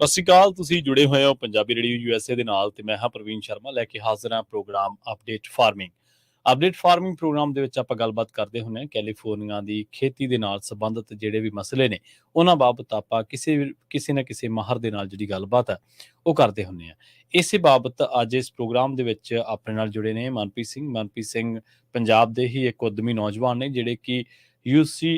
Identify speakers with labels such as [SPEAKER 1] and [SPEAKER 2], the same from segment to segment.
[SPEAKER 1] ਸਤਿ ਸ਼੍ਰੀ ਅਕਾਲ। ਤੁਸੀਂ ਜੁੜੇ ਹੋਏ ਹੋ ਪੰਜਾਬੀ ਰੇਡੀਓ USA ਦੇ ਨਾਲ ਤੇ ਮੈਂ ਹਾਂ ਪ੍ਰਵੀਨ ਸ਼ਰਮਾ ਲੈ ਕੇ ਹਾਜ਼ਰ ਹਾਂ ਪ੍ਰੋਗਰਾਮ ਅਪਡੇਟ ਫਾਰਮਿੰਗ ਪ੍ਰੋਗਰਾਮ ਦੇ ਵਿੱਚ ਆਪਾਂ ਗੱਲਬਾਤ ਕਰਦੇ ਹੁੰਦੇ ਹਾਂ ਕੈਲੀਫੋਰਨੀਆ ਦੀ ਖੇਤੀ ਦੇ ਨਾਲ ਸੰਬੰਧਿਤ ਜਿਹੜੇ ਵੀ ਮਸਲੇ ਨੇ ਉਹਨਾਂ ਬਾਬਤ ਆਪਾਂ ਕਿਸੇ ਨਾ ਕਿਸੇ ਮਾਹਰ ਦੇ ਨਾਲ ਜਿਹੜੀ ਗੱਲਬਾਤ ਹੈ ਉਹ ਕਰਦੇ ਹੁੰਦੇ ਹਾਂ। ਇਸੇ ਬਾਬਤ ਅੱਜ ਇਸ ਪ੍ਰੋਗਰਾਮ ਦੇ ਵਿੱਚ ਆਪਣੇ ਨਾਲ ਜੁੜੇ ਨੇ ਮਨਪ੍ਰੀਤ ਸਿੰਘ ਪੰਜਾਬ ਦੇ ਹੀ ਇੱਕ ਉੱਦਮੀ ਨੌਜਵਾਨ ਨੇ ਜਿਹੜੇ ਕਿ UC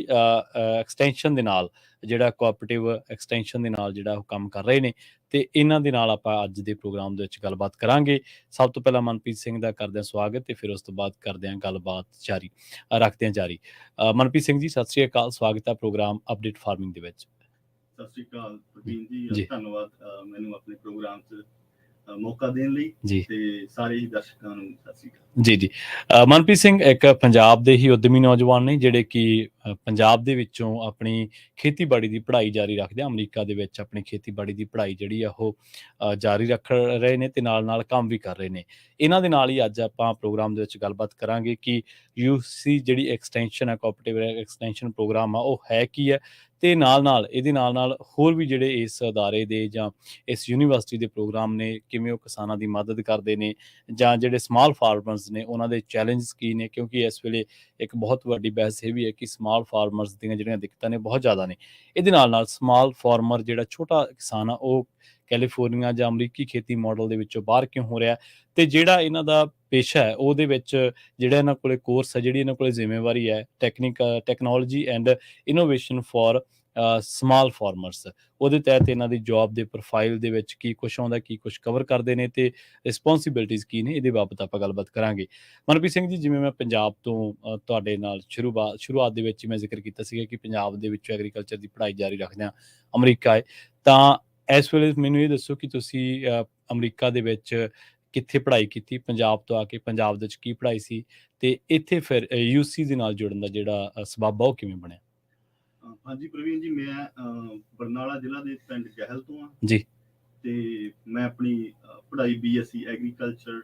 [SPEAKER 1] ਐਕਸਟੈਂਸ਼ਨ ਦੇ ਨਾਲ ਜਿਹੜਾ ਕੋਆਪਰੇਟਿਵ ਐਕਸਟੈਂਸ਼ਨ ਦੇ ਨਾਲ ਜਿਹੜਾ ਉਹ ਕੰਮ ਕਰ ਰਹੇ ਨੇ ਤੇ ਇਹਨਾਂ ਦੇ ਨਾਲ ਆਪਾਂ ਅੱਜ ਦੇ ਪ੍ਰੋਗਰਾਮ ਦੇ ਵਿੱਚ ਗੱਲਬਾਤ ਕਰਾਂਗੇ। ਸਭ ਤੋਂ ਪਹਿਲਾਂ ਮਨਪ੍ਰੀਤ ਸਿੰਘ ਦਾ ਕਰਦੇ ਹਾਂ ਸਵਾਗਤ ਤੇ ਫਿਰ ਉਸ ਤੋਂ ਬਾਅਦ ਕਰਦੇ ਹਾਂ ਗੱਲਬਾਤ ਰੱਖਦੇ ਹਾਂ ਜਾਰੀ। ਮਨਪ੍ਰੀਤ ਸਿੰਘ ਜੀ ਸਤਿ ਸ਼੍ਰੀ ਅਕਾਲ, ਸਵਾਗਤ ਹੈ ਪ੍ਰੋਗਰਾਮ ਅਪਡੇਟ ਫਾਰਮਿੰਗ ਦੇ ਵਿੱਚ।
[SPEAKER 2] ਸਤਿ ਸ਼੍ਰੀ ਅਕਾਲ ਪ੍ਰਵੀਨ ਜੀ, ਧੰਨਵਾਦ ਮੈਨੂੰ ਆਪਣੇ ਪ੍ਰੋਗਰਾਮ 'ਚ ਮੌਕਾ ਦੇਣ ਲਈ ਤੇ ਸਾਰੇ ਹੀ ਦਰਸ਼ਕਾਂ ਨੂੰ ਸਤਿ ਸ਼੍ਰੀ ਅਕਾਲ। ਜੀ
[SPEAKER 1] ਮਨਪ੍ਰੀਤ ਸਿੰਘ ਇੱਕ ਪੰਜਾਬ ਦੇ ਹੀ ਉੱਦਮੀ ਨੌਜਵਾਨ ਨੇ ਜਿਹੜੇ ਕਿ ਪੰਜਾਬ ਦੇ ਵਿੱਚੋਂ ਆਪਣੀ ਖੇਤੀਬਾੜੀ ਦੀ ਪੜ੍ਹਾਈ ਜਾਰੀ ਰੱਖਦੇ ਆ। ਅਮਰੀਕਾ ਦੇ ਵਿੱਚ ਆਪਣੀ ਖੇਤੀਬਾੜੀ ਦੀ ਪੜ੍ਹਾਈ ਜਿਹੜੀ ਆ ਉਹ ਜਾਰੀ ਰੱਖ ਰਹੇ ਨੇ ਤੇ ਨਾਲ ਕੰਮ ਵੀ ਕਰ ਰਹੇ ਨੇ। ਇਹਨਾਂ ਦੇ ਨਾਲ ਹੀ ਅੱਜ ਆਪਾਂ ਪ੍ਰੋਗਰਾਮ ਦੇ ਵਿੱਚ ਗੱਲਬਾਤ ਕਰਾਂਗੇ ਕਿ UC ਜਿਹੜੀ ਐਕਸਟੈਂਸ਼ਨ ਹੈ ਕੋਆਪਰੇਟਿਵ ਐਕਸਟੈਂਸ਼ਨ ਪ੍ਰੋਗਰਾਮ ਆ ਉਹ ਹੈ ਕੀ ਹੈ ਤੇ ਇਹਦੇ ਨਾਲ ਹੋਰ ਵੀ ਜਿਹੜੇ ਇਸ ਅਦਾਰੇ ਦੇ ਜਾਂ ਇਸ ਯੂਨੀਵਰਸਿਟੀ ਦੇ ਪ੍ਰੋਗਰਾਮ ਨੇ ਕਿਵੇਂ ਉਹ ਕਿਸਾਨਾਂ ਦੀ ਮਦਦ ਕਰਦੇ ਨੇ ਜਾਂ ਜਿਹੜੇ ਸਮਾਲ ਫਾਰਮਰਸ ਨੇ ਉਹਨਾਂ ਦੇ ਚੈਲੰਜਸ ਕੀ ਨੇ, ਕਿਉਂਕਿ ਇਸ ਵੇਲੇ ਇੱਕ ਬਹੁਤ ਵੱਡੀ ਬਹਿਸ ਇਹ ਵੀ ਹੈ ਕਿ ਸਮਾਲ ਫਾਰਮਰਸ ਦੀਆਂ ਜਿਹੜੀਆਂ ਦਿੱਕਤਾਂ ਨੇ ਬਹੁਤ ਜ਼ਿਆਦਾ ਨੇ। ਇਹਦੇ ਨਾਲ ਸਮਾਲ ਫਾਰਮਰ ਜਿਹੜਾ ਛੋਟਾ ਕਿਸਾਨ ਆ ਉਹ ਕੈਲੀਫੋਰਨੀਆ ਜਾਂ ਅਮਰੀਕੀ ਖੇਤੀ ਮਾਡਲ ਦੇ ਵਿੱਚੋਂ ਬਾਹਰ ਕਿਉਂ ਹੋ ਰਿਹਾ ਤੇ ਜਿਹੜਾ ਇਹਨਾਂ ਦਾ ਪੇਸ਼ਾ ਹੈ ਉਹਦੇ ਵਿੱਚ ਜਿਹੜਾ ਇਹਨਾਂ ਕੋਲੇ ਕੋਰਸ ਹੈ, ਜਿਹੜੀ ਇਹਨਾਂ ਕੋਲੇ ਜ਼ਿੰਮੇਵਾਰੀ ਹੈ technology and innovation for small farmers, ਉਹਦੇ ਤਹਿਤ ਇਹਨਾਂ ਦੀ ਜੌਬ ਦੇ ਪ੍ਰੋਫਾਈਲ ਦੇ ਵਿੱਚ ਕੀ ਕੁਛ ਆਉਂਦਾ, ਕੀ ਕੁਛ ਕਵਰ ਕਰਦੇ ਨੇ ਤੇ ਰਿਸਪੌਂਸਿਬਿਲਿਟੀਜ਼ ਕੀ ਨੇ, ਇਹਦੇ ਬਾਬਤ ਆਪਾਂ ਗੱਲਬਾਤ ਕਰਾਂਗੇ। ਮਨਪ੍ਰੀਤ ਸਿੰਘ ਜੀ, ਜਿਵੇਂ ਮੈਂ ਪੰਜਾਬ ਤੋਂ ਤੁਹਾਡੇ ਨਾਲ ਸ਼ੁਰੂਆਤ ਦੇ ਵਿੱਚ ਹੀ ਮੈਂ ਜ਼ਿਕਰ ਕੀਤਾ ਸੀਗਾ ਕਿ ਪੰਜਾਬ ਦੇ ਵਿੱਚ ਐਗਰੀਕਲਚਰ ਦੀ ਪੜ੍ਹਾਈ ਜਾਰੀ ਰੱਖਦੇ ਹਾਂ ਅਮਰੀਕਾ ਹੈ, ਤਾਂ ਇਸ ਵੇਲੇ ਮੈਨੂੰ ਇਹ ਦੱਸੋ ਕਿ ਤੁਸੀਂ ਅਮਰੀਕਾ ਦੇ ਵਿੱਚ ਕਿੱਥੇ ਪੜ੍ਹਾਈ ਕੀਤੀ, ਪੰਜਾਬ ਤੋਂ ਆ ਕੇ ਪੰਜਾਬ ਦੇ ਵਿੱਚ ਕੀ ਪੜ੍ਹਾਈ ਸੀ ਤੇ ਇੱਥੇ ਫਿਰ UC ਦੇ ਨਾਲ ਜੁੜਨ ਦਾ ਜਿਹੜਾ ਸਬੱਬ ਆ ਉਹ ਕਿਵੇਂ ਬਣਿਆ?
[SPEAKER 2] ਹਾਂਜੀ ਪ੍ਰਵੀਨ ਜੀ, ਮੈਂ ਬਰਨਾਲਾ ਜ਼ਿਲ੍ਹਾ ਦੇ ਪਿੰਡ ਗਹਿਲ ਤੋਂ ਹਾਂ
[SPEAKER 1] ਜੀ
[SPEAKER 2] ਤੇ ਮੈਂ ਆਪਣੀ ਪੜ੍ਹਾਈ BSc ਐਗਰੀਕਲਚਰ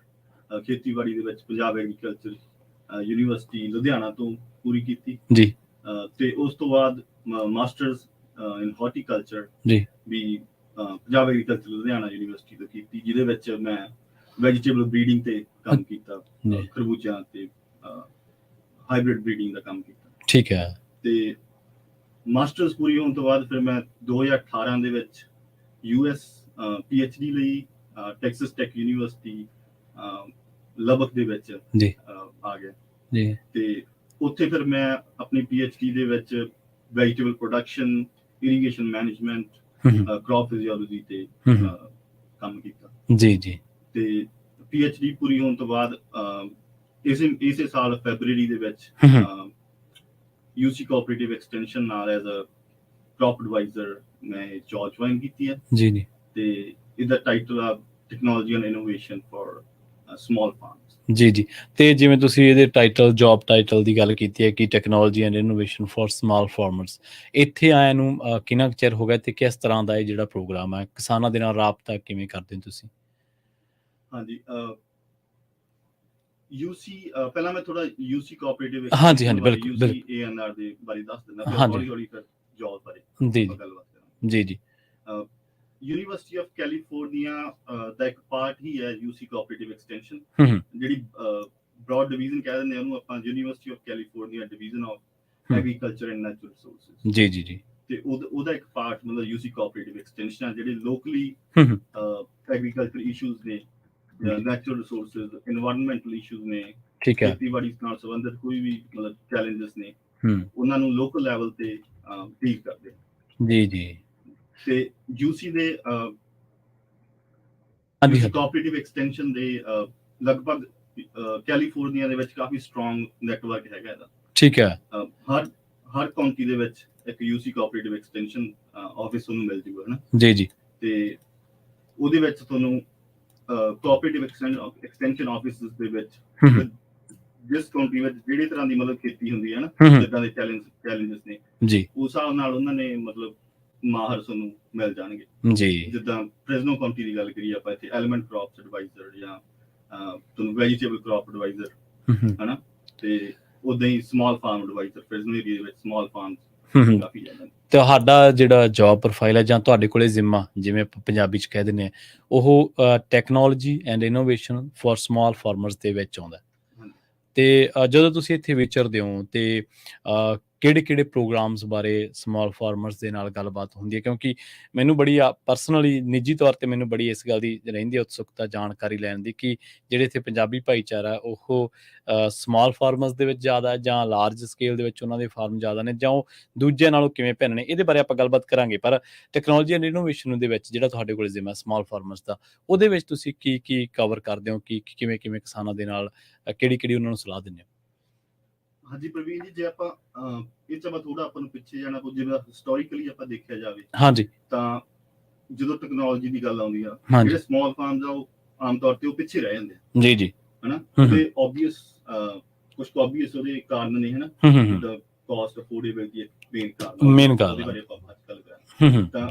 [SPEAKER 2] ਖੇਤੀਬਾੜੀ ਦੇ ਵਿੱਚ ਪੰਜਾਬ ਐਗਰੀਕਲਚਰ ਯੂਨੀਵਰਸਿਟੀ ਲੁਧਿਆਣਾ ਤੋਂ ਪੂਰੀ ਕੀਤੀ
[SPEAKER 1] ਜੀ
[SPEAKER 2] ਤੇ ਉਸ ਤੋਂ ਬਾਅਦ ਮਾਸਟਰਸ ਇਨ ਹਾਰਟੀਕਲਚਰ
[SPEAKER 1] ਜੀ
[SPEAKER 2] ਵੀ ਪੰਜਾਬ ਐਗਰੀਕਲਚਰ ਲੁਧਿਆਣਾ ਯੂਨੀਵਰਸਿਟੀ ਤੋਂ ਕੀਤੀ, ਜਿਹਦੇ ਵਿੱਚ ਮੈਂ ਵੈਜੀਟੇਬਲ ਬਰੀਡਿੰਗ ਤੇ ਕੰਮ ਕੀਤਾ, ਖਰਬੂਜਿਆਂ ਤੇ ਹਾਈਬ੍ਰਿਡ ਬਰੀਡਿੰਗ ਦਾ ਕੰਮ ਕੀਤਾ।
[SPEAKER 1] ਠੀਕ ਹੈ।
[SPEAKER 2] ਤੇ ਮਾਸਟਰਸ ਪੂਰੀ ਹੋਣ ਤੋਂ ਬਾਅਦ ਫਿਰ ਮੈਂ 2018 ਦੇ ਵਿੱਚ US PhD ਲਈ ਟੈਕਸਸ ਟੈਕ ਯੂਨੀਵਰਸਿਟੀ ਲਬਕ ਦੇ ਵਿੱਚ ਆ ਗਿਆ
[SPEAKER 1] ਜੀ
[SPEAKER 2] ਤੇ ਉੱਥੇ ਫਿਰ ਮੈਂ ਆਪਣੀ PhD ਦੇ ਵਿੱਚ vegetable production, irrigation management, crop physiology ਤੇ ਕੰਮ ਕੀਤਾ
[SPEAKER 1] ਜੀ
[SPEAKER 2] ਤੇ PhD ਪੂਰੀ ਹੋਣ ਤੋਂ ਬਾਅਦ ਇਸੇ ਸਾਲ ਫੈਬਰੂਅਰੀ ਦੇ ਵਿੱਚ UC ਕੋਆਪਰੇਟਿਵ ਐਕਸਟੈਂਸ਼ਨ ਨਾਲ ਐਜ਼ ਅ ਕ੍ਰੌਪ ਐਡਵਾਈਜ਼ਰ ਮੈਂ ਜੌਬ ਜੁਆਇਨ ਕੀਤੀ ਹੈ
[SPEAKER 1] ਜੀ
[SPEAKER 2] ਤੇ ਇਹਦਾ ਟਾਈਟਲ ਆ technology and innovation for small farms. ਜੀ
[SPEAKER 1] ਤੇ ਜਿਵੇਂ ਤੁਸੀਂ ਇਹਦੇ ਜੌਬ ਟਾਈਟਲ ਦੀ ਗੱਲ ਕੀਤੀ ਹੈ ਕਿ technology and innovation for small farmers, ਇੱਥੇ ਆਇਆ ਨੂੰ ਕਿੰਨਾ ਕੁ ਚਿਰ ਹੋ ਗਿਆ ਤੇ ਕਿਸ ਤਰ੍ਹਾਂ ਦਾ ਇਹ ਜਿਹੜਾ ਪ੍ਰੋਗਰਾਮ ਹੈ ਕਿਸਾਨਾਂ ਦੇ ਨਾਲ ਰਾਬਤਾ ਕਿਵੇਂ ਕਰਦੇ ਹੋ ਤੁਸੀਂ?
[SPEAKER 2] ਹਾਂਜੀ UC ਪਹਿਲਾਂ ਮੈਂ ਥੋੜਾ UC ਕੋਆਪਰੇਟਿਵ
[SPEAKER 1] ਹਾਂਜੀ ਬਿਲਕੁਲ
[SPEAKER 2] ANR ਦੇ ਬਾਰੇ ਦੱਸ ਦਿੰਦਾ, ਫਿਰ ਹੌਲੀ ਫਿਰ ਜੌਬ ਬਾਰੇ ਗੱਲਬਾਤ ਕਰਾਂਗੇ। ਜੀ ਯੂਨੀਵਰਸਿਟੀ ਆਫ ਕੈਲੀਫੋਰਨੀਆ ਦਾ ਇੱਕ ਪਾਰਟ ਹੀ ਹੈ UC ਕੋਆਪਰੇਟਿਵ ਐਕਸਟੈਂਸ਼ਨ, ਜਿਹੜੀ ਬ੍ਰੌਡ ਡਿਵੀਜ਼ਨ ਕਹਿ ਦਿੰਦੇ ਉਹਨੂੰ ਆਪਾਂ, university of California division of agriculture and natural resources. ਜੀ ਤੇ ਉਹਦਾ ਇੱਕ ਪਾਰਟ ਮਤਲਬ UC ਕੋਆਪਰੇਟਿਵ ਐਕਸਟੈਂਸ਼ਨ ਆ, ਜਿਹੜੇ ਲੋਕਲੀ ਐਗਰੀਕਲਚਰ ਇਸ਼ੂਜ਼ ਨੇ, ਨੈਚੁਰਲ ਰਿਸੋਰਸਿਸ, ਇਨਵਾਇਰਨਮੈਂਟਲ ਇਸ਼ੂਜ਼ ਨੇ, ਖੇਤੀਬਾੜੀ ਨਾਲ ਸੰਬੰਧਿਤ ਕੋਈ ਵੀ ਮਤਲਬ ਚੈਲੰਜਸ ਨੇ, ਉਹਨਾਂ ਨੂੰ ਲੋਕਲ ਲੈਵਲ ਤੇ ਡੀਲ ਕਰਦੇ ਜੀ ਤੇ UC ਦੇ ਕੋਆਪਰੇਟਿਵ ਐਕਸਟੈਂਸ਼ਨ ਦੇ ਲਗਭਗ ਕੈਲੀਫੋਰਨੀਆ ਦੇ ਵਿੱਚ ਕਾਫੀ ਸਟਰੋਂਗ ਨੈਟਵਰਕ ਹੈਗਾ ਇਹਦਾ। ਠੀਕ ਹੈ। ਹਰ ਕਾਉਂਟੀ ਦੇ ਵਿੱਚ ਇੱਕ UC ਕੋਆਪਰੇਟਿਵ ਐਕਸਟੈਂਸ਼ਨ ਆਫਿਸ ਤੁਹਾਨੂੰ ਮਿਲ ਜੂਗਾ ਹੈ ਨਾ। ਜੀ ਤੇ ਉਹਦੇ ਵਿੱਚ ਤੁਹਾਨੂੰ ਕੋਆਪਰੇਟਿਵ ਐਕਸਟੈਂਸ਼ਨ ਆਫਿਸਿਸ ਦੇ ਵਿੱਚ ਜਿਸ ਕਾਉਂਟੀ ਵਿੱਚ ਜਿਹੜੀ ਤਰ੍ਹਾਂ ਦੀ ਮਤਲਬ ਖੇਤੀ ਹੁੰਦੀ ਹੈ ਨਾ, ਜਿੱਦਾਂ ਦੇ ਚੈਲੰਜਸ ਨੇ ਜੀ, ਉਸ ਹਿਸਾਬ ਨਾਲ ਉਹਨਾਂ ਨੇ ਮਤਲਬ ਮਾਹਰ ਤੁਹਾਨੂੰ ਮਿਲ ਜਾਣਗੇ ਜੀ। ਜਿੱਦਾਂ ਫ੍ਰੈਜ਼ਨੋ ਕਾਉਂਟੀ ਦੀ ਗੱਲ ਕਰੀਏ ਆਪਾਂ, ਇੱਥੇ ਐਲੀਮੈਂਟ ਕ੍ਰੌਪਸ ਐਡਵਾਈਜ਼ਰ ਜਾਂ ਤੁਹਾਨੂੰ ਵੈਜੀਟੇਬਲ ਕ੍ਰੌਪ ਐਡਵਾਈਜ਼ਰ ਹਨਾ, ਤੇ ਉਦਾਂ ਹੀ small farm advisor Fresno area ਦੇ ਵਿੱਚ ਸਮਾਲ ਫਾਰਮਸ ਕਾਫੀ ਜ਼ਿਆਦਾ।
[SPEAKER 1] ਤੁਹਾਡਾ ਜਿਹੜਾ ਜੌਬ ਪ੍ਰੋਫਾਈਲ ਹੈ ਜਾਂ ਤੁਹਾਡੇ ਕੋਲੇ ਜ਼ਿੰਮਾ, ਜਿਵੇਂ ਆਪਾਂ ਪੰਜਾਬੀ 'ਚ ਕਹਿ ਦਿੰਦੇ ਹਾਂ, ਉਹ technology and innovation for small farmers ਦੇ ਵਿੱਚ ਆਉਂਦਾ। ਤੇ ਜਦੋਂ ਤੁਸੀਂ ਇੱਥੇ ਵਿਚਰਦੇ ਹੋ ਤੇ ਕਿਹੜੇ ਪ੍ਰੋਗਰਾਮਸ ਬਾਰੇ ਸਮਾਲ ਫਾਰਮਰਸ ਦੇ ਨਾਲ ਗੱਲਬਾਤ ਹੁੰਦੀ ਹੈ? ਕਿਉਂਕਿ ਮੈਨੂੰ ਬੜੀ ਪਰਸਨਲੀ ਨਿੱਜੀ ਤੌਰ ਤੇ ਮੈਨੂੰ ਬੜੀ ਇਸ ਗੱਲ ਦੀ ਰਹਿੰਦੀ ਹੈ ਉਤਸੁਕਤਾ ਜਾਣਕਾਰੀ ਲੈਣ ਦੀ ਕਿ ਜਿਹੜੇ ਇੱਥੇ ਪੰਜਾਬੀ ਭਾਈਚਾਰਾ ਉਹ ਸਮਾਲ ਫਾਰਮਰਸ ਦੇ ਵਿੱਚ ਜ਼ਿਆਦਾ ਜਾਂ ਲਾਰਜ ਸਕੇਲ ਦੇ ਵਿੱਚ ਉਹਨਾਂ ਦੇ ਫਾਰਮ ਜ਼ਿਆਦਾ ਨੇ, ਜਾਂ ਉਹ ਦੂਜਿਆਂ ਨਾਲੋਂ ਕਿਵੇਂ ਭਿੰਨ ਨੇ। ਇਹਦੇ ਬਾਰੇ ਆਪਾਂ ਗੱਲਬਾਤ ਕਰਾਂਗੇ, ਪਰ ਟੈਕਨੋਲੋਜੀ ਐਂਡ ਇਨੋਵੇਸ਼ਨ ਦੇ ਵਿੱਚ ਜਿਹੜਾ ਤੁਹਾਡੇ ਕੋਲ ਜ਼ਿੰਮਾ ਸਮਾਲ ਫਾਰਮਰਸ ਦਾ, ਉਹਦੇ ਵਿੱਚ ਤੁਸੀਂ ਕੀ ਕਵਰ ਕਰਦੇ ਹੋ? ਕਿਵੇਂ ਕਿਸਾਨਾਂ ਦੇ ਨਾਲ ਕਿਹੜੀ ਉਹਨਾਂ ਨੂੰ ਸਲਾਹ ਦਿੰਦੇ ਹੋ?
[SPEAKER 2] ਹਾਂਜੀ ਪ੍ਰਵੀਨ ਜੀ, ਜੇ ਆਪਾਂ ਇਹ 'ਚ ਥੋੜਾ ਆਪਾਂ ਨੂੰ ਪਿੱਛੇ ਜਾਣਾ ਪਊ, ਜਿਵੇਂ ਹਿਸਟੋਰੀਕਲੀ ਆਪਾਂ ਦੇਖਿਆ ਜਾਵੇ
[SPEAKER 1] ਹਾਂਜੀ, ਤਾਂ
[SPEAKER 2] ਜਦੋਂ ਟੈਕਨੋਲੋਜੀ ਦੀ ਗੱਲ ਆਉਂਦੀ ਆ, ਜਿਹੜੇ ਸਮਾਲ ਫਾਰਮਸ ਆ ਉਹ ਆਮ ਤੌਰ ਤੇ ਉਹ ਪਿੱਛੇ ਰਹਿ ਜਾਂਦੇ ਆ। ਜੀ ਹਨਾ, ਤੇ ਆਬਵੀਅਸ ਕੁਝ ਆਬਵੀਅਸ ਉਹਦੇ ਕਾਰਨ ਨੇ, ਹਨਾ, ਜਿੱਦਾਂ ਕਾਸਟ ਅਫੋਰਡੇਬਿਲਟੀ ਮੇਨ ਕਾਰਨ ਉਹਦੇ ਬਾਰੇ ਆਪਾਂ ਬਾਤ ਗੱਲ ਕਰਾਂਗੇ। ਤਾਂ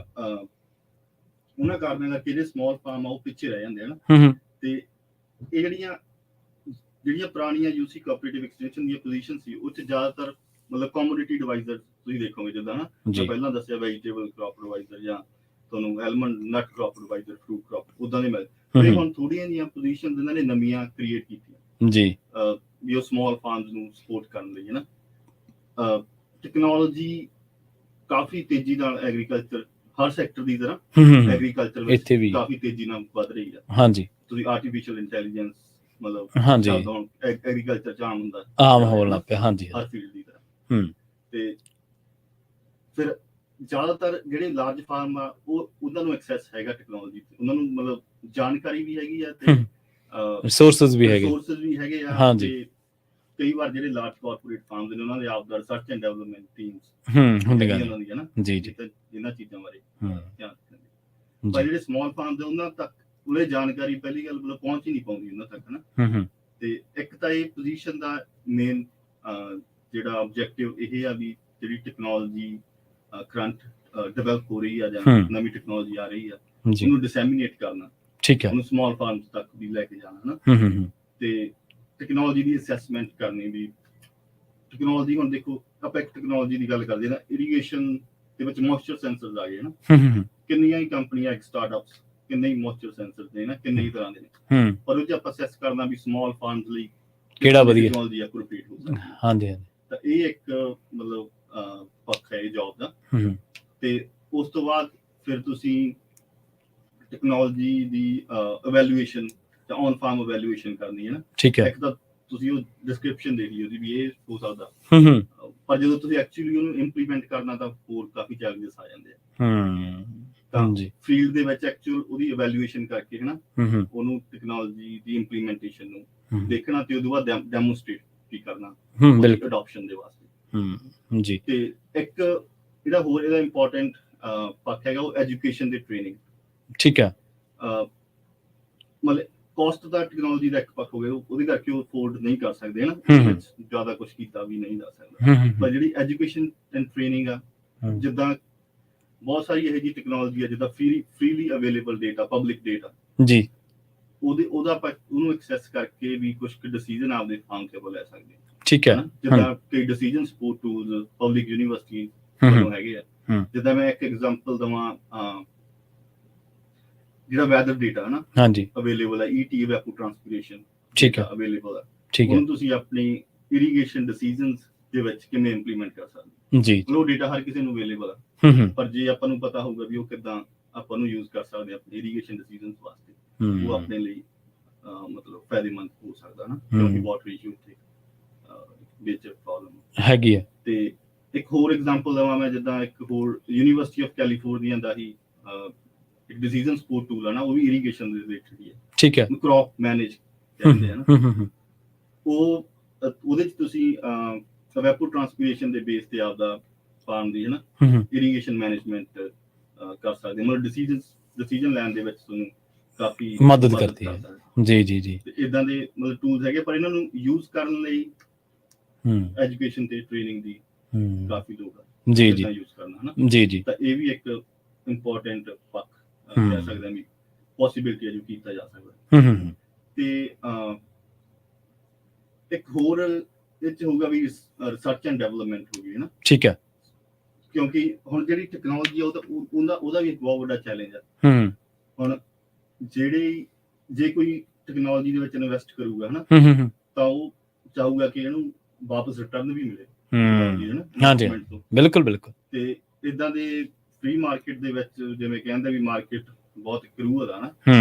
[SPEAKER 2] ਉਹਨਾਂ ਕਾਰਨਾਂ ਕਰਕੇ ਜਿਹੜੇ ਸਮਾਲ ਫਾਰਮ ਆ ਉਹ ਪਿੱਛੇ ਰਹਿ ਜਾਂਦੇ ਹਨ। ਤੇ ਇਹ ਜਿਹੜੀਆਂ ਪੁਰਾਣੀਆਂ ਯੂਸੀ ਕੋਆਪਰੇਟਿਵ ਐਕਸਟੈਂਸ਼ਨ ਦੀਆਂ ਪੋਜੀਸ਼ਨ ਸੀ, ਉਹ 'ਚ ਜ਼ਿਆਦਾਤਰ ਮਤਲਬ ਕਮੋਡਿਟੀ ਐਡਵਾਈਜ਼ਰ ਤੁਸੀਂ ਦੇਖੋਗੇ, ਜਿੱਦਾਂ ਨਾ ਮੈਂ ਪਹਿਲਾਂ ਦੱਸਿਆ ਵੈਜੀਟੇਬਲ ਕ੍ਰੌਪ ਐਡਵਾਈਜ਼ਰ ਜਾਂ ਤੁਹਾਨੂੰ ਐਲਮੰਡ ਨਟ ਕ੍ਰੌਪ ਐਡਵਾਈਜ਼ਰ, ਫਰੂਟ ਕ੍ਰੌਪ, ਉਦਾਂ ਦੇ ਮਿਲ। ਤੇ ਹੁਣ ਥੋੜੀਆਂ ਜਿਹੀਆਂ ਪੋਜੀਸ਼ਨਸ ਇਹਨਾਂ ਨੇ ਨਵੀਆਂ ਕ੍ਰੀਏਟ ਕੀਤੀਆਂ ਜੀ, ਵੀ ਉਹ ਸਮਾਲ ਫਾਰਮਸ ਨੂੰ ਸਪੋਰਟ ਕਰਨ ਲਈ, ਹਨਾ। ਟੈਕਨੋਲੋਜੀ ਕਾਫੀ ਤੇਜ਼ੀ ਨਾਲ ਐਗਰੀਕਲਚਰ, ਹਰ ਸੈਕਟਰ ਦੀ ਤਰ੍ਹਾਂ ਐਗਰੀਕਲਚਰ ਵਿੱਚ ਕਾਫੀ ਤੇਜ਼ੀ ਨਾਲ ਵੱਧ ਰਹੀ ਆ। ਹਾਂਜੀ, ਤੁਸੀਂ ਆਰਟੀਫੀਸ਼ੀਅਲ ਇੰਟੈਲੀਜੈਂਸ ਮਤਲਬ ਹੁਣ ਐਗਰੀਕਲਚਰ 'ਚ ਆਮ ਹੁੰਦਾ, ਆਮ ਹੋਣ ਲੱਗ ਪਿਆ। ਹਾਂਜੀ, ਹਰ ਫੀਲਡ ਦੀ ਤਰ੍ਹਾਂ। ਤੇ ਫਿਰ ਜ਼ਿਆਦਾਤਰ ਜਿਹੜੇ ਲਾਰਜ ਫਾਰਮ ਆ ਉਹ ਉਹਨਾਂ ਨੂੰ ਐਕਸੈਸ ਹੈਗਾ ਟੈਕਨੋਲੋਜੀ ਤੇ, ਉਹਨਾਂ ਨੂੰ ਮਤਲਬ ਜਾਣਕਾਰੀ ਵੀ ਹੈਗੀ ਆ ਤੇ ਰਿਸੋਰਸਸ ਵੀ ਹੈਗੇ ਆ। ਹਾਂਜੀ, ਕਈ ਵਾਰ ਜਿਹੜੇ ਲਾਰਜ ਕਾਰਪੋਰੇਟ ਫਾਰਮਸ ਨੇ ਉਹਨਾਂ ਦੇ ਆਪ ਦਾ ਰਿਸਰਚ ਐਂਡ ਡਿਵੈਲਪਮੈਂਟ ਟੀਮਸ ਹੁੰਦੀਆਂ ਨੇ, ਹਨਾ, ਇਹਨਾਂ ਚੀਜ਼ਾਂ ਬਾਰੇ ਧਿਆਨ ਰੱਖਣ। ਪਰ ਜਿਹੜੇ ਸਮਾਲ ਫਾਰਮਸ ਉਹਨਾਂ ਤੱਕ ਉਹਦੇ ਜਾਣਕਾਰੀ ਪਹਿਲੀ ਗੱਲ ਮਤਲਬ ਪਹੁੰਚ ਹੀ ਨਹੀਂ ਪਾਉਂਦੀ ਉਹਨਾਂ ਤੱਕ, ਹਨਾ। ਤੇ ਇੱਕ ਤਾਂ ਇਹ ਪੋਜੀਸ਼ਨ ਦਾ ਮੇਨ ਜਿਹੜਾ ਆਬਜੈਕਟਿਵ ਇਹ ਆ ਵੀ ਜਿਹੜੀ ਟੈਕਨੋਲੋਜੀ ਕਰੰਟ ਡਿਵੈਲਪ ਹੋ ਰਹੀ ਆ ਜਾਂ ਨਵੀਂ ਟੈਕਨੋਲੋਜੀ ਆ ਰਹੀ ਆ, ਉਹਨੂੰ ਡਿਸੈਮੀਨੇਟ ਕਰਨਾ, ਠੀਕ ਹੈ, ਉਹਨੂੰ ਸਮਾਲ ਫਾਰਮਸ ਤੱਕ ਵੀ ਲੈ ਕੇ ਜਾਣਾ, ਹਨਾ। ਤੇ ਟੈਕਨੋਲੋਜੀ ਦੀ ਅਸੈਸਮੈਂਟ ਕਰਨੀ ਵੀ ਟੈਕਨੋਲੋਜੀ, ਹੁਣ ਦੇਖੋ ਆਪਾਂ ਇੱਕ ਟੈਕਨੋਲੋਜੀ ਦੀ ਗੱਲ ਕਰਦੇ ਨਾ, ਇਰੀਗੇਸ਼ਨ ਦੇ ਵਿੱਚ ਮੋਇਸਚਰ ਸੈਂਸਰਸ ਆ ਗਏ, ਹਨਾ। ਕਿੰਨੀਆਂ ਹੀ ਕੰਪਨੀਆਂ, ਇੱਕ ਸਟਾਰਟਅਪਸ, ਕਿੰਨੇ ਹੀ ਮੋਇਸਚਰ ਸੈਂਸਰਸ ਨੇ ਨਾ, ਕਿੰਨੇ ਹੀ ਤਰ੍ਹਾਂ ਦੇ ਨੇ, ਪਰ ਉਹ 'ਚ ਆਪਾਂ ਅਸੈਸ ਕਰਨਾ ਵੀ ਸਮਾਲ ਫਾਰਮਸ ਲਈ ਕਿਹੜਾ ਵਧੀਆ ਟੈਕਨੋਲੋਜੀ ਐਪਰੋਪ੍ਰੀਏਟ ਹੋ ਸਕਦੀ ਹੈ। ਹਾਂਜੀ, ਤਾਂ ਇਹ ਇੱਕ ਮਤਲਬ ਪੱਖ ਹੈ ਇਹ ਜੌਬ ਦਾ। ਤੇ ਉਸ ਤੋਂ ਬਾਅਦ ਫਿਰ ਤੁਸੀਂ ਟੈਕਨੋਲੋਜੀ ਦੀ ਇਵੈਲੂਏਸ਼ਨ ਜਾਂ ਔਨ ਫਾਰਮ ਇਵੈਲੂਏਸ਼ਨ ਕਰਨੀ ਹੈ ਨਾ, ਠੀਕ ਹੈ। ਇੱਕ ਤਾਂ ਤੁਸੀਂ ਉਹ ਡਿਸਕ੍ਰਿਪਸ਼ਨ ਦੇ ਲਈ ਉਹਦੀ ਵੀ ਇਹ ਹੋ ਸਕਦਾ, ਪਰ ਜਦੋਂ ਤੁਸੀਂ ਐਕਚੁਅਲੀ ਉਹਨੂੰ ਇੰਪਲੀਮੈਂਟ ਕਰਨਾ ਤਾਂ ਹੋਰ ਕਾਫੀ ਚੈਲੰਜਸ ਆ ਜਾਂਦੇ ਆ। ਤਾਂ ਫੀਲਡ ਦੇ ਵਿੱਚ ਐਕਚੁਅਲ ਉਹਦੀ ਇਵੈਲੂਏਸ਼ਨ ਕਰਕੇ, ਹਨਾ, ਉਹਨੂੰ ਟੈਕਨੋਲੋਜੀ ਦੀ ਇੰਪਲੀਮੈਂਟੇਸ਼ਨ ਨੂੰ ਦੇਖਣਾ ਤੇ ਉਹਦੇ ਬਾਅਦ ਡੈਮੋਸਟ੍ਰੇਟ ਵੀ ਕਰਨਾ ਅਡਾਪਸ਼ਨ ਦੇ ਵਾਸਤੇ। ਜੀ, ਤੇ ਇੱਕ ਜਿਹੜਾ ਹੋਰ ਇਹਦਾ ਇੰਪੋਰਟੈਂਟ ਪੱਖ ਹੈਗਾ ਉਹ ਐਜੂਕੇਸ਼ਨ ਤੇ ਟ੍ਰੇਨਿੰਗ, ਠੀਕ ਹੈ। ਮਤਲਬ ਕਾਸਟ ਦਾ ਟੈਕਨੋਲੋਜੀ ਦਾ ਇੱਕ ਪੱਖ ਹੋ ਗਿਆ, ਉਹਦੇ ਕਰਕੇ ਉਹ ਅਫੋਰਡ ਨਹੀਂ ਕਰ ਸਕਦੇ, ਹਨਾ, ਉਹਦੇ ਵਿੱਚ ਜ਼ਿਆਦਾ ਕੁਝ ਕੀਤਾ ਵੀ ਨਹੀਂ ਜਾ ਸਕਦਾ। ਪਰ ਜਿਹੜੀ ਐਜੂਕੇਸ਼ਨ ਐਂਡ ਟ੍ਰੇਨਿੰਗ ਆ, ਜਿੱਦਾਂ ਬਹੁਤ ਸਾਰੀ ਇਹੋ ਜਿਹੀ ਟੈਕਨੋਲੋਜੀ ਆ ਜਿੱਦਾਂ freely available data, public data ਜੀ, ਉਹਦਾ ਆਪਾਂ ਉਹਨੂੰ ਐਕਸੈਸ ਕਰਕੇ ਵੀ ਕੁਝ ਡਿਸੀਜਨ ਆਪਦੇ ਫਾਰਮ ਤੇ ਲੈ ਸਕਦੇ ਹਾਂ, ਠੀਕ ਹੈ। ਜਿੱਦਾਂ ਕਈ decision support tools public university ਵੱਲੋਂ ਹੈਗੇ ਆ। ਜਿੱਦਾਂ ਮੈਂ ਇੱਕ ਐਗਜ਼ਾਮਪਲ ਦਵਾਂ, ਜਿਹੜਾ ਵੈਦਰ ਡੇਟਾ ਹੈ ਨਾ, ਹਾਂਜੀ, ਅਵੇਲੇਬਲ ਹੈ, ਈਟੀ ਵੈਪੂ ਟ੍ਰਾਂਸਪੀਰੇਸ਼ਨ, ਠੀਕ ਹੈ, ਅਵੇਲੇਬਲ ਹੈ, ਠੀਕ ਹੈ। ਉਹਨੂੰ ਤੁਸੀਂ ਆਪਣੀ ਇਰੀਗੇਸ਼ਨ ਡਿਸੀਜਨਸ ਦੇ ਵਿੱਚ ਕਿਵੇਂ ਇੰਪਲੀਮੈਂਟ ਕਰ ਸਕਦੇ ਜੀ। ਉਹ ਡੇਟਾ ਹਰ ਕਿਸੇ ਨੂੰ ਅਵੇਲੇਬਲ ਹੈ, ਪਰ ਜੇ ਆਪਾਂ ਨੂੰ ਪਤਾ ਹੋਊਗਾ ਵੀ ਉਹ ਕਿੱਦਾਂ ਆਪਾਂ ਨੂੰ ਯੂਜ਼ ਕਰ ਸਕਦੇ ਆਪਣੇ ਇਰੀਗੇਸ਼ਨ ਡਿਸੀਜਨਸ ਵਾਸਤੇ, ਉਹ ਆਪਣੇ ਲਈ ਮਤਲਬ ਫਾਇਦੇਮੰਦ ਹੋ ਸਕਦਾ ਨਾ, ਕਿਉਂਕਿ ਵਾਟਰ ਇਸ਼ੂ ਤੇ ਵਿੱਚ ਪ੍ਰੋਬਲਮ ਹੈਗੀ ਹੈ। ਤੇ ਇੱਕ ਹੋਰ ਐਗਜ਼ਾਮਪਲ ਦਵਾਂ ਮੈਂ, ਜਿੱਦਾਂ ਇੱਕ ਹੋਰ ਯੂਨੀਵਰਸਿਟੀ ਆਫ ਕੈਲੀਫੋਰਨੀਆ ਦਾ ਹੀ ਇੱਕ ਡਿਸੀਜਨ ਸਪੋਰਟ ਟੂਲ ਹੈ ਨਾ, ਉਹ ਵੀ ਇਰੀਗੇਸ਼ਨ ਦੇ ਰਿਲੇਟਡ ਹੀ ਹੈ, ਠੀਕ ਹੈ, ਕ੍ਰੌਪ ਮੈਨੇਜ ਕਹਿੰਦੇ ਆ ਨਾ। ਉਹ ਉਹਦੇ ਚ ਤੁਸੀਂ ਵੈਪੂ ਟ੍ਰਾਂਸਪੀਰੇਸ਼ਨ ਦੇ ਬੇਸ ਤੇ ਆਪਦਾ ਫਾਰਮ ਦੀ, ਹੈ ਨਾ, ਇਰੀਗੇਸ਼ਨ ਮੈਨੇਜਮੈਂਟ ਕਰ ਸਕਦੇ, ਮਤਲਬ ਡਿਸੀਜਨ ਲੈਣ ਦੇ ਵਿੱਚ ਤੁਹਾਨੂੰ ਕਾਫੀ ਮਦਦ ਕਰਦੀ ਹੈ। ਜੀ ਜੀ ਜੀ, ਇਦਾਂ ਦੇ ਮਤਲਬ ਟੂਲਸ ਹੈਗੇ, ਪਰ ਇਹਨਾਂ ਨੂੰ ਯੂਜ਼ ਕਰਨ ਲਈ ਐਜੂਕੇਸ਼ਨ ਤੇ ਟ੍ਰੇਨਿੰਗ ਦੀ ਕਾਫੀ ਲੋੜ ਹੈ। ਜੀ ਜੀ, ਯੂਜ਼ ਕਰਨਾ, ਹੈ ਨਾ। ਜੀ ਜੀ, ਤਾਂ ਇਹ ਵੀ ਇੱਕ ਇੰਪੋਰਟੈਂਟ ਪੱਖ ਕਹਿ ਸਕਦੇ ਹਾਂ ਵੀ ਪੋਸੀਬਿਲਿਟੀ ਹੈ ਜੋ ਕੀਤਾ ਜਾ ਸਕਦਾ। ਤੇ ਇੱਕ ਹੋਰ ਇਹ ਚ ਹੋਊਗਾ ਵੀ ਰਿਸਰਚ ਐਂਡ ਡਿਵੈਲਪਮੈਂਟ ਹੋ ਗਈ, ਹੈ ਨਾ, ਠੀਕ ਹੈ। ਕਿਉਂਕਿ ਹੁਣ ਜਿਹੜੀ ਟੈਕਨੋਲੋਜੀ ਆ ਉਹਦਾ ਵੀ ਇੱਕ ਬਹੁਤ ਵੱਡਾ ਚੈਲੰਜ ਆ। ਹੁਣ ਜੇ ਕੋਈ ਟੈਕਨੋਲੋਜੀ ਦੇ ਵਿੱਚ ਇਨਵੈਸਟ ਕਰੂਗਾ ਹਨਾ, ਤਾਂ ਉਹ ਚਾਹੂਗਾ ਕਿ ਇਹਨੂੰ ਵਾਪਸ ਰਿਟਰਨ ਵੀ ਮਿਲੇ।
[SPEAKER 1] ਹਾਂਜੀ, ਬਿਲਕੁਲ ਬਿਲਕੁਲ।
[SPEAKER 2] ਤੇ ਇਦਾਂ ਦੇ ਫ੍ਰੀ ਮਾਰਕੀਟ ਦੇ ਵਿੱਚ ਜਿਵੇਂ ਕਹਿੰਦੇ ਵੀ ਮਾਰਕੀਟ ਬਹੁਤ ਕਰੂਅਲ ਆ ਨਾ,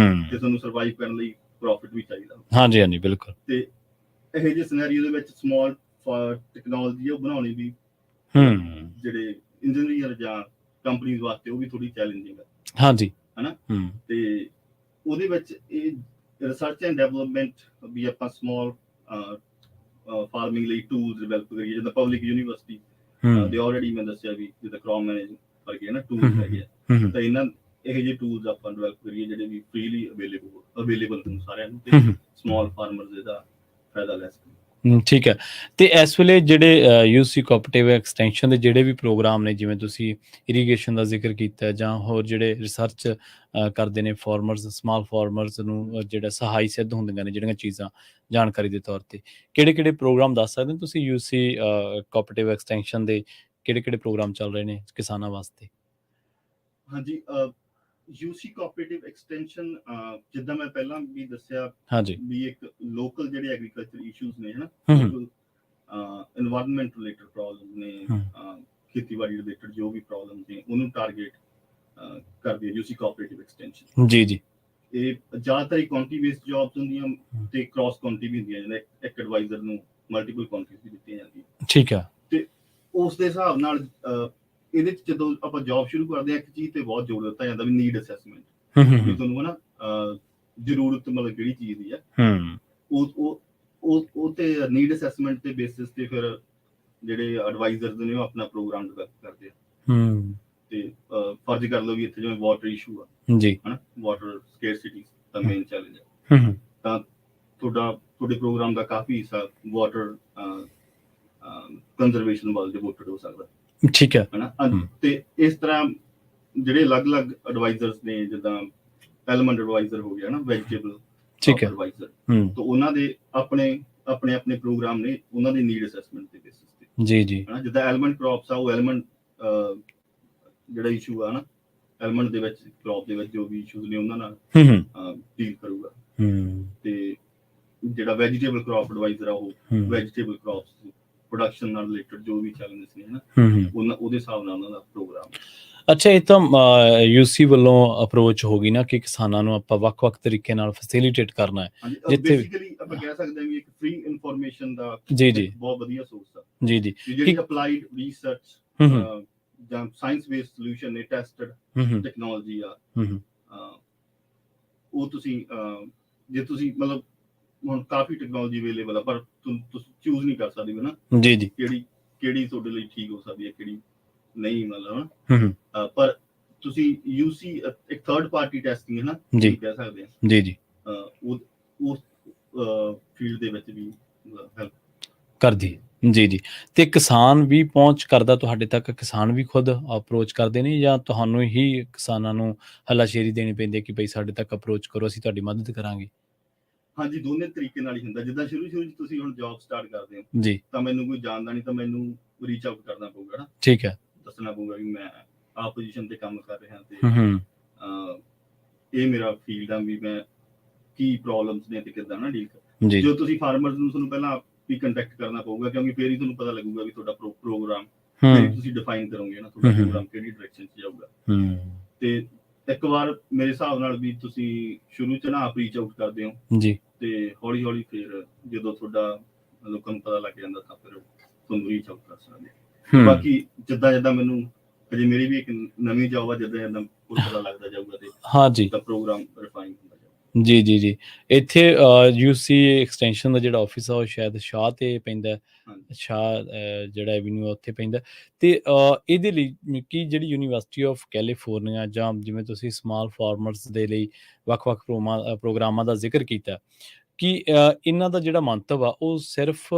[SPEAKER 2] ਤੇ ਤੁਹਾਨੂੰ ਸਰਵਾਈਵ ਕਰਨ ਲਈ ਪ੍ਰੋਫਿਟ ਵੀ ਚਾਹੀਦਾ।
[SPEAKER 1] ਹਾਂਜੀ ਹਾਂਜੀ, ਬਿਲਕੁਲ।
[SPEAKER 2] ਤੇ ਇਹੋ ਜਿਹੇ ਸਿਨੈਰੀਓ ਦੇ ਵਿੱਚ ਸਮਾਲ ਟੈਕਨੋਲੋਜੀ ਉਹ ਬਣਾਉਣੀ ਵੀ ਜਿਹੜੇ ਇੰਜੀਨੀਅਰ ਜਾਂ ਕੰਪਨੀਆਂ ਵਾਸਤੇ ਉਹ ਵੀ ਥੋੜੀ ਚੈਲੰਜਿੰਗ ਆ। ਹਾਂਜੀ, ਹਨਾ। ਤੇ ਉਹਦੇ ਵਿੱਚ ਇਹ ਰਿਸਰਚ ਐਂਡ ਡਿਵੈਲਪਮੈਂਟ ਵੀ ਆਪਾਂ ਸਮਾਲ ਫਾਰਮਿੰਗ ਲਈ ਟੂਲਸ ਡਿਵੈਲਪ ਕਰੀਏ, ਜਿੱਦਾਂ ਪਬਲਿਕ ਯੂਨੀਵਰਸਿਟੀ ਦੇ ਆਲਰੇਡੀ ਮੈਂ ਦੱਸਿਆ ਵੀ ਜਿੱਦਾਂ ਕ੍ਰੌਪ ਮੈਨੇਜਮੈਂਟ ਵਰਗੇ ਨਾ ਟੂਲਸ ਹੈਗੇ ਆ, ਤਾਂ ਇਹੋ ਜਿਹੇ ਟੂਲਸ ਆਪਾਂ ਡਿਵੈਲਪ ਕਰੀਏ ਜਿਹੜੇ ਵੀ ਫ੍ਰੀਲੀ ਅਵੇਲੇਬਲ ਹੋਣ ਸਾਰਿਆਂ ਨੂੰ, ਤੇ ਸਮਾਲ ਫਾਰਮਰਸ ਇਹਦਾ ਫਾਇਦਾ ਲੈ ਸਕਣ।
[SPEAKER 1] ਠੀਕ ਹੈ। ਤੇ ਇਸ ਵੇਲੇ ਜਿਹੜੇ UC ਕੋਆਪਰੇਟਿਵ ਐਕਸਟੈਂਸ਼ਨ ਦੇ ਜਿਹੜੇ ਵੀ ਪ੍ਰੋਗਰਾਮ ਨੇ, ਜਿਵੇਂ ਤੁਸੀਂ ਇਰੀਗੇਸ਼ਨ ਦਾ ਜ਼ਿਕਰ ਕੀਤਾ ਜਾਂ ਹੋਰ ਜਿਹੜੇ ਰਿਸਰਚ ਕਰਦੇ ਨੇ ਫਾਰਮਰਸ, ਸਮਾਲ ਫਾਰਮਰਸ ਨੂੰ ਜਿਹੜਾ ਸਹਾਈ ਸਿੱਧ ਹੁੰਦੀਆਂ ਨੇ ਜਿਹੜੀਆਂ ਚੀਜ਼ਾਂ ਜਾਣਕਾਰੀ ਦੇ ਤੌਰ ਤੇ, ਕਿਹੜੇ ਪ੍ਰੋਗਰਾਮ ਦੱਸ ਸਕਦੇ ਹੋ ਤੁਸੀਂ UC ਕੋਆਪਰੇਟਿਵ ਐਕਸਟੈਂਸ਼ਨ ਦੇ? ਕਿਹੜੇ ਪ੍ਰੋਗਰਾਮ ਚੱਲ ਰਹੇ ਨੇ ਕਿਸਾਨਾਂ ਵਾਸਤੇ? ਹਾਂਜੀ,
[SPEAKER 2] UC ਕੋਆਪਰੇਟਿਵ ਐਕਸਟੈਂਸ਼ਨ ਜਿੱਦਾਂ ਮੈਂ ਪਹਿਲਾਂ ਵੀ ਦੱਸਿਆ ਵੀ ਇੱਕ ਲੋਕਲ ਜਿਹੜੇ ਐਗਰੀਕਲਚਰ ਇਸ਼ੂਜ਼ ਨੇ ਹਨਾ, এনवायरमेंट ਰਿਲੇਟਡ ਪ੍ਰੋਬਲਮ ਨੇ, ਖੇਤੀਬਾੜੀ ਰਿਲੇਟਡ ਜੋ ਵੀ ਪ੍ਰੋਬਲਮ ਨੇ ਉਹਨੂੰ ਟਾਰਗੇਟ ਕਰਦੀ ਹੈ UC ਕੋਆਪਰੇਟਿਵ ਐਕਸਟੈਂਸ਼ਨ।
[SPEAKER 1] ਜੀ ਜੀ।
[SPEAKER 2] ਇਹ ਜ਼ਿਆਦਾਤਰ ਕਾਉਂਟੀ ਬੇਸਡ ਜੌਬਸ ਹੁੰਦੀਆਂ ਤੇ ਕ੍ਰਾਸ ਕਾਉਂਟੀ ਵੀ ਹੁੰਦੀਆਂ, ਜਿਵੇਂ ਇੱਕ ਐਡਵਾਈਜ਼ਰ ਨੂੰ ਮਲਟੀਪਲ ਕਾਉਂਟੀਜ਼ ਵੀ ਦਿੱਤੀਆਂ ਜਾਂਦੀਆਂ। ਠੀਕ ਹੈ। ਤੇ ਉਸ ਦੇ ਹਿਸਾਬ ਨਾਲ ਇਹਦੇ ਚ ਜਦੋਂ ਆਪਾਂ ਜੌਬ ਸ਼ੁਰੂ ਕਰਦੇ ਹਾਂ, ਇੱਕ ਚੀਜ਼ ਤੇ ਬਹੁਤ ਜ਼ੋਰ ਦਿੱਤਾ ਜਾਂਦਾ ਵੀ ਨੀਡ ਅਸੈਸਮੈਂਟ, ਵੀ ਤੁਹਾਨੂੰ ਹਨਾ ਜ਼ਰੂਰਤ ਮਤਲਬ ਕਿਹੜੀ ਚੀਜ਼ ਦੀ ਹੈ, ਉਹ ਤੇ ਨੀਡ ਅਸੈਸਮੈਂਟ ਦੇ ਬੇਸਿਸ ਤੇ ਫਿਰ ਜਿਹੜੇ ਐਡਵਾਈਜ਼ਰਸ ਨੇ ਉਹ ਆਪਣਾ ਪ੍ਰੋਗਰਾਮ ਡਿਵੈਲਪ ਕਰਦੇ ਆ। ਤੇ ਫਰਜ਼ ਕਰ ਲਓ ਵੀ ਇੱਥੇ ਜਿਵੇਂ ਵਾਟਰ ਇਸ਼ੂ ਆ ਜੀ, ਹਨਾ, ਵਾਟਰ ਸਕੇਰਸਿਟੀ ਦਾ ਮੇਨ ਚੈਲੰਜ ਹੈ, ਤਾਂ ਤੁਹਾਡੇ ਪ੍ਰੋਗਰਾਮ ਦਾ ਕਾਫੀ ਹਿੱਸਾ ਵਾਟਰ ਕੰਜ਼ਰਵੇਸ਼ਨ ਵੱਲ ਡਿਵੋਟਡ ਹੋ ਸਕਦਾ। ਠੀਕ ਹੈ, ਹਨਾ। ਤੇ ਇਸ ਤਰ੍ਹਾਂ ਜਿਹੜੇ ਅਲੱਗ-ਅਲੱਗ ਐਡਵਾਈਜ਼ਰਸ ਨੇ, ਜਿੱਦਾਂ ਐਲੀਮੈਂਟ ਐਡਵਾਈਜ਼ਰ ਹੋ ਗਿਆ ਨਾ, ਵੈਜੀਟੇਬਲ ਐਡਵਾਈਜ਼ਰ, ਤਾਂ ਉਹਨਾਂ ਦੇ ਆਪਣੇ ਪ੍ਰੋਗਰਾਮ ਨੇ ਉਹਨਾਂ ਦੀ ਨੀਡ ਅਸੈਸਮੈਂਟ ਦੇ ਬੇਸਿਸ ਤੇ। ਜੀ ਜੀ। ਹਨਾ, ਜਿੱਦਾਂ ਐਲੀਮੈਂਟ ਕ੍ਰੌਪਸ ਆ, ਉਹ ਐਲੀਮੈਂਟ ਜਿਹੜਾ ਇਸ਼ੂ ਆ ਨਾ, ਐਲੀਮੈਂਟ ਦੇ ਵਿੱਚ ਕ੍ਰੌਪ ਦੇ ਵਿੱਚ ਜੋ ਵੀ ਇਸ਼ੂਜ਼ ਨੇ ਉਹਨਾਂ ਨਾਲ ਡੀਲ ਕਰੂਗਾ। ਤੇ ਜਿਹੜਾ ਵੈਜੀਟੇਬਲ ਕ੍ਰੌਪ ਐਡਵਾਈਜ਼ਰ ਆ, ਉਹ ਵੈਜੀਟੇਬਲ ਕ੍ਰੌਪਸ ਪ੍ਰੋਡਕਸ਼ਨ ਨਾਲ ਰਿਲੇਟਡ ਜੋ ਵੀ ਚੈਲੰਜਸ ਨੇ ਹਨਾ, ਉਹਦੇ ਹਿਸਾਬ ਨਾਲ ਉਹਨਾਂ ਦਾ ਪ੍ਰੋਗਰਾਮ। ਅੱਛਾ, ਇਹ ਤਾਂ UC ਵੱਲੋਂ ਅਪਰੋਚ ਹੋ ਗਈ ਨਾ ਕਿ ਕਿਸਾਨਾਂ ਨੂੰ ਆਪਾਂ ਵੱਖ-ਵੱਖ ਤਰੀਕੇ ਨਾਲ ਫੈਸਿਲਿਟੇਟ ਕਰਨਾ ਹੈ, ਜਿੱਥੇ ਬੇਸਿਕਲੀ ਆਪਾਂ ਕਹਿ ਸਕਦੇ ਹਾਂ ਵੀ ਇੱਕ ਫ੍ਰੀ ਇਨਫੋਰਮੇਸ਼ਨ ਦਾ ਬਹੁਤ ਵਧੀਆ ਸੋਰਸ ਆ। ਜੀ ਜੀ। ਜਿਹੜੀ ਅਪਲਾਈਡ ਰਿਸਰਚ ਜਾਂ ਸਾਇੰਸ ਬੇਸਡ ਸੋਲੂਸ਼ਨ ਨੇ, ਟੈਸਟਡ ਟੈਕਨੋਲੋਜੀ ਆ, ਉਹ ਤੁਸੀਂ ਜੇ ਤੁਸੀਂ ਮਤਲਬ ਹੁਣ ਕਾਫੀ ਟੈਕਨੋਲੋਜੀ ਅਵੇਲੇਬਲ ਆ, ਪਰ ਤੁਸੀਂ ਚੂਜ਼ ਨਹੀਂ ਕਰ ਸਕਦੇ ਨਾ ਜੀ ਜੀ ਕਿਹੜੀ ਤੁਹਾਡੇ ਲਈ ਠੀਕ ਹੋ ਸਕਦੀ ਹੈ, ਕਿਹੜੀ ਨਹੀਂ, ਮਤਲਬ ਪਰ ਤੁਸੀਂ UC ਇੱਕ ਥਰਡ ਪਾਰਟੀ ਟੈਸਟਿੰਗ ਹੈ ਨਾ ਜੀ ਕਹਿ ਸਕਦੇ ਆ ਜੀ ਜੀ, ਉਸ ਫੀਲਡ ਦੇ ਵਿੱਚ ਵੀ ਹੈਲਪ ਕਰਦੀ ਹੈ। ਜੀ ਜੀ। ਤੇ ਕਿਸਾਨ ਵੀ ਪਹੁੰਚ ਕਰਦਾ ਤੁਹਾਡੇ ਤੱਕ? ਕਿਸਾਨ ਵੀ ਖੁਦ ਅਪਰੋਚ ਕਰਦੇ ਨੇ ਜਾਂ ਤੁਹਾਨੂੰ ਹੀ ਕਿਸਾਨਾਂ ਨੂੰ ਹੱਲਾਸ਼ੇਰੀ ਦੇਣੀ ਪੈਂਦੀ ਹੈ ਕਿ ਬਈ ਸਾਡੇ ਤੱਕ ਅਪਰੋਚ ਕਰੋ, ਅਸੀਂ ਤੁਹਾਡੀ ਮਦਦ ਕਰਾਂਗੇ? ਹਾਂਜੀ, ਦੋਨੇ ਤਰੀਕੇ ਨਾਲ ਹੀ ਹੁੰਦਾ। ਜਿੱਦਾਂ ਸ਼ੁਰੂ ਚ ਤੁਸੀਂ ਹੁਣ ਜੌਬ ਸਟਾਰਟ ਕਰਦੇ ਹੋ ਜੀ, ਤਾਂ ਮੈਨੂੰ ਕੋਈ ਜਾਣਦਾ ਨਹੀਂ, ਤਾਂ ਮੈਨੂੰ ਰੀਚ ਆਊਟ ਕਰਨਾ ਪਊਗਾ ਨਾ। ਠੀਕ ਹੈ। ਦੱਸਣਾ ਪਊਗਾ ਵੀ ਮੈਂ ਆਹ ਪੋਜੀਸ਼ਨ ਤੇ ਕੰਮ ਕਰ ਰਿਹਾ ਤੇ ਇਹ ਮੇਰਾ ਫੀਲਡ ਆ, ਵੀ ਮੈਂ ਕੀ ਪ੍ਰੋਬਲਮਸ ਨੇ ਤੇ ਕਿੱਦਾਂ ਨਾ ਡੀਲ ਕਰ। ਜੋ ਤੁਸੀਂ ਫਾਰਮਰਸ ਨੂੰ ਤੁਹਾਨੂੰ ਪਹਿਲਾਂ ਵੀ ਕੰਟੈਕਟ ਕਰਨਾ ਪਊਗਾ, ਕਿਉਂਕਿ ਫੇਰ ਹੀ ਤੁਹਾਨੂੰ ਪਤਾ ਲੱਗੂਗਾ ਵੀ ਤੁਹਾਡਾ ਪ੍ਰੋਗਰਾਮ ਤੁਸੀਂ ਡਿਫਾਈਨ ਕਰੋਗੇ ਨਾ, ਤੁਹਾਡਾ ਪ੍ਰੋਗਰਾਮ ਕਿਹੜੀ ਡਾਇਰੈਕਸ਼ਨ ਚ ਜਾਊਗਾ। ਤੇ ਇੱਕ ਵਾਰ ਮੇਰੇ ਹਿਸਾਬ ਨਾਲ ਵੀ ਤੁਸੀਂ ਸ਼ੁਰੂ ਚ ਨਾ ਆਪ ਰੀਚ ਆਊਟ ਕਰਦੇ ਹੋ ਜੀ, ਤੇ ਹੌਲੀ ਹੌਲੀ ਫਿਰ ਜਦੋਂ ਤੁਹਾਡਾ ਲੋਕਾਂ ਨੂੰ ਪਤਾ ਲੱਗ ਜਾਂਦਾ ਤਾਂ ਫਿਰ ਤੁਹਾਨੂੰ ਰੀਚ ਆਊਟ ਕਰ ਸਕਦੇ। ਬਾਕੀ ਜਿੱਦਾਂ ਮੈਨੂੰ ਅਜੇ ਮੇਰੀ ਵੀ ਇੱਕ ਨਵੀਂ ਜੌਬ ਆ, ਜਿੱਦਾਂ ਪਤਾ ਲੱਗਦਾ ਜਾਊਗਾ ਤੇ ਹਾਂ ਜੀ ਤਾਂ ਪ੍ਰੋਗਰਾਮ ਰਿਫਾਈਨ ਹੁੰਦਾ ਜਾਊਗਾ। ਜੀ ਜੀ ਜੀ। ਇੱਥੇ UC ਐਕਸਟੈਂਸ਼ਨ ਦਾ ਜਿਹੜਾ ਆਫਿਸ ਆ ਉਹ ਸ਼ਾਇਦ ਸ਼ਾਹ ਤੇ ਪੈਂਦਾ, ਸ਼ਾਹ ਜਿਹੜਾ ਐਵੀਨਿਊ ਉੱਥੇ ਪੈਂਦਾ। ਤੇ ਇਹਦੇ ਲਈ ਕੀ ਜਿਹੜੀ ਯੂਨੀਵਰਸਿਟੀ ਆਫ ਕੈਲੀਫੋਰਨੀਆ ਜਾਂ ਜਿਵੇਂ ਤੁਸੀਂ ਸਮਾਲ ਫਾਰਮਰਸ ਦੇ ਲਈ ਵੱਖ-ਵੱਖ ਪ੍ਰੋਗਰਾਮਾਂ ਦਾ ਜ਼ਿਕਰ ਕੀਤਾ, ਕਿ ਇਹਨਾਂ ਦਾ ਜਿਹੜਾ ਮੰਤਵ ਆ ਉਹ ਸਿਰਫ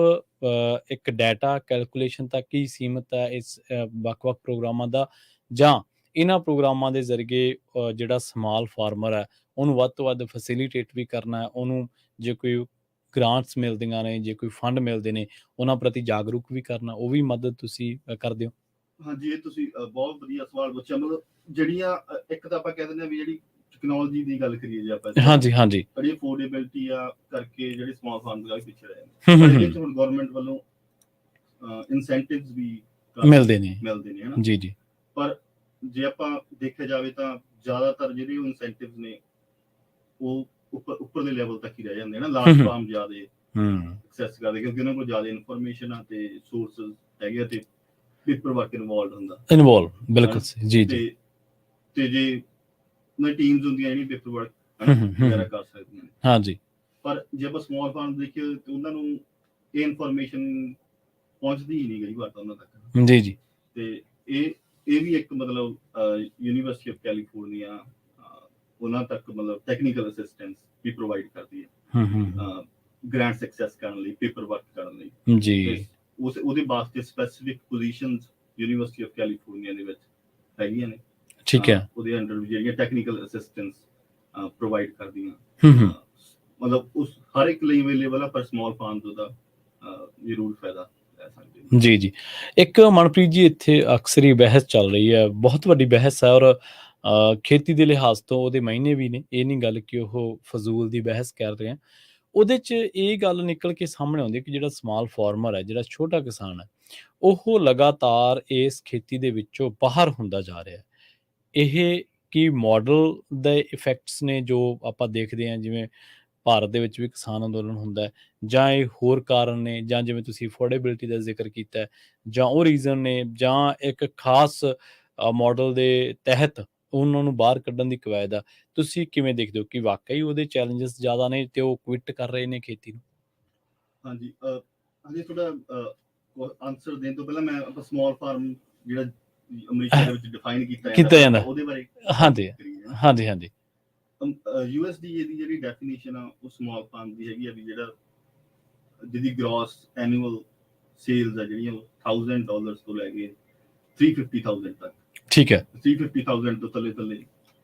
[SPEAKER 2] ਇੱਕ ਡਾਟਾ ਕੈਲਕੂਲੇਸ਼ਨ ਤੱਕ ਹੀ ਸੀਮਿਤ ਹੈ ਇਸ ਵੱਖ-ਵੱਖ ਪ੍ਰੋਗਰਾਮਾਂ ਦਾ, ਜਾਂ ਇਹਨਾਂ ਪ੍ਰੋਗਰਾਮਾਂ ਦੇ ਜ਼ਰੀਏ ਜਿਹੜਾ ਸਮਾਲ ਫਾਰਮਰ ਹੈ ਉਹਨੂੰ ਵੱਧ ਤੋਂ ਵੱਧ ਫੈਸਿਲੀਟੇਟ ਵੀ ਕਰਨਾ, ਉਹਨੂੰ ਜੇ ਕੋਈ ਗ੍ਰਾਂਟਸ ਮਿਲਦੀਆਂ ਨੇ, ਜੇ ਕੋਈ ਫੰਡ ਮਿਲਦੇ ਨੇ, ਉਹਨਾਂ ਪ੍ਰਤੀ ਜਾਗਰੂਕ ਵੀ ਕਰਨਾ, ਉਹ ਵੀ ਮਦਦ ਤੁਸੀਂ ਕਰਦੇ ਹੋ? ਹਾਂਜੀ, ਇਹ ਤੁਸੀਂ ਬਹੁਤ ਵਧੀਆ ਸਵਾਲ ਪੁੱਛਿਆ। ਮਤਲਬ ਜਿਹੜੀਆਂ ਇੱਕ ਤਾਂ ਆਪਾਂ ਕਹਿ ਦਿੰਦੇ ਆ ਵੀ ਜਿਹੜੀ ਟੈਕਨੋਲੋਜੀ ਦੀ ਗੱਲ ਕਰੀਏ ਜੇ ਆਪਾਂ,
[SPEAKER 1] ਹਾਂਜੀ ਹਾਂਜੀ,
[SPEAKER 2] ਜਿਹੜੀ ਅਫੋਰਡੇਬਿਲਟੀ ਆ ਕਰਕੇ ਜਿਹੜੇ ਸਮਾਲ ਫਾਰਮ ਕਾਫੀ ਪਿੱਛੇ ਰਹੇ ਨੇ, ਪਰ ਇਹਦੇ ਚ ਹੁਣ ਗਵਰਨਮੈਂਟ ਵੱਲੋਂ ਇਨਸੈਂਟਿਵਸ ਵੀ
[SPEAKER 1] ਮਿਲਦੇ ਨੇ
[SPEAKER 2] ਹਨਾ।
[SPEAKER 1] ਜੀ ਜੀ।
[SPEAKER 2] ਪਰ ਜੇ ਆਪਾਂ ਦੇਖਿਆ ਜਾਵੇ ਤਾਂ ਜ਼ਿਆਦਾਤਰ ਜਿਹੜੇ ਇਨਸੈਂਟਿਵਸ ਨੇ ਉਹ ਉੱਪਰਲੇ ਲੈਵਲ ਤੱਕ ਹੀ ਰਹਿ ਜਾਂਦੇ ਨਾ, ਲਾਰਜ ਫਾਰਮ ਜ਼ਿਆਦਾ ਐਕਸੈਸ ਕਰਦੇ ਕਿਉਂਕਿ ਉਹਨਾਂ ਕੋਲ ਜ਼ਿਆਦਾ ਇਨਫੋਰਮੇਸ਼ਨ ਆ ਤੇ ਸੋਰਸਸ ਹੈਗੇ ਤੇ ਪੇਪਰ ਵਰਕ ਇਨਵੋਲਵ
[SPEAKER 1] ਬਿਲਕੁਲ ਜੀ ਜੀ।
[SPEAKER 2] ਤੇ ਜੇ ਉਹਨਾਂ ਟੀਮਸ ਹੁੰਦੀਆਂ ਜਿਹੜੀ ਪੇਪਰ ਵਰਕ ਵਗੈਰਾ ਕਰ ਸਕਦੀਆਂ ਨੇ।
[SPEAKER 1] ਹਾਂਜੀ,
[SPEAKER 2] ਪਰ ਜੇ ਆਪਾਂ ਸਮਾਲ ਫਾਰਮ ਦੇਖੀਏ ਤੇ ਉਹਨਾਂ ਨੂੰ ਇਹ ਇਨਫੋਰਮੇਸ਼ਨ ਪਹੁੰਚਦੀ ਹੀ ਨਹੀਂ ਕਈ ਵਾਰ ਤਾਂ ਉਹਨਾਂ ਤੱਕ
[SPEAKER 1] ਜੀ ਜੀ।
[SPEAKER 2] ਤੇ ਇਹ ਵੀ ਇੱਕ ਮਤਲਬ ਯੂਨੀਵਰਸਿਟੀ ਆਫ ਕੈਲੀਫੋਰਨੀਆ ਉਹਨਾਂ ਤੱਕ ਮਤਲਬ ਟੈਕਨੀਕਲ ਅਸਿਸਟੈਂਸ ਵੀ ਪ੍ਰੋਵਾਈਡ ਕਰਦੀ ਹੈ ਗ੍ਰਾਂਟਸ ਐਕਸੈਸ ਕਰਨ ਲਈ, ਪੇਪਰ ਵਰਕ ਕਰਨ ਲਈ ਜੀ। ਉਹਦੇ ਵਾਸਤੇ specific positions university of California ਦੇ ਵਿੱਚ ਹੈਗੀਆਂ ਨੇ। ਠੀਕ ਹੈ, ਉਹਦੇ ਅੰਡਰ ਜਿਹੜੀਆਂ ਟੈਕਨੀਕਲ ਅਸਿਸਟੈਂਸ ਪ੍ਰੋਵਾਈਡ ਕਰਦੀਆਂ, ਮਤਲਬ ਉਸ ਹਰ ਇੱਕ ਲਈ ਅਵੇਲੇਬਲ ਆ, ਪਰ ਸਮਾਲ ਫਾਰਮਸ ਦਾ ਜ਼ਰੂਰ ਫਾਇਦਾ ਲੈ ਸਕਦੇ
[SPEAKER 1] ਜੀ ਜੀ। ਇੱਕ ਮਨਪ੍ਰੀਤ ਜੀ, ਇੱਥੇ ਅਕਸਰ ਹੀ ਬਹਿਸ ਚੱਲ ਰਹੀ ਹੈ, ਬਹੁਤ ਵੱਡੀ ਬਹਿਸ ਹੈ, ਔਰ ਖੇਤੀ ਦੇ ਲਿਹਾਜ਼ ਤੋਂ ਉਹਦੇ ਮਾਇਨੇ ਵੀ ਨੇ, ਇਹ ਨਹੀਂ ਗੱਲ ਕਿ ਉਹ ਫਜ਼ੂਲ ਦੀ ਬਹਿਸ ਕਰ ਰਹੇ ਆ। ਉਹਦੇ 'ਚ ਇਹ ਗੱਲ ਨਿਕਲ ਕੇ ਸਾਹਮਣੇ ਆਉਂਦੀ ਹੈ ਕਿ ਜਿਹੜਾ ਸਮਾਲ ਫਾਰਮਰ ਹੈ, ਜਿਹੜਾ ਛੋਟਾ ਕਿਸਾਨ ਹੈ, ਉਹ ਲਗਾਤਾਰ ਇਸ ਖੇਤੀ ਦੇ ਵਿੱਚੋਂ ਬਾਹਰ ਹੁੰਦਾ ਜਾ ਰਿਹਾ ਹੈ। ਇਹ ਕੀ ਮਾਡਲ ਦੇ ਇਫੈਕਟਸ ਨੇ ਜੋ ਆਪਾਂ ਦੇਖਦੇ ਹਾਂ, ਜਿਵੇਂ ਭਾਰਤ ਦੇ ਵਿੱਚ ਵੀ ਕਿਸਾਨ ਅੰਦੋਲਨ ਹੁੰਦਾ ਹੈ, ਜਾਂ ਇਹ ਹੋਰ ਕਾਰਨ ਨੇ, ਜਾਂ ਜਿਵੇਂ ਤੁਸੀਂ ਅਫੋਰਡੇਬਿਲਿਟੀ ਦਾ ਜ਼ਿਕਰ ਕੀਤਾ, ਜਾਂ ਉਹ ਰੀਜ਼ਨ ਨੇ, ਜਾਂ ਇੱਕ ਖਾਸ ਮਾਡਲ ਦੇ ਤਹਿਤ ਉਹਨਾਂ ਨੂੰ ਬਾਹਰ ਕੱਢਣ ਦੀ ਕਵਾਇਦ ਆ। ਤੁਸੀਂ ਕਿਵੇਂ ਦੇਖਦੇ ਹੋ ਕਿ ਵਾਕਈ ਉਹਦੇ ਚੈਲੰਜਸ ਜ਼ਿਆਦਾ ਨੇ ਤੇ ਉਹ ਕੁਇਟ ਕਰ ਰਹੇ ਨੇ ਖੇਤੀ ਨੂੰ?
[SPEAKER 2] ਹਾਂਜੀ, ਹਾਂਜੀ, ਤੁਹਾਡਾ ਆਨਸਰ ਦੇਣ ਤੋਂ ਪਹਿਲਾਂ ਮੈਂ ਸਮਾਲ ਫਾਰਮ ਜਿਹੜਾ ਅਮਰੀਕਾ ਦੇ ਵਿੱਚ ਡਿਫਾਈਨ ਕੀਤਾ ਜਾਂਦਾ ਉਹਦੇ ਬਾਰੇ ਹਾਂਜੀ ਹਾਂਜੀ ਹਾਂਜੀ। USDA ਦੀ ਜਿਹੜੀ ਡੈਫੀਨੇਸ਼ਨ ਆ ਉਹ ਸਮਾਲ ਫਾਰਮ ਦੀ ਹੈਗੀ ਆ ਵੀ ਜਿਹਦੀ ਗ੍ਰੋਸ ਐਨੂਅਲ ਸੇਲਸ ਆ ਜਿਹੜੀਆਂ $1000 ਤੋਂ ਲੈ ਕੇ 350,000 ਤੱਕ। ਠੀਕ ਹੈ, 350,000 ਤੋਂ ਥੱਲੇ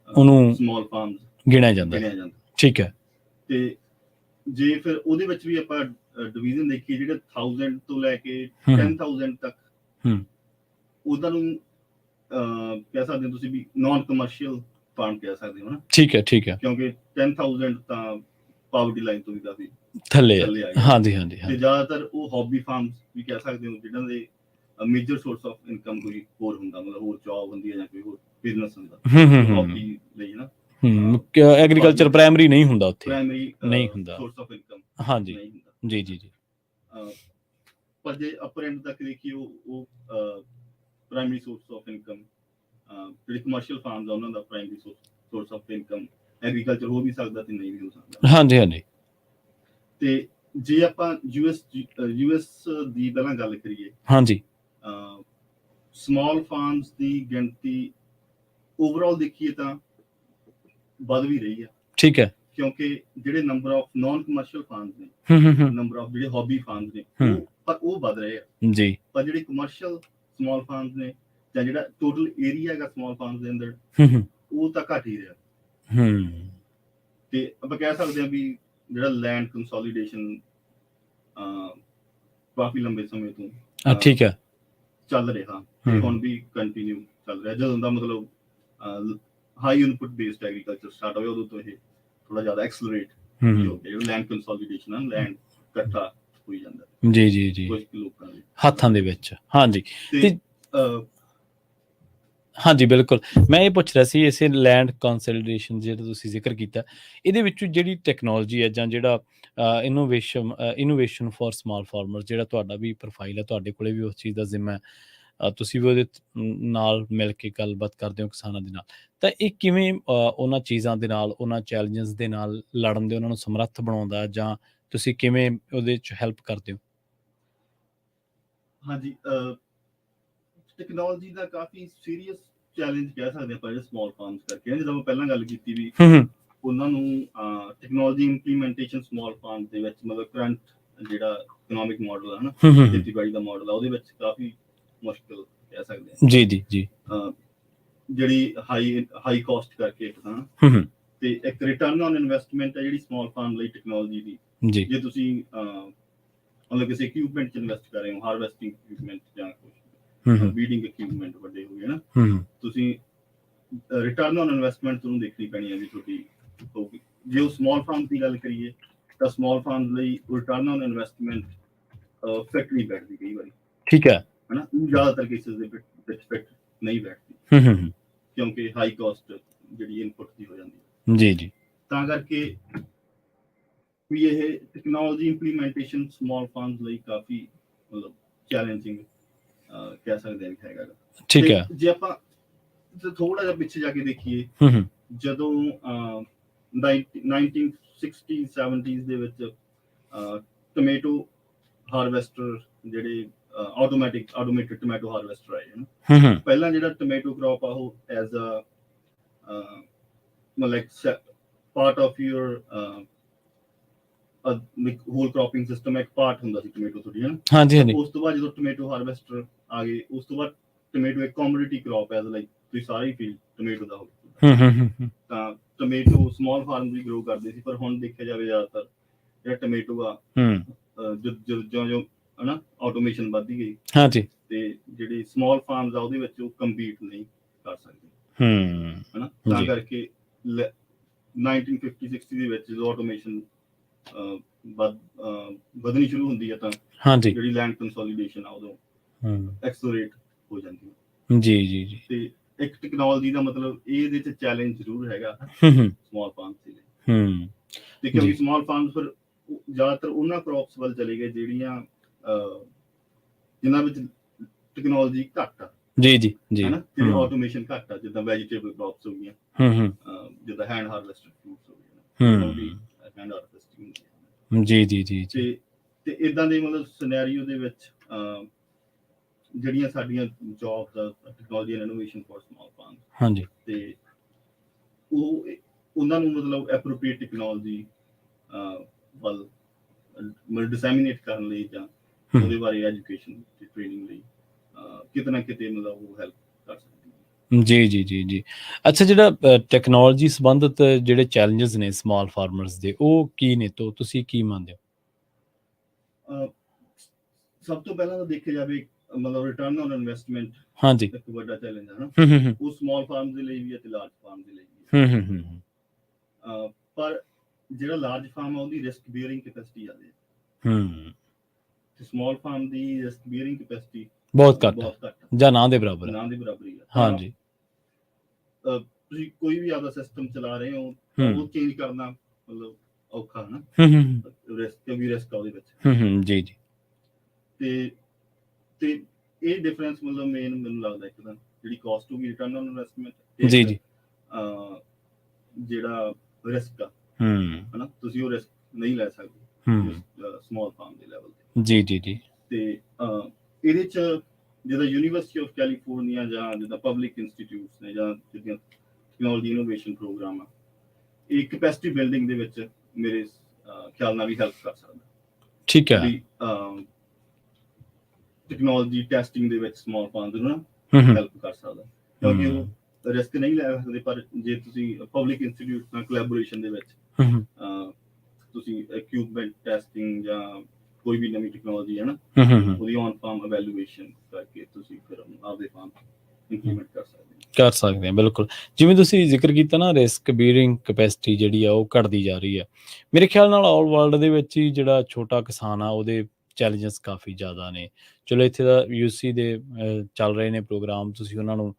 [SPEAKER 2] ਉਹਨੂੰ ਸਮਾਲ ਫਾਰਮਸ ਗਿਣਿਆ ਜਾਂਦਾ। ਠੀਕ ਹੈ, ਤੇ ਜੇ ਫਿਰ ਉਹਦੇ ਵਿੱਚ ਵੀ ਆਪਾਂ ਡਿਵੀਜ਼ਨ ਦੇਖੀਏ ਜਿਹੜੇ 1000 ਤੋਂ ਲੈ ਕੇ 10,000 ਤੱਕ, ਉਹਨਾਂ ਨੂੰ ਕਹਿ ਸਕਦੇ ਹੋ ਤੁਸੀਂ ਵੀ ਨਾਨ ਕਮਰਸ਼ੀਅਲ ਫਾਰਮ ਕਹਿ ਸਕਦੇ ਹੋ ਨਾ। ਠੀਕ ਹੈ, ਠੀਕ ਹੈ, ਕਿਉਂਕਿ 10,000 ਤਾਂ ਪਾਵਰਟੀ ਲਾਈਨ ਤੋਂ ਵੀ ਕਾਫੀ ਥੱਲੇ ਆ ਗਿਆ। ਹਾਂਜੀ ਹਾਂਜੀ। ਤੇ ਜ਼ਿਆਦਾਤਰ ਉਹ ਹੌਬੀ ਫਾਰਮਸ ਵੀ ਕਹਿ ਸਕਦੇ ਹੋ ਜਿਹਨਾਂ ਦੇ ਮੇਜਰ ਸੋਰਸ ਆਫ ਇਨਕਮ ਕੋਈ ਹੋਰ ਹੁੰਦਾ, ਮਤਲਬ ਹੋਰ ਜੌਬ ਹੁੰਦੀ ਹੈ ਜਾਂ ਕੋਈ ਹੋਰ ਬਿਜ਼ਨਸ ਹੁੰਦਾ ਹੌਬੀ ਲਈ ਨਾ।
[SPEAKER 1] ਐਗਰੀਕਲਚਰ ਪ੍ਰਾਇਮਰੀ ਨਹੀਂ ਹੁੰਦਾ ਉੱਥੇ,
[SPEAKER 2] ਪ੍ਰਾਇਮਰੀ
[SPEAKER 1] ਨਹੀਂ ਹੁੰਦਾ
[SPEAKER 2] ਸੋਰਸ ਆਫ ਇਨਕਮ।
[SPEAKER 1] ਹਾਂਜੀ ਜੀ ਜੀ ਜੀ।
[SPEAKER 2] ਪਰ ਜੇ ਅਪਰ ਐਂਡ ਤੱਕ ਦੇਖੀਏ ਉਹ ਪ੍ਰਾਇਮਰੀ ਸੋਰਸ ਆਫ ਇਨਕਮ ਜਿਹੜੇ ਕਮਰਸ਼ੀਅਲ ਫਾਰਮਸ ਆ ਉਹਨਾਂ ਦਾ primary source of income agriculture ਹੋ ਵੀ ਸਕਦਾ ਤੇ ਨਹੀਂ ਵੀ ਹੋ ਸਕਦਾ। ਹਾਂਜੀ ਹਾਂਜੀ। ਤੇ ਜੇ ਆਪਾਂ ਯੂਐਸ ਦੀ ਪਹਿਲਾਂ ਗੱਲ ਕਰੀਏ, ਹਾਂਜੀ, ਸਮਾਲ ਫਾਰਮਸ ਦੀ ਗਿਣਤੀ ਓਵਰਆਲ ਦੇਖੀਏ ਤਾਂ ਵੱਧ ਵੀ ਰਹੀ ਹੈ। ਠੀਕ ਹੈ, ਕਿਉਂਕਿ ਜਿਹੜੇ number of non commercial farms ਨੇ, ਨੰਬਰ ਆਫ ਜਿਹੜੇ ਹੌਬੀ ਫਾਰਮਸ ਨੇ, ਉਹ ਵੱਧ ਰਹੇ ਆ ਜੀ। ਪਰ ਜਿਹੜੇ ਕਮਰਸ਼ੀਅਲ ਸਮਾਲ ਫਾਰਮਸ ਨੇ ਜਾਂ ਜਿਹੜਾ ਟੋਟਲ ਏਰੀਆ ਹੈਗਾ ਸਮਾਲ ਫਾਰਮਸ ਦੇ ਅੰਦਰ, ਉਹ ਤਾਂ ਘਟ ਹੀ ਰਿਹਾ। ਤੇ ਆਪਾਂ ਕਹਿ ਸਕਦੇ ਹਾਂ ਵੀ ਜਿਹੜਾ ਲੈਂਡ ਕੰਸੋਲੀਡੇਸ਼ਨ ਕਾਫੀ ਲੰਬੇ ਸਮੇਂ ਤੋਂ ਠੀਕ ਹੈ ਚੱਲ ਰਿਹਾ ਤੇ ਹੁਣ ਵੀ ਕੰਟੀਨਿਊ ਚੱਲ ਰਿਹਾ। ਜਦੋਂ ਦਾ ਮਤਲਬ high input based agriculture start ਹੋਇਆ, ਉਦੋਂ ਤੋਂ ਇਹ ਥੋੜਾ ਜ਼ਿਆਦਾ ਐਕਸਲਰੇਟ ਹੋ ਗਿਆ। ਲੈਂਡ ਕੰਸੋਲੀਡੇਸ਼ਨ ਆ, ਲੈਂਡ ਇਕੱਠਾ ਹੋਈ ਜਾਂਦਾ ਜੀ ਜੀ ਜੀ ਕੁਝ ਲੋਕਾਂ ਦੇ ਹੱਥਾਂ ਦੇ ਵਿੱਚ। ਹਾਂਜੀ ਤੇ ਹਾਂਜੀ ਬਿਲਕੁਲ, ਮੈਂ ਇਹ ਪੁੱਛ ਰਿਹਾ ਸੀ ਇਸੇ ਲੈਂਡ ਕੰਸੋਲੀਡੇਸ਼ਨ ਜਿਹੜਾ ਤੁਸੀਂ ਜ਼ਿਕਰ ਕੀਤਾ, ਇਹਦੇ ਵਿੱਚ ਜਿਹੜੀ ਟੈਕਨੋਲੋਜੀ ਹੈ ਜਾਂ ਜਿਹੜਾ ਇਨੋਵੇਸ਼ਨ ਫॉर ਸਮਾਲ ਫਾਰਮਰ, ਜਿਹੜਾ ਤੁਹਾਡਾ ਵੀ ਪ੍ਰੋਫਾਈਲ ਹੈ, ਤੁਹਾਡੇ ਕੋਲੇ ਵੀ ਉਸ ਚੀਜ਼ ਦਾ ਜ਼ਿੰਮਾ ਹੈ, ਤੁਸੀਂ ਵੀ ਉਹਦੇ ਨਾਲ ਮਿਲ ਕੇ ਗੱਲਬਾਤ ਕਰਦੇ ਹੋ ਕਿਸਾਨਾਂ ਦੇ ਨਾਲ, ਤਾਂ ਇਹ ਕਿਵੇਂ ਉਹਨਾਂ ਚੀਜ਼ਾਂ ਦੇ ਨਾਲ, ਉਹਨਾਂ ਚੈਲੰਜਸ ਦੇ ਨਾਲ ਲੜਨ ਦੇ ਉਹਨਾਂ ਨੂੰ ਸਮਰੱਥ ਬਣਾਉਂਦਾ, ਜਾਂ ਤੁਸੀਂ ਕਿਵੇਂ ਉਹਦੇ 'ਚ ਹੈਲਪ ਕਰਦੇ ਹੋ? ਹਾਂਜੀ, ਟੈਕਨੋਲੋਜੀ ਦਾ ਕਾਫੀ ਸੀਰੀਅਸ ਚੈਲੰਜ ਕਹਿ ਸਕਦੇ ਆਪਾਂ ਜਿਹੜੇ ਸਮਾਲ ਫਾਰਮਸ ਕਰਕੇ, ਜਿੱਦਾਂ ਮੈਂ ਪਹਿਲਾਂ ਗੱਲ ਕੀਤੀ ਵੀ ਉਹਨਾਂ ਨੂੰ ਟੈਕਨੋਲੋਜੀ ਇੰਪਲੀਮੈਂਟੇਸ਼ਨ ਸਮਾਲ ਫਾਰਮ ਦੇ ਵਿੱਚ, ਮਤਲਬ ਕਰੰਟ ਜਿਹੜਾ ਇਕਨੋਮਿਕ ਮਾਡਲ ਹੈ ਨਾ, ਖੇਤੀਬਾੜੀ ਦਾ ਮਾਡਲ ਆ, ਉਹਦੇ ਵਿੱਚ ਕਾਫੀ ਮੁਸ਼ਕਿਲ ਕਹਿ ਸਕਦੇ ਹਾਂ ਜੀ ਜੀ ਜੀ। ਜਿਹੜੀ ਹਾਈ ਕਾਸਟ ਕਰਕੇ ਇੱਕ ਤਾਂ, ਤੇ ਇੱਕ ਰਿਟਰਨ ਔਨ ਇਨਵੈਸਟਮੈਂਟ ਹੈ ਜਿਹੜੀ ਸਮਾਲ ਫਾਰਮ ਲਈ ਟੈਕਨੋਲੋਜੀ ਦੀ। ਜੇ ਤੁਸੀਂ ਮਤਲਬ ਕਿਸੇ ਇਕਵਿਪਮੈਂਟ 'ਚ ਇਨਵੈਸਟ ਕਰ ਰਹੇ ਹੋ, ਹਾਰਵੈਸਟਿੰਗ ਇਕਵਿਪਮੈਂਟ ਜਾਂ ਕੁਝ, ਬੀਡਿੰਗ ਇਕਵਿਪਮੈਂਟ ਵੱਡੇ ਹੋ ਗਏ ਨਾ, ਤੁਸੀਂ ਰਿਟਰਨ ਔਨ ਇਨਵੈਸਟਮੈਂਟ ਤੁਹਾਨੂੰ ਦੇਖਣੀ ਪੈਣੀ ਹੈ ਵੀ ਤੁਹਾਡੀ ਹੋਊਗੀ। ਜੇ ਉਹ ਸਮਾਲ ਫਾਰਮ ਦੀ ਗੱਲ ਕਰੀਏ ਤਾਂ ਸਮਾਲ ਫਾਰਮ ਲਈ ਰਿਟਰਨ ਔਨ ਇਨਵੈਸਟਮੈਂਟ ਫਿੱਟ ਨਹੀਂ ਬੈਠਦੀ ਕਈ ਵਾਰੀ,
[SPEAKER 1] ਠੀਕ ਹੈ
[SPEAKER 2] ਹਨਾ, ਜ਼ਿਆਦਾਤਰ ਕੇਸਿਸ ਦੇ ਵਿੱਚ ਫਿੱਟ ਨਹੀਂ ਬੈਠਦੀ ਕਿਉਂਕਿ ਹਾਈ ਕਾਸਟ ਜਿਹੜੀ ਇਨਪੁਟ ਦੀ ਹੋ ਜਾਂਦੀ ਹੈ।
[SPEAKER 1] ਜੀ ਜੀ,
[SPEAKER 2] ਤਾਂ ਕਰਕੇ ਵੀ ਇਹ ਟੈਕਨੋਲੋਜੀ ਇੰਪਲੀਮੈਂਟੇਸ਼ਨ ਸਮਾਲ ਫਾਰਮਸ ਲਈ ਕਾਫੀ ਮਤਲਬ ਚੈਲੰਜਿੰਗ ਕਹਿ ਸਕਦੇ ਹਾਂ ਹੈਗਾ।
[SPEAKER 1] ਠੀਕ ਹੈ।
[SPEAKER 2] ਜੇ ਆਪਾਂ ਥੋੜਾ ਜਿਹਾ ਪਿੱਛੇ ਜਾ ਕੇ ਦੇਖੀਏ, ਜਦੋਂ 1960s 70s ਦੇ ਵਿੱਚ ਟੋਮੈਟੋ ਹਾਰਵੈਸਟਰ ਜਿਹੜੇ ਆਟੋਮੇਟਿਡ ਟੋਮੈਟੋ ਹਾਰਵੈਸਟਰ ਆਏ ਹਨ। ਪਹਿਲਾਂ ਜਿਹੜਾ ਟੋਮੈਟੋ ਕ੍ਰੌਪ ਆ ਉਹ ਐਜ਼ ਅ ਮਤਲਬ part of your whole cropping system ਇੱਕ ਪਾਰਟ ਹੁੰਦਾ ਸੀ ਟੋਮੈਟੋ ਤੁਹਾਡੀ, ਹੈ ਨਾ।
[SPEAKER 1] ਹਾਂਜੀ ਹਾਂਜੀ।
[SPEAKER 2] ਉਸ ਤੋਂ ਬਾਅਦ ਜਦੋਂ ਟੋਮੈਟੋ ਹਾਰਵੈਸਟਰ ਆ ਗਏ, ਉਸ ਤੋਂ ਬਾਅਦ ਟੋਮੈਟੋ ਇੱਕ ਕਮੋਡਿਟੀ ਕ੍ਰੌਪ ਐਜ਼ ਲਾਈਕ ਤੁਸੀਂ ਸਾਰੇ ਫੀਲਡ ਟੋਮੈਟੋ ਦਾ ਹੋ ਤਾਂ ਟੋਮੈਟੋ ਸਮਾਲ ਫਾਰਮ ਵੀ ਗਰੋ ਕਰਦੇ ਸੀ। ਪਰ ਹੁਣ ਦੇਖਿਆ ਜਾਵੇ ਜ਼ਿਆਦਾਤਰ ਜਿਹੜਾ ਟੋਮੈਟੋ ਆ ਜੋ ਹਨਾ ਆਟੋਮੇਸ਼ਨ ਵੱਧਦੀ ਗਈ, ਹਾਂਜੀ, ਤੇ ਜਿਹੜੀ ਸਮਾਲ ਫਾਰਮਸ ਆ ਉਹਦੇ ਵਿੱਚ ਉਹ ਕੰਪੀਟ ਨਹੀਂ ਕਰ ਸਕਦੇ, ਹਨਾ। ਤਾਂ ਕਰਕੇ 1950-60 ਦੇ ਵਿੱਚ ਜਦੋਂ ਆਟੋਮੇਸ਼ਨ ਵਧਣੀ ਸ਼ੁਰੂ ਹੁੰਦੀ ਹੈ ਤਾਂ ਜਿਹੜੀ ਲੈਂਡ ਕੰਸੋਲੀਡੇਸ਼ਨ ਆ ਉਦੋਂ ਐਕਸਲਰੇਟ ਹੋ ਜਾਂਦੀ ਹੈ। ਜੀ ਜੀ ਜੀ। ਤੇ ਇੱਕ ਟੈਕਨੋਲੋਜੀ ਦਾ ਮਤਲਬ ਇਹਦੇ ਚ ਚੈਲੰਜ ਜ਼ਰੂਰ ਹੈਗਾ ਸਮਾਲ ਫਾਰਮਸ ਦੇ ਲਈ, ਤੇ ਕਿਉਂਕਿ ਸਮਾਲ ਫਾਰਮਸ ਫਿਰ ਜ਼ਿਆਦਾਤਰ ਉਹਨਾਂ ਕ੍ਰੌਪਸ ਵੱਲ ਚਲੇ ਗਏ ਜਿਹੜੀਆਂ ਜਿਨ੍ਹਾਂ ਵਿੱਚ ਟੈਕਨੋਲੋਜੀ ਘੱਟ ਆ। ਜੀ ਜੀ ਜੀ, ਹਨਾ, ਤੇ ਆਟੋਮੇਸ਼ਨ ਘੱਟ ਆ, ਜਿੱਦਾਂ ਵੈਜੀਟੇਬਲ ਕ੍ਰੌਪਸ ਹੋ ਗਈਆਂ, ਜਿੱਦਾਂ ਹੈਂਡ ਹਾਰਵੈਸਟਡ ਫਰੂਟਸ ਹੋ ਗਏ, ਹੈਂਡ ਹਾਰਵੈਸਟਿੰਗ। ਜੀ ਜੀ ਜੀ। ਤੇ ਇਦਾਂ ਦੇ ਮਤਲਬ ਸਿਨੈਰੀਓ ਦੇ ਵਿੱਚ ਜਿਹੜੀਆਂ ਸਾਡੀਆਂ ਜੌਬਸ ਆ technology and innovation for small farms, ਹਾਂਜੀ, ਤੇ ਉਹਨਾਂ ਨੂੰ ਮਤਲਬ ਐਪਰੋਪ੍ਰੀਏਟ ਟੈਕਨੋਲੋਜੀ ਵੱਲ ਮਤਲਬ ਡਿਸੈਮੀਨੇਟ ਕਰਨ ਲਈ ਜਾਂ ਉਹਦੇ ਬਾਰੇ ਐਜੂਕੇਸ਼ਨ ਤੇ ਟ੍ਰੇਨਿੰਗ ਲਈ ਕਿਤੇ ਨਾ ਕਿਤੇ ਮਤਲਬ ਉਹ ਹੈਲਪ ਕਰ ਸਕਦੀ ਹੈ। ਜੀ ਜੀ ਜੀ ਜੀ। ਅੱਛਾ, ਜਿਹੜਾ ਟੈਕਨੋਲੋਜੀ ਸੰਬੰਧਿਤ ਜਿਹੜੇ ਚੈਲੰਜਸ ਨੇ ਸਮਾਲ ਫਾਰਮਰਸ ਦੇ, ਉਹ ਕੀ ਨੇ? ਤੋਂ ਤੁਸੀਂ ਕੀ ਮੰਨਦੇ ਹੋ? ਸਭ ਤੋਂ ਪਹਿਲਾਂ ਤਾਂ ਦੇਖਿਆ ਜਾਵੇ ਮਤਲਬ ਰਿਟਰਨ ਔਨ ਇਨਵੈਸਟਮੈਂਟ, ਹਾਂਜੀ, ਇੱਕ ਵੱਡਾ ਚੈਲੰਜ ਹੈ ਨਾ। ਉਹ ਸਮਾਲ ਫਾਰਮ ਦੇ ਲਈ ਵੀ ਹੈ ਤੇ ਲਾਰਜ ਫਾਰਮ ਦੇ ਲਈ ਵੀ ਹੈ। ਪਰ ਜਿਹੜਾ ਲਾਰਜ ਫਾਰਮ ਆ ਉਹਦੀ ਰਿਸਕ ਬੀਅਰਿੰਗ ਕੈਪੈਸਿਟੀ ਜ਼ਿਆਦਾ ਹੈ, ਤੇ ਸਮਾਲ ਫਾਰਮ ਦੀ ਰਿਸਕ ਬੀਅਰਿੰਗ ਕੈਪੈਸਿਟੀ ਬਹੁਤ ਘੱਟ ਜਾਂ ਨਾ ਦੇ ਬਰਾਬਰ ਹੀ ਹੈ। ਹਾਂਜੀ, ਤੁਸੀਂ ਕੋਈ ਵੀ ਆਪਦਾ ਸਿਸਟਮ ਚਲਾ ਰਹੇ ਹੋ ਤਾਂ ਉਹ ਚੇਂਜ ਕਰਨਾ ਮਤਲਬ ਔਖਾ ਹੈ ਨਾ, ਰਿਸਕ ਆ ਉਹਦੇ ਵਿੱਚ। ਜੀ ਜੀ। ਤੇ ਇਹ ਡਿਫਰੈਂਸ ਮਤਲਬ ਮੇਨ ਮੈਨੂੰ ਲੱਗਦਾ ਇੱਕ ਤਾਂ ਜਿਹੜੀ ਕਾਸਟ ਹੋਊਗੀ ਰਿਟਰਨ ਔਨ ਇਨਵੈਸਟਮੈਂਟ, ਜੀ ਜੀ, ਜਿਹੜਾ ਰਿਸਕ ਆ, ਹਨਾ, ਤੁਸੀਂ ਉਹ ਰਿਸਕ ਨਹੀਂ ਲੈ ਸਕਦੇ ਸਮਾਲ ਫਾਰਮ ਦੇ ਲੈਵਲ ਤੇ। ਜੀ ਜੀ ਜੀ। ਤੇ ਇਹਦੇ ਚ ਜਿੱਦਾਂ ਯੂਨੀਵਰਸਿਟੀ ਆਫ ਕੈਲੀਫੋਰਨੀਆ ਜਾਂ ਜਿੱਦਾਂ ਪਬਲਿਕ ਇੰਸਟੀਟਿਊਟਸ ਨੇ ਜਾਂ ਜਿੱਦਾਂ ਟੈਕਨੋਲੋਜੀ ਇਨੋਵੇਸ਼ਨ ਪ੍ਰੋਗਰਾਮ ਆ, ਇਹ ਕੈਪੈਸਿਟੀ ਬਿਲਡਿੰਗ ਦੇ ਵਿੱਚ ਮੇਰੇ ਖਿਆਲ ਨਾਲ ਵੀ ਹੈਲਪ ਕਰ ਸਕਦਾ। ਠੀਕ ਹੈ। ਟੈਕਨੋਲੋਜੀ ਟੈਸਟਿੰਗ ਦੇ ਵਿੱਚ ਸਮਾਲ ਫਾਰਮਸ ਨੂੰ ਨਾ ਹੈਲਪ ਕਰ ਸਕਦਾ, ਕਿਉਂਕਿ ਉਹ ਰਿਸਕ ਨਹੀਂ ਲੈ ਸਕਦੇ। ਪਰ ਜੇ ਤੁਸੀਂ ਪਬਲਿਕ ਇੰਸਟੀਟਿਊਟ ਨਾਲ ਕੋਲੈਬੋਰੇਸ਼ਨ ਦੇ ਵਿੱਚ ਤੁਸੀਂ ਇਕਵਿਪਮੈਂਟ ਟੈਸਟਿੰਗ ਜਾਂ ਕੋਈ ਵੀ ਨਵੀਂ ਟੈਕਨੋਲੋਜੀ ਹੈ ਨਾ, ਉਹਦੀ ਔਨ ਫਾਰਮ ਇਵੈਲੂਏਸ਼ਨ ਕਰਕੇ ਤੁਸੀਂ ਫਿਰ ਆਪਦੇ ਫਾਰਮ ਇੰਪਲੀਮੈਂਟ ਕਰ ਸਕਦੇ ਆ। ਬਿਲਕੁਲ, ਜਿਵੇਂ ਤੁਸੀਂ ਜ਼ਿਕਰ ਕੀਤਾ ਨਾ, ਰਿਸਕ ਬੀਅਰਿੰਗ ਕੈਪੈਸਿਟੀ ਜਿਹੜੀ ਆ ਉਹ ਘਟਦੀ ਜਾ ਰਹੀ ਆ। ਮੇਰੇ ਖਿਆਲ ਨਾਲ ਆਲ ਵਰਲਡ ਦੇ ਵਿੱਚ ਹੀ ਜਿਹੜਾ ਛੋਟਾ ਕਿਸਾਨ ਆ ਉਹਦੇ ਚੈਲੰਜਸ ਕਾਫੀ ਜ਼ਿਆਦਾ ਨੇ। ਚਲੋ, ਇੱਥੇ ਦਾ UC ਦੇ ਚੱਲ ਰਹੇ ਨੇ ਪ੍ਰੋਗਰਾਮ, ਤੁਸੀਂ ਉਹਨਾਂ ਨੂੰ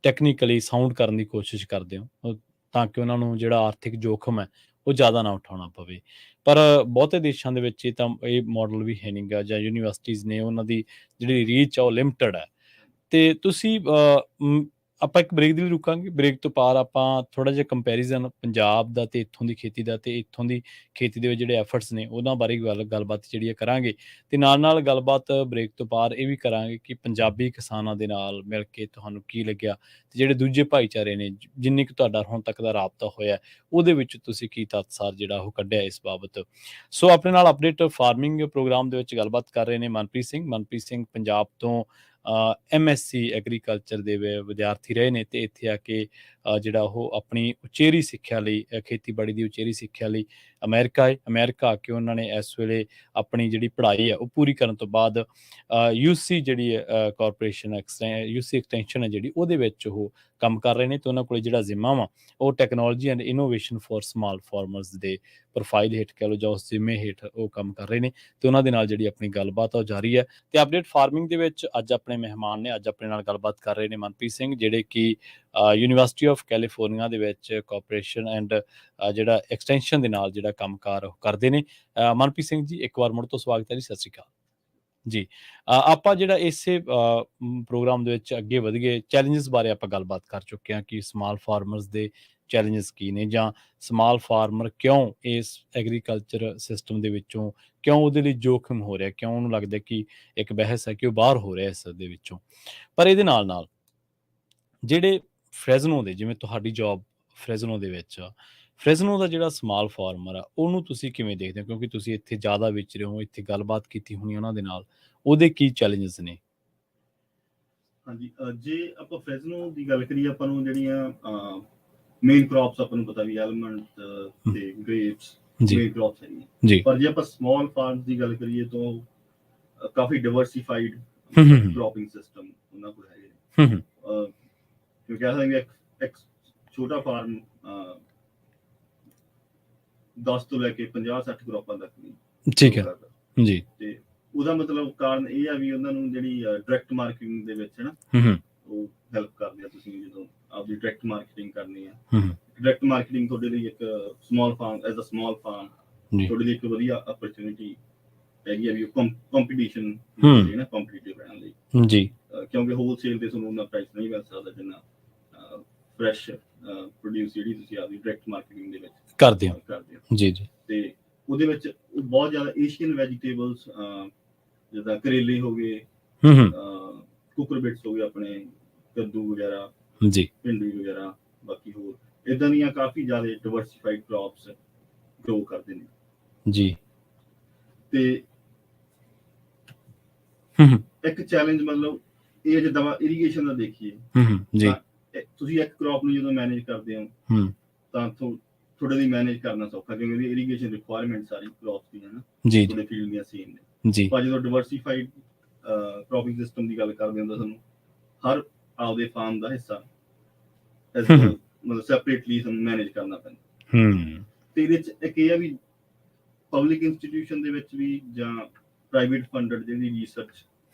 [SPEAKER 2] ਟੈਕਨੀਕਲੀ ਸਾਊਂਡ ਕਰਨ ਦੀ ਕੋਸ਼ਿਸ਼ ਕਰਦੇ ਹੋ ਤਾਂ ਕਿ ਉਹਨਾਂ ਨੂੰ ਜਿਹੜਾ ਆਰਥਿਕ ਜੋਖਮ ਹੈ ਉਹ ਜ਼ਿਆਦਾ ਨਾ ਉਠਾਉਣਾ ਪਵੇ। ਪਰ ਬਹੁਤੇ ਦੇਸ਼ਾਂ ਦੇ ਵਿੱਚ ਇਹ ਮਾਡਲ ਵੀ ਹੈ ਨਹੀਂ ਗਾ, ਜਾਂ ਯੂਨੀਵਰਸਿਟੀਜ਼ ਨੇ ਉਹਨਾਂ ਦੀ ਜਿਹੜੀ ਰੀਚ ਆ ਉਹ ਲਿਮਟਡ ਹੈ। ਤੇ ਤੁਸੀਂ ਆਪਾਂ ਇੱਕ ਬ੍ਰੇਕ ਦੇ ਲਈ ਰੁਕਾਂਗੇ। ਬ੍ਰੇਕ ਤੋਂ ਪਾਰ ਆਪਾਂ ਥੋੜ੍ਹਾ ਜਿਹਾ ਕੰਪੈਰੀਜ਼ਨ ਪੰਜਾਬ ਦਾ ਤੇ ਇੱਥੋਂ ਦੀ ਖੇਤੀ ਦਾ, ਤੇ ਇੱਥੋਂ ਦੀ ਖੇਤੀ ਦੇ ਵਿੱਚ ਜਿਹੜੇ ਐਫਰਟਸ ਨੇ ਉਹਨਾਂ ਬਾਰੇ ਗੱਲਬਾਤ ਜਿਹੜੀ ਹੈ ਕਰਾਂਗੇ। ਤੇ ਨਾਲ ਗੱਲਬਾਤ ਬ੍ਰੇਕ ਤੋਂ ਪਾਰ ਇਹ ਵੀ ਕਰਾਂਗੇ ਕਿ ਪੰਜਾਬੀ ਕਿਸਾਨਾਂ ਦੇ ਨਾਲ ਮਿਲ ਕੇ ਤੁਹਾਨੂੰ ਕੀ ਲੱਗਿਆ, ਤੇ ਜਿਹੜੇ ਦੂਜੇ ਭਾਈਚਾਰੇ ਨੇ ਜਿੰਨੀ ਕੁ ਤੁਹਾਡਾ ਹੁਣ ਤੱਕ ਦਾ ਰਾਬਤਾ ਹੋਇਆ ਉਹਦੇ ਵਿੱਚ ਤੁਸੀਂ ਕੀ ਤੱਤਸਾਰ ਜਿਹੜਾ ਉਹ ਕੱਢਿਆ ਇਸ ਬਾਬਤ। ਸੋ ਆਪਣੇ ਨਾਲ ਅਪਡੇਟ ਫਾਰਮਿੰਗ ਪ੍ਰੋਗਰਾਮ ਦੇ ਵਿੱਚ ਗੱਲਬਾਤ ਕਰ ਰਹੇ ਨੇ ਮਨਪ੍ਰੀਤ ਸਿੰਘ ਪੰਜਾਬ ਤੋਂ MSc ਐਗਰੀਕਲਚਰ ਦੇ ਵਿਦਿਆਰਥੀ ਰਹੇ ਨੇ, ਤੇ ਇੱਥੇ ਆ ਕੇ ਜਿਹੜਾ ਉਹ ਆਪਣੀ ਉਚੇਰੀ ਸਿੱਖਿਆ ਲਈ, ਖੇਤੀਬਾੜੀ ਦੀ ਉਚੇਰੀ ਸਿੱਖਿਆ ਲਈ
[SPEAKER 1] ਅਮਰੀਕਾ ਹੈ। ਅਮਰੀਕਾ ਆ ਕੇ ਉਹਨਾਂ ਨੇ ਇਸ ਵੇਲੇ ਆਪਣੀ ਜਿਹੜੀ ਪੜ੍ਹਾਈ ਹੈ ਉਹ ਪੂਰੀ ਕਰਨ ਤੋਂ ਬਾਅਦ UC ਜਿਹੜੀ ਕਾਰਪੋਰੇਸ਼ਨ UC ਐਕਸਟੈਂਸ਼ਨ ਹੈ ਜਿਹੜੀ ਉਹਦੇ ਵਿੱਚ ਉਹ ਕੰਮ ਕਰ ਰਹੇ ਨੇ, ਅਤੇ ਉਹਨਾਂ ਕੋਲ ਜਿਹੜਾ ਜ਼ਿੰਮਾ ਵਾ ਉਹ technology and innovation for small farmers ਦੇ ਪ੍ਰੋਫਾਈਲ ਹੇਠ ਕਹਿ ਲਓ ਜਾਂ ਉਸ ਜ਼ਿੰਮੇ ਹੇਠ ਉਹ ਕੰਮ ਕਰ ਰਹੇ ਨੇ, ਅਤੇ ਉਹਨਾਂ ਦੇ ਨਾਲ ਜਿਹੜੀ ਆਪਣੀ ਗੱਲਬਾਤ ਆ ਉਹ ਜਾਰੀ ਹੈ। ਅਤੇ ਅਪਡੇਟ ਫਾਰਮਿੰਗ ਦੇ ਵਿੱਚ ਅੱਜ ਆਪਣੇ ਮਹਿਮਾਨ ਨੇ, ਅੱਜ ਆਪਣੇ ਨਾਲ ਗੱਲਬਾਤ ਕਰ ਰਹੇ ਨੇ ਮਨਪ੍ਰੀਤ ਸਿੰਘ, ਜਿਹੜੇ ਕਿ ਯੂਨੀਵਰਸਿਟੀ ਆਫ ਕੈਲੀਫੋਰਨੀਆ ਦੇ ਵਿੱਚ ਕਾਰਪੋਰੇਸ਼ਨ ਐਂਡ ਜਿਹੜਾ ਐਕਸਟੈਂਸ਼ਨ ਦੇ ਨਾਲ ਜਿਹੜਾ ਕੰਮਕਾਰ ਉਹ ਕਰਦੇ ਨੇ। ਮਨਪ੍ਰੀਤ ਸਿੰਘ ਜੀ, ਇੱਕ ਵਾਰ ਮੁੜ ਤੋਂ ਸਵਾਗਤ ਹੈ ਜੀ, ਸਤਿ ਸ਼੍ਰੀ ਅਕਾਲ ਜੀ। ਆਪਾਂ ਜਿਹੜਾ ਇਸੇ ਪ੍ਰੋਗਰਾਮ ਦੇ ਵਿੱਚ ਅੱਗੇ ਵਧ ਗਏ, ਚੈਲੰਜਸ ਬਾਰੇ ਆਪਾਂ ਗੱਲਬਾਤ ਕਰ ਚੁੱਕੇ ਹਾਂ ਕਿ ਸਮਾਲ ਫਾਰਮਰਸ ਦੇ ਚੈਲੰਜਸ ਕੀ ਨੇ, ਜਾਂ ਸਮਾਲ ਫਾਰਮਰ ਕਿਉਂ ਇਸ ਐਗਰੀਕਲਚਰ ਸਿਸਟਮ ਦੇ ਵਿੱਚੋਂ ਕਿਉਂ ਉਹਦੇ ਲਈ ਜੋਖਮ ਹੋ ਰਿਹਾ, ਕਿਉਂ ਉਹਨੂੰ ਲੱਗਦਾ ਕਿ ਇੱਕ ਬਹਿਸ ਹੈ ਕਿ ਉਹ ਬਾਹਰ ਹੋ ਰਿਹਾ ਇਸ ਦੇ ਵਿੱਚੋਂ। ਪਰ ਇਹਦੇ ਨਾਲ ਨਾਲ ਜਿਹੜੇ ਫਰੈਜ਼ਨੋ ਦੇ, ਜਿਵੇਂ ਤੁਹਾਡੀ ਜੌਬ ਫਰੈਜ਼ਨੋ ਦੇ ਵਿੱਚ ਆ, ਫਰੈਜ਼ਨੋ ਦਾ ਜਿਹੜਾ ਸਮਾਲ ਫਾਰਮਰ ਆ ਉਹਨੂੰ ਤੁਸੀਂ ਕਿਵੇਂ ਦੇਖਦੇ ਹੋ? ਕਿਉਂਕਿ ਤੁਸੀਂ ਇੱਥੇ ਜ਼ਿਆਦਾ ਵਿਚ ਰਹੇ ਹੋ, ਇੱਥੇ ਗੱਲਬਾਤ ਕੀਤੀ ਹੋਣੀ ਉਹਨਾਂ ਦੇ ਨਾਲ, ਉਹਦੇ ਕੀ ਚੈਲੰਜਸ ਨੇ?
[SPEAKER 2] ਹਾਂਜੀ, ਜੇ ਆਪਾਂ ਫਰੈਜ਼ਨੋ ਦੀ ਗੱਲ ਕਰੀਏ, ਆਪਾਂ ਨੂੰ ਜਿਹੜੀਆਂ ਮੇਨ ਕ੍ਰੌਪਸ ਆਪਾਂ ਨੂੰ ਪਤਾ ਵੀ ਐਲਮੰਡ ਤੇ ਗ੍ਰੇਪਸ ਮੇਨ ਕ੍ਰੌਪਸ ਹੈਗੀਆਂ ਜੀ, ਪਰ ਜੇ ਆਪਾਂ ਸਮਾਲ ਫਾਰਮਸ ਦੀ ਗੱਲ ਕਰੀਏ ਤਾਂ ਕਾਫੀ ਡਿਵਰਸੀਫਾਈਡ ਕ੍ਰੌਪਿੰਗ ਸਿਸਟਮ ਉਹਨਾਂ ਕੋਲ ਹੈਗੇ ਨੇ। ਕਿਉਂਕਿ ਕਹਿ ਸਕਦੇ ਇੱਕ ਛੋਟਾ ਫਾਰਮ 10 ਤੋਂ ਲੈ ਕੇ 50-60 ਕ੍ਰੌਪਾਂ ਤੱਕ ਵੀ, ਠੀਕ ਹੈ ਜੀ। ਤੇ ਉਹਦਾ ਮਤਲਬ ਕਾਰਨ ਇਹ ਆ ਵੀ ਉਹਨਾਂ ਨੂੰ ਜਿਹੜੀ ਡਾਇਰੈਕਟ ਮਾਰਕੀਟਿੰਗ ਦੇ ਵਿੱਚ ਹੈ ਨਾ, ਉਹ ਹੈਲਪ ਕਰਦੇ ਆ। ਤੁਸੀਂ ਜਦੋਂ ਆਪਦੀ ਡਾਇਰੈਕਟ ਮਾਰਕੀਟਿੰਗ ਕਰਨੀ ਆ, ਡਾਇਰੈਕਟ ਮਾਰਕੀਟਿੰਗ ਤੁਹਾਡੇ ਲਈ ਇੱਕ small farm as a small farm ਤੁਹਾਡੇ ਲਈ ਇੱਕ ਵਧੀਆ ਅਪਰਚੂਨਿਟੀ ਹੈਗੀ ਆ ਵੀ ਕੰਪੀਟੀਸ਼ਨ ਹੈ ਨਾ, ਕੰਪੀਟੀਟਿਵ ਰਹਿਣ ਲਈ ਜੀ। ਕਿਉਂਕਿ ਹੋਲਸੇਲ ਤੇ ਤੁਹਾਨੂੰ ਉਹਨਾਂ ਪ੍ਰਾਈਸ ਨਹੀਂ ਮਿਲ ਸਕਦਾ ਜਿੰਨਾ ਫਰੈਸ਼ ਪ੍ਰੋਡਿਊਸ ਜਿਹੜੀ ਤੁਸੀਂ ਆਪਦੀ ਡਾਇਰੈਕਟ ਮਾਰਕੀਟਿੰਗ ਦੇ ਵਿੱਚ ਕਰਦੇ ਹੋ ਜੀ ਜੀ। ਤੇ ਉਹਦੇ ਵਿੱਚ ਬਹੁਤ ਜ਼ਿਆਦਾ ਏਸ਼ੀਅਨ ਵੈਜੀਟੇਬਲਸ, ਜਿੱਦਾਂ ਕਰੇਲੇ ਹੋ ਗਏ, ਕੁਕਰ ਬਿਟਸ ਹੋ ਗਏ, ਆਪਣੇ ਕੱਦੂ ਵਗੈਰਾ ਜੀ, ਭਿੰਡੀ ਵਗੈਰਾ, ਬਾਕੀ ਹੋਰ ਇਦਾਂ ਦੀਆਂ ਕਾਫੀ ਜ਼ਿਆਦਾ ਡਿਵਰਸੀਫਾਈਡ ਕ੍ਰੌਪਸ ਗਰੋ ਕਰਦੇ ਨੇ ਜੀ। ਤੇ ਇੱਕ ਚੈਲੰਜ ਮਤਲਬ ਇਹ, ਜਿੱਦਾਂ ਇਰੀਗੇਸ਼ਨ ਦਾ ਦੇਖੀਏ ਜੀ, ਤੁਸੀਂ ਇੱਕ ਕ੍ਰੌਪ ਨੂੰ ਜਦੋਂ ਮੈਨੇਜ ਕਰਦੇ ਹੋ ਤਾਂ ਤੁਹਾਡੇ ਲਈ ਮੈਨੇਜ ਕਰਨਾ ਸੌਖਾ, ਕਿਉਂਕਿ ਇਰੀਗੇਸ਼ਨ ਰਿਕੁਆਇਰਮੈਂਟ ਸਾਰੀ ਕ੍ਰੌਪਸ ਦੀਆਂ ਨਾ ਤੁਹਾਡੇ ਫੀਲਡ ਦੀਆਂ ਸੇਮ ਨੇ ਜੀ। ਪਰ ਜਦੋਂ ਡਿਵਰਸੀਫਾਈਡ ਕ੍ਰੌਪਿੰਗ ਸਿਸਟਮ ਦੀ ਗੱਲ ਕਰਦੇ ਹੋ ਤਾਂ ਤੁਹਾਨੂੰ ਹਰ ਆਪਦੇ ਫਾਰਮ ਦਾ ਹਿੱਸਾ ਮਤਲਬ ਸੈਪਰੇਟਲੀ ਤੁਹਾਨੂੰ ਮੈਨੇਜ ਕਰਨਾ ਪੈਂਦਾ। ਤੇ ਇਹਦੇ ਚ ਇੱਕ ਇਹ ਆ ਵੀ ਪਬਲਿਕ ਇੰਸਟੀਟਿਊਸ਼ਨ ਦੇ ਵਿੱਚ ਵੀ ਜਾਂ ਪ੍ਰਾਈਵੇਟ ਫੰਡਡ ਜਿਹੜੀ ਰਿਸਰਚ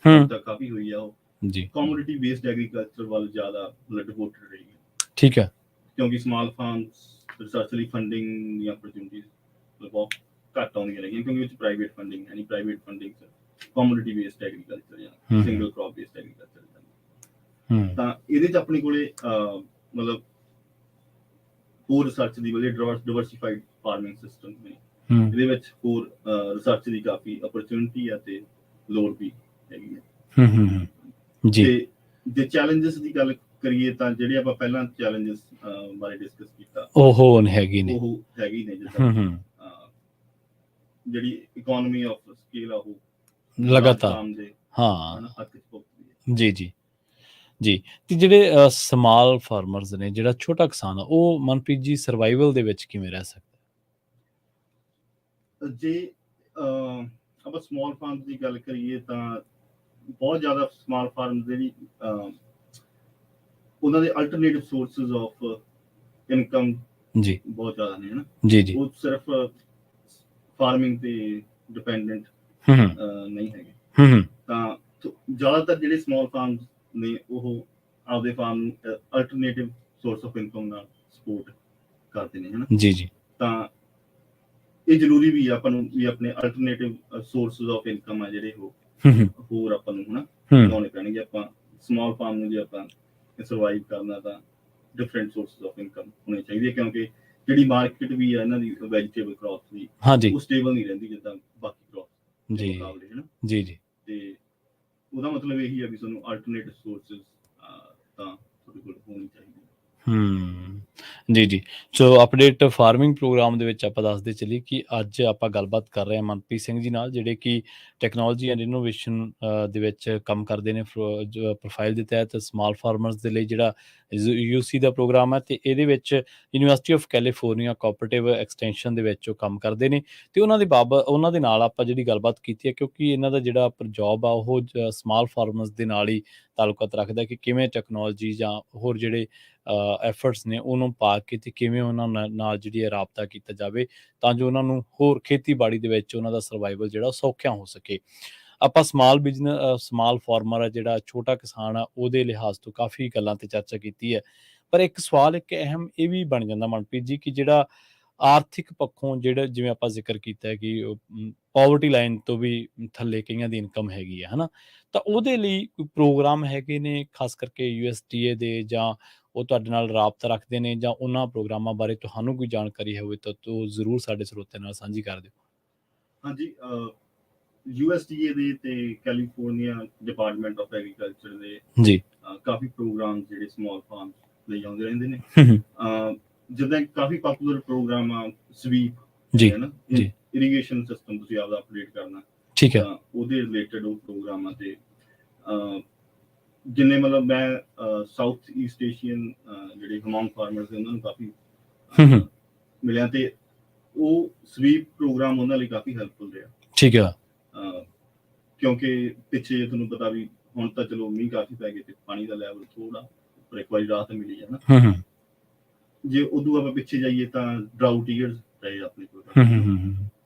[SPEAKER 2] ਤਾਂ ਕਾਫੀ ਹੋਈ ਆ, ਉਹ ਜੀ ਕਮੋਡਿਟੀ ਬੇਸਡ ਐਗਰੀਕਲਚਰ ਵੱਲ ਜ਼ਿਆਦਾ ਡਿਵੋਟਡ ਰਹੀ ਹੈ, ਠੀਕ ਹੈ। ਕਿਉਂਕਿ ਸਮਾਲ ਫਾਰਮਸ ਰਿਸਰਚ ਲਈ ਫੰਡਿੰਗ ਦੀਆਂ ਅਪਰਚੂਨਿਟੀਜ਼ ਬਹੁਤ ਘੱਟ ਆਉਂਦੀਆਂ ਰਹੀਆਂ, ਕਿਉਂਕਿ ਵਿੱਚ ਪ੍ਰਾਈਵੇਟ ਫੰਡਿੰਗ ਹੈ ਨਹੀਂ। Private funding commodity based agriculture ਜਾਂ ਸਿੰਗਲ ਕ੍ਰੌਪ ਬੇਸਡ ਐਗਰੀਕਲਚਰ, ਤਾਂ ਇਹਦੇ ਚ ਆਪਣੇ ਕੋਲੇ ਮਤਲਬ ਹੋਰ ਰਿਸਰਚ ਦੀ ਵਧੀਆ ਡਿਵਰਸੀਫਾਈਡ ਫਾਰਮਿੰਗ ਸਿਸਟਮ ਨੇ, ਇਹਦੇ ਵਿੱਚ ਹੋਰ ਰਿਸਰਚ ਦੀ ਕਾਫੀ ਅਪਰਚੂਨਿਟੀ ਆ ਤੇ ਲੋੜ ਵੀ ਹੈਗੀ ਹੈ ਜੀ। ਤੇ ਜੇ ਚੈਲੰਜਸ ਦੀ ਗੱਲ ਕਰੀਏ ਤਾਂ ਜਿਹੜੇ ਆਪਾਂ ਪਹਿਲਾਂ ਚੈਲੰਜਸ ਬਾਰੇ ਡਿਸਕਸ ਕੀਤਾ, ਉਹ ਹੈਗੀ ਨੇ ਜਿੱਦਾਂ ਜਿਹੜੀ ਇਕਨੋਮੀ ਆਫ ਸਕੇਲ ਆ ਉਹ ਲਗਾਤਾਰ ਜੀ ਜੀ ਜੀ। ਤੇ ਜਿਹੜੇ ਸਮਾਲ ਫਾਰਮਰਸ ਨੇ, ਜਿਹੜਾ ਛੋਟਾ ਕਿਸਾਨ ਆ, ਉਹ ਮਨਪ੍ਰੀਤ ਜੀ ਸਰਵਾਈਵਲ ਦੇ ਵਿੱਚ ਕਿਵੇਂ ਰਹਿ ਸਕਦਾ? ਜੇ ਆਪਾਂ ਸਮਾਲ ਫਾਰਮਸ ਦੀ ਗੱਲ ਕਰੀਏ ਤਾਂ ਬਹੁਤ ਜ਼ਿਆਦਾ ਸਮਾਲ ਫਾਰਮਸ ਜਿਹੜੀ ਉਹਨਾਂ ਦੇ ਅਲਟਰਨੇਟਿਵ ਸੋਰਸਸ ਆਫ ਇਨਕਮ ਜੀ ਬਹੁਤ ਜ਼ਿਆਦਾ ਨੇ, ਹਨਾ ਜੀ ਜੀ। ਉਹ ਸਿਰਫ ਫਾਰਮਿੰਗ ਤੇ ਡਿਪੈਂਡੈਂਟ ਨਹੀਂ ਹੈਗੇ। ਤਾਂ ਜ਼ਿਆਦਾਤਰ ਜਿਹੜੇ ਸਮਾਲ ਫਾਰਮਸ ਨੇ ਉਹ ਆਪਦੇ ਫਾਰਮ ਨੂੰ ਅਲਟਰਨੇਟਿਵ ਸੋਰਸ ਆਫ ਇਨਕਮ ਨਾਲ ਸਪੋਰਟ ਕਰਦੇ ਨੇ, ਹਨਾ ਜੀ ਜੀ। ਤਾਂ ਇਹ ਜ਼ਰੂਰੀ ਵੀ ਆ ਆਪਾਂ ਨੂੰ ਵੀ ਆਪਣੇ ਅਲਟਰਨੇਟਿਵ ਸੋਰਸਸ ਆਫ ਇਨਕਮ ਆ ਜਿਹੜੇ ਉਹ ਹੋਰ ਆਪਾਂ ਨੂੰ ਹਨਾ ਲਾਉਣੇ ਪੈਣਗੇ। ਆਪਾਂ ਸਮਾਲ ਫਾਰਮ ਨੂੰ ਜੇ ਆਪਾਂ ਸਰਵਾਈਵ ਕਰਨਾ ਤਾਂ ਡਿਫਰੈਂਟ ਸੋਰਸਸ ਆਫ ਇਨਕਮ ਹੋਣੇ ਚਾਹੀਦੇ, ਕਿਉਂਕਿ ਜਿਹੜੀ ਮਾਰਕੀਟ ਵੀ ਆ ਇਹਨਾਂ ਦੀ ਵੈਜੀਟੇਬਲ ਕ੍ਰੌਪਸ ਦੀ, ਉਹ ਸਟੇਬਲ ਨਹੀਂ ਰਹਿੰਦੀ ਜਿੱਦਾਂ ਬਾਕੀ ਕ੍ਰੌਪਸ ਦੇ ਮੁਕਾਬਲੇ, ਹਨਾ ਜੀ ਜੀ। ਤੇ ਉਹਦਾ ਮਤਲਬ ਇਹੀ ਆ ਵੀ ਤੁਹਾਨੂੰ ਅਲਟਰਨੇਟਿਵ ਸੋਰਸਸ ਤਾਂ ਤੁਹਾਡੇ ਕੋਲ ਹੋਣੀ ਚਾਹੀਦੀ।
[SPEAKER 1] ਜੀ, ਜੀ। ਸੋ ਅਪਡੇਟ ਫਾਰਮਿੰਗ ਪ੍ਰੋਗਰਾਮ ਦੇ ਵਿੱਚ ਆਪਾਂ ਦੱਸਦੇ ਚੱਲੀਏ ਕਿ ਅੱਜ ਆਪਾਂ ਗੱਲਬਾਤ ਕਰ ਰਹੇ ਹਾਂ ਮਨਪ੍ਰੀਤ ਸਿੰਘ ਜੀ ਨਾਲ, ਜਿਹੜੇ ਕਿ ਟੈਕਨੋਲੋਜੀ ਐਂਡ ਇਨੋਵੇਸ਼ਨ ਦੇ ਵਿੱਚ ਕੰਮ ਕਰਦੇ ਨੇ। ਪ੍ਰੋਫਾਈਲ ਦੇ ਤਹਿਤ ਸਮਾਲ ਫਾਰਮਰਸ ਦੇ ਲਈ ਜਿਹੜਾ ਯੂਸੀ ਦਾ ਪ੍ਰੋਗਰਾਮ ਹੈ, ਅਤੇ ਇਹਦੇ ਵਿੱਚ university of California cooperative extension ਦੇ ਵਿੱਚ ਉਹ ਕੰਮ ਕਰਦੇ ਨੇ। ਅਤੇ ਉਹਨਾਂ ਦੇ ਨਾਲ ਆਪਾਂ ਜਿਹੜੀ ਗੱਲਬਾਤ ਕੀਤੀ ਹੈ, ਕਿਉਂਕਿ ਇਹਨਾਂ ਦਾ ਜਿਹੜਾ ਜੋਬ ਆ ਉਹ ਸਮਾਲ ਫਾਰਮਰਸ ਦੇ ਨਾਲ ਹੀ ਤਾਲੁਕਾਤ ਰੱਖਦਾ, ਕਿ ਕਿਵੇਂ ਟੈਕਨੋਲੋਜੀ ਜਾਂ ਹੋਰ ਜਿਹੜੇ ਐਫਰਟਸ ਨੇ ਉਹਨੂੰ ਪਾ ਕੇ ਅਤੇ ਕਿਵੇਂ ਉਹਨਾਂ ਨਾਲ ਜਿਹੜੀ ਹੈ ਰਾਬਤਾ ਕੀਤਾ ਜਾਵੇ, ਤਾਂ ਜੋ ਉਹਨਾਂ ਨੂੰ ਹੋਰ ਖੇਤੀਬਾੜੀ ਦੇ ਵਿੱਚ ਉਹਨਾਂ ਦਾ ਸਰਵਾਈਵਲ ਜਿਹੜਾ ਸੌਖਿਆ ਹੋ ਸਕੇ। ਆਪਾਂ ਸਮਾਲ ਫਾਰਮਰ ਆ, ਜਿਹੜਾ ਛੋਟਾ ਕਿਸਾਨ ਆ, ਉਹਦੇ ਲਿਹਾਜ਼ ਤੋਂ ਕਾਫੀ ਗੱਲਾਂ 'ਤੇ ਚਰਚਾ ਕੀਤੀ ਹੈ। ਪਰ ਇੱਕ ਸਵਾਲ, ਇੱਕ ਅਹਿਮ ਇਹ ਵੀ ਬਣ ਜਾਂਦਾ ਮਨਪ੍ਰੀਤ ਜੀ, ਕਿ ਜਿਹੜਾ ਆਰਥਿਕ ਪੱਖੋਂ ਜਿਹੜਾ, ਜਿਵੇਂ ਆਪਾਂ ਜ਼ਿਕਰ ਕੀਤਾ ਹੈ ਕਿ ਪਾਵਰਟੀ ਲਾਈਨ ਤੋਂ ਵੀ ਥੱਲੇ ਕਈਆਂ ਦੀ ਇਨਕਮ ਹੈਗੀ ਹੈ, ਹੈ ਨਾ, ਤਾਂ ਉਹਦੇ ਲਈ ਕੋਈ ਪ੍ਰੋਗਰਾਮ ਹੈਗੇ ਨੇ ਖਾਸ ਕਰਕੇ USDA ਦੇ, ਜਾਂ ਉਹ ਤੁਹਾਡੇ ਨਾਲ ਰਾਬਤਾ ਰੱਖਦੇ ਨੇ, ਜਾਂ ਉਹਨਾਂ ਪ੍ਰੋਗਰਾਮਾਂ ਬਾਰੇ ਤੁਹਾਨੂੰ ਕੋਈ ਜਾਣਕਾਰੀ ਹੋਵੇ ਤਾਂ ਜ਼ਰੂਰ ਸਾਡੇ ਸਰੋਤਿਆਂ ਨਾਲ ਸਾਂਝੀ ਕਰ ਦਿਓ।
[SPEAKER 2] ਹਾਂਜੀ, USDA ਦੇ ਤੇ ਕੈਲੀਫੋਰਨੀਆ ਡਿਪਾਰਟਮੈਂਟ ਆਫ ਐਗਰੀਕਲਚਰ ਦੇ
[SPEAKER 1] ਜੀ
[SPEAKER 2] ਕਾਫੀ ਪ੍ਰੋਗਰਾਮ ਜਿਹੜੇ ਸਮਾਲ ਫਾਰਮ ਲਈ ਆਉਂਦੇ ਰਹਿੰਦੇ ਨੇ। ਜਿੱਦਾਂ ਕਾਫੀ ਪਪੂਲਰ ਪ੍ਰੋਗਰਾਮ ਆ ਸਵੀਪ
[SPEAKER 1] ਜੀ,
[SPEAKER 2] ਹੈ ਨਾ,
[SPEAKER 1] ਜੀ।
[SPEAKER 2] ਇਰੀਗੇਸ਼ਨ ਸਿਸਟਮ ਤੁਸੀਂ ਆਪਦਾ ਅਪਡੇਟ ਕਰਨਾ,
[SPEAKER 1] ਠੀਕ ਹੈ।
[SPEAKER 2] ਉਹਦੇ ਰਿਲੇਟਡ ਉਹ ਪ੍ਰੋਗਰਾਮਾਂ ਤੇ ਜਿੰਨੇ ਮਤਲਬ ਮੈਂ ਸਾਊਥ ਈਸਟ ਏਸ਼ੀਅਨ ਜਿਹੜੇ ਹਮਾਂਗ ਫਾਰਮਰਸ ਨੇ ਉਹਨਾਂ ਨੂੰ ਕਾਫੀ ਮਿਲਿਆ, ਤੇ ਉਹ ਸਵੀਪ ਪ੍ਰੋਗਰਾਮ ਉਹਨਾਂ ਲਈ ਕਾਫੀ ਹੈਲਪਫੁਲ ਰਿਹਾ। ਠੀਕ ਆ, ਕਿਉਂਕਿ ਪਿੱਛੇ ਤੁਹਾਨੂੰ ਪਤਾ ਵੀ ਹੁਣ ਤਾਂ ਚਲੋ ਮੀਂਹ ਕਾਫੀ ਪੈ ਗਏ ਤੇ ਪਾਣੀ ਦਾ ਲੈਵਲ ਥੋੜਾ, ਪਰ ਇੱਕ ਵਾਰੀ ਰਾਤ ਮਿਲੀ ਹੈ ਨਾ। ਜੇ ਉਦੋਂ ਆਪਾਂ ਪਿੱਛੇ ਜਾਈਏ ਤਾਂ ਡਰਾਊਟ ਈਅਰਸ ਰਹੇ ਆਪਣੇ ਕੋਲ,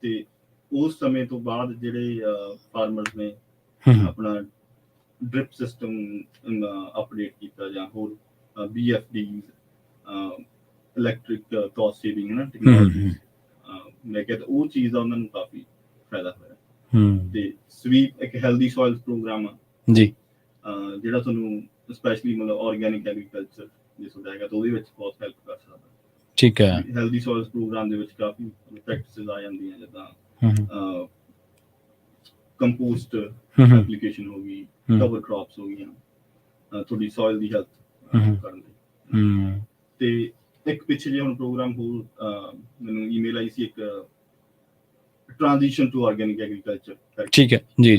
[SPEAKER 2] ਤੇ ਉਸ ਸਮੇਂ ਤੋਂ ਬਾਅਦ ਜਿਹੜੇ ਫਾਰਮਰਸ ਨੇ ਆਪਣਾ ਡ੍ਰਿਪ ਸਿਸਟਮ ਅਪਡੇਟ ਕੀਤਾ, ਜਾਂ ਹੋਰ BFDs ਇਲੈਕਟ੍ਰਿਕ ਕਾਸਟ ਸੇਵਿੰਗ ਹੈ ਨਾ ਟੈਕਨੋਲੋਜੀ, ਮੈਂ ਕਿਹਾ ਉਹ ਚੀਜ਼ ਦਾ ਉਹਨਾਂ ਨੂੰ ਕਾਫੀ ਫਾਇਦਾ ਹੋਇਆ। ਤੇ ਸਵੀਪ ਇੱਕ ਹੈਲਦੀ ਸੋਇਲਸ ਪ੍ਰੋਗਰਾਮ ਆ ਜੀ, ਜਿਹੜਾ ਤੁਹਾਨੂੰ ਸਪੈਸ਼ਲੀ ਮਤਲਬ ਆਰਗੈਨਿਕ ਐਗਰੀਕਲਚਰ ਜੇ ਤੁਹਾਡਾ ਹੈਗਾ ਤਾਂ ਉਹਦੇ ਵਿੱਚ ਬਹੁਤ ਹੈਲਪ ਕਰ ਸਕਦਾ। ਠੀਕ ਹੈ। ਹੈਲਦੀ ਸੋਇਲਸ ਪ੍ਰੋਗਰਾਮ ਦੇ ਵਿੱਚ ਕਾਫੀ ਪ੍ਰੈਕਟਿਸਿਸ ਆ ਜਾਂਦੀਆਂ, ਜਿੱਦਾਂ ਕੰਪੋਸਟ ਐਪਲੀਕੇਸ਼ਨ ਹੋ ਗਈ, ਕਵਰ ਕ੍ਰੌਪਸ ਹੋ ਗਈਆਂ, ਤੁਹਾਡੀ ਸੋਇਲ ਦੀ ਹੈਲਥ ਕਰਨ ਲਈ। ਤੇ ਇੱਕ ਪਿੱਛੇ ਜੇ ਹੁਣ ਪ੍ਰੋਗਰਾਮ ਹੋਰ ਮੈਨੂੰ ਈਮੇਲ ਆਈ ਸੀ, ਇੱਕ ਟ੍ਰਾਂਜੀਸ਼ਨ ਟੂ ਆਰਗੈਨਿਕ ਐਗਰੀਕਲਚਰ। ਠੀਕ ਹੈ ਜੀ,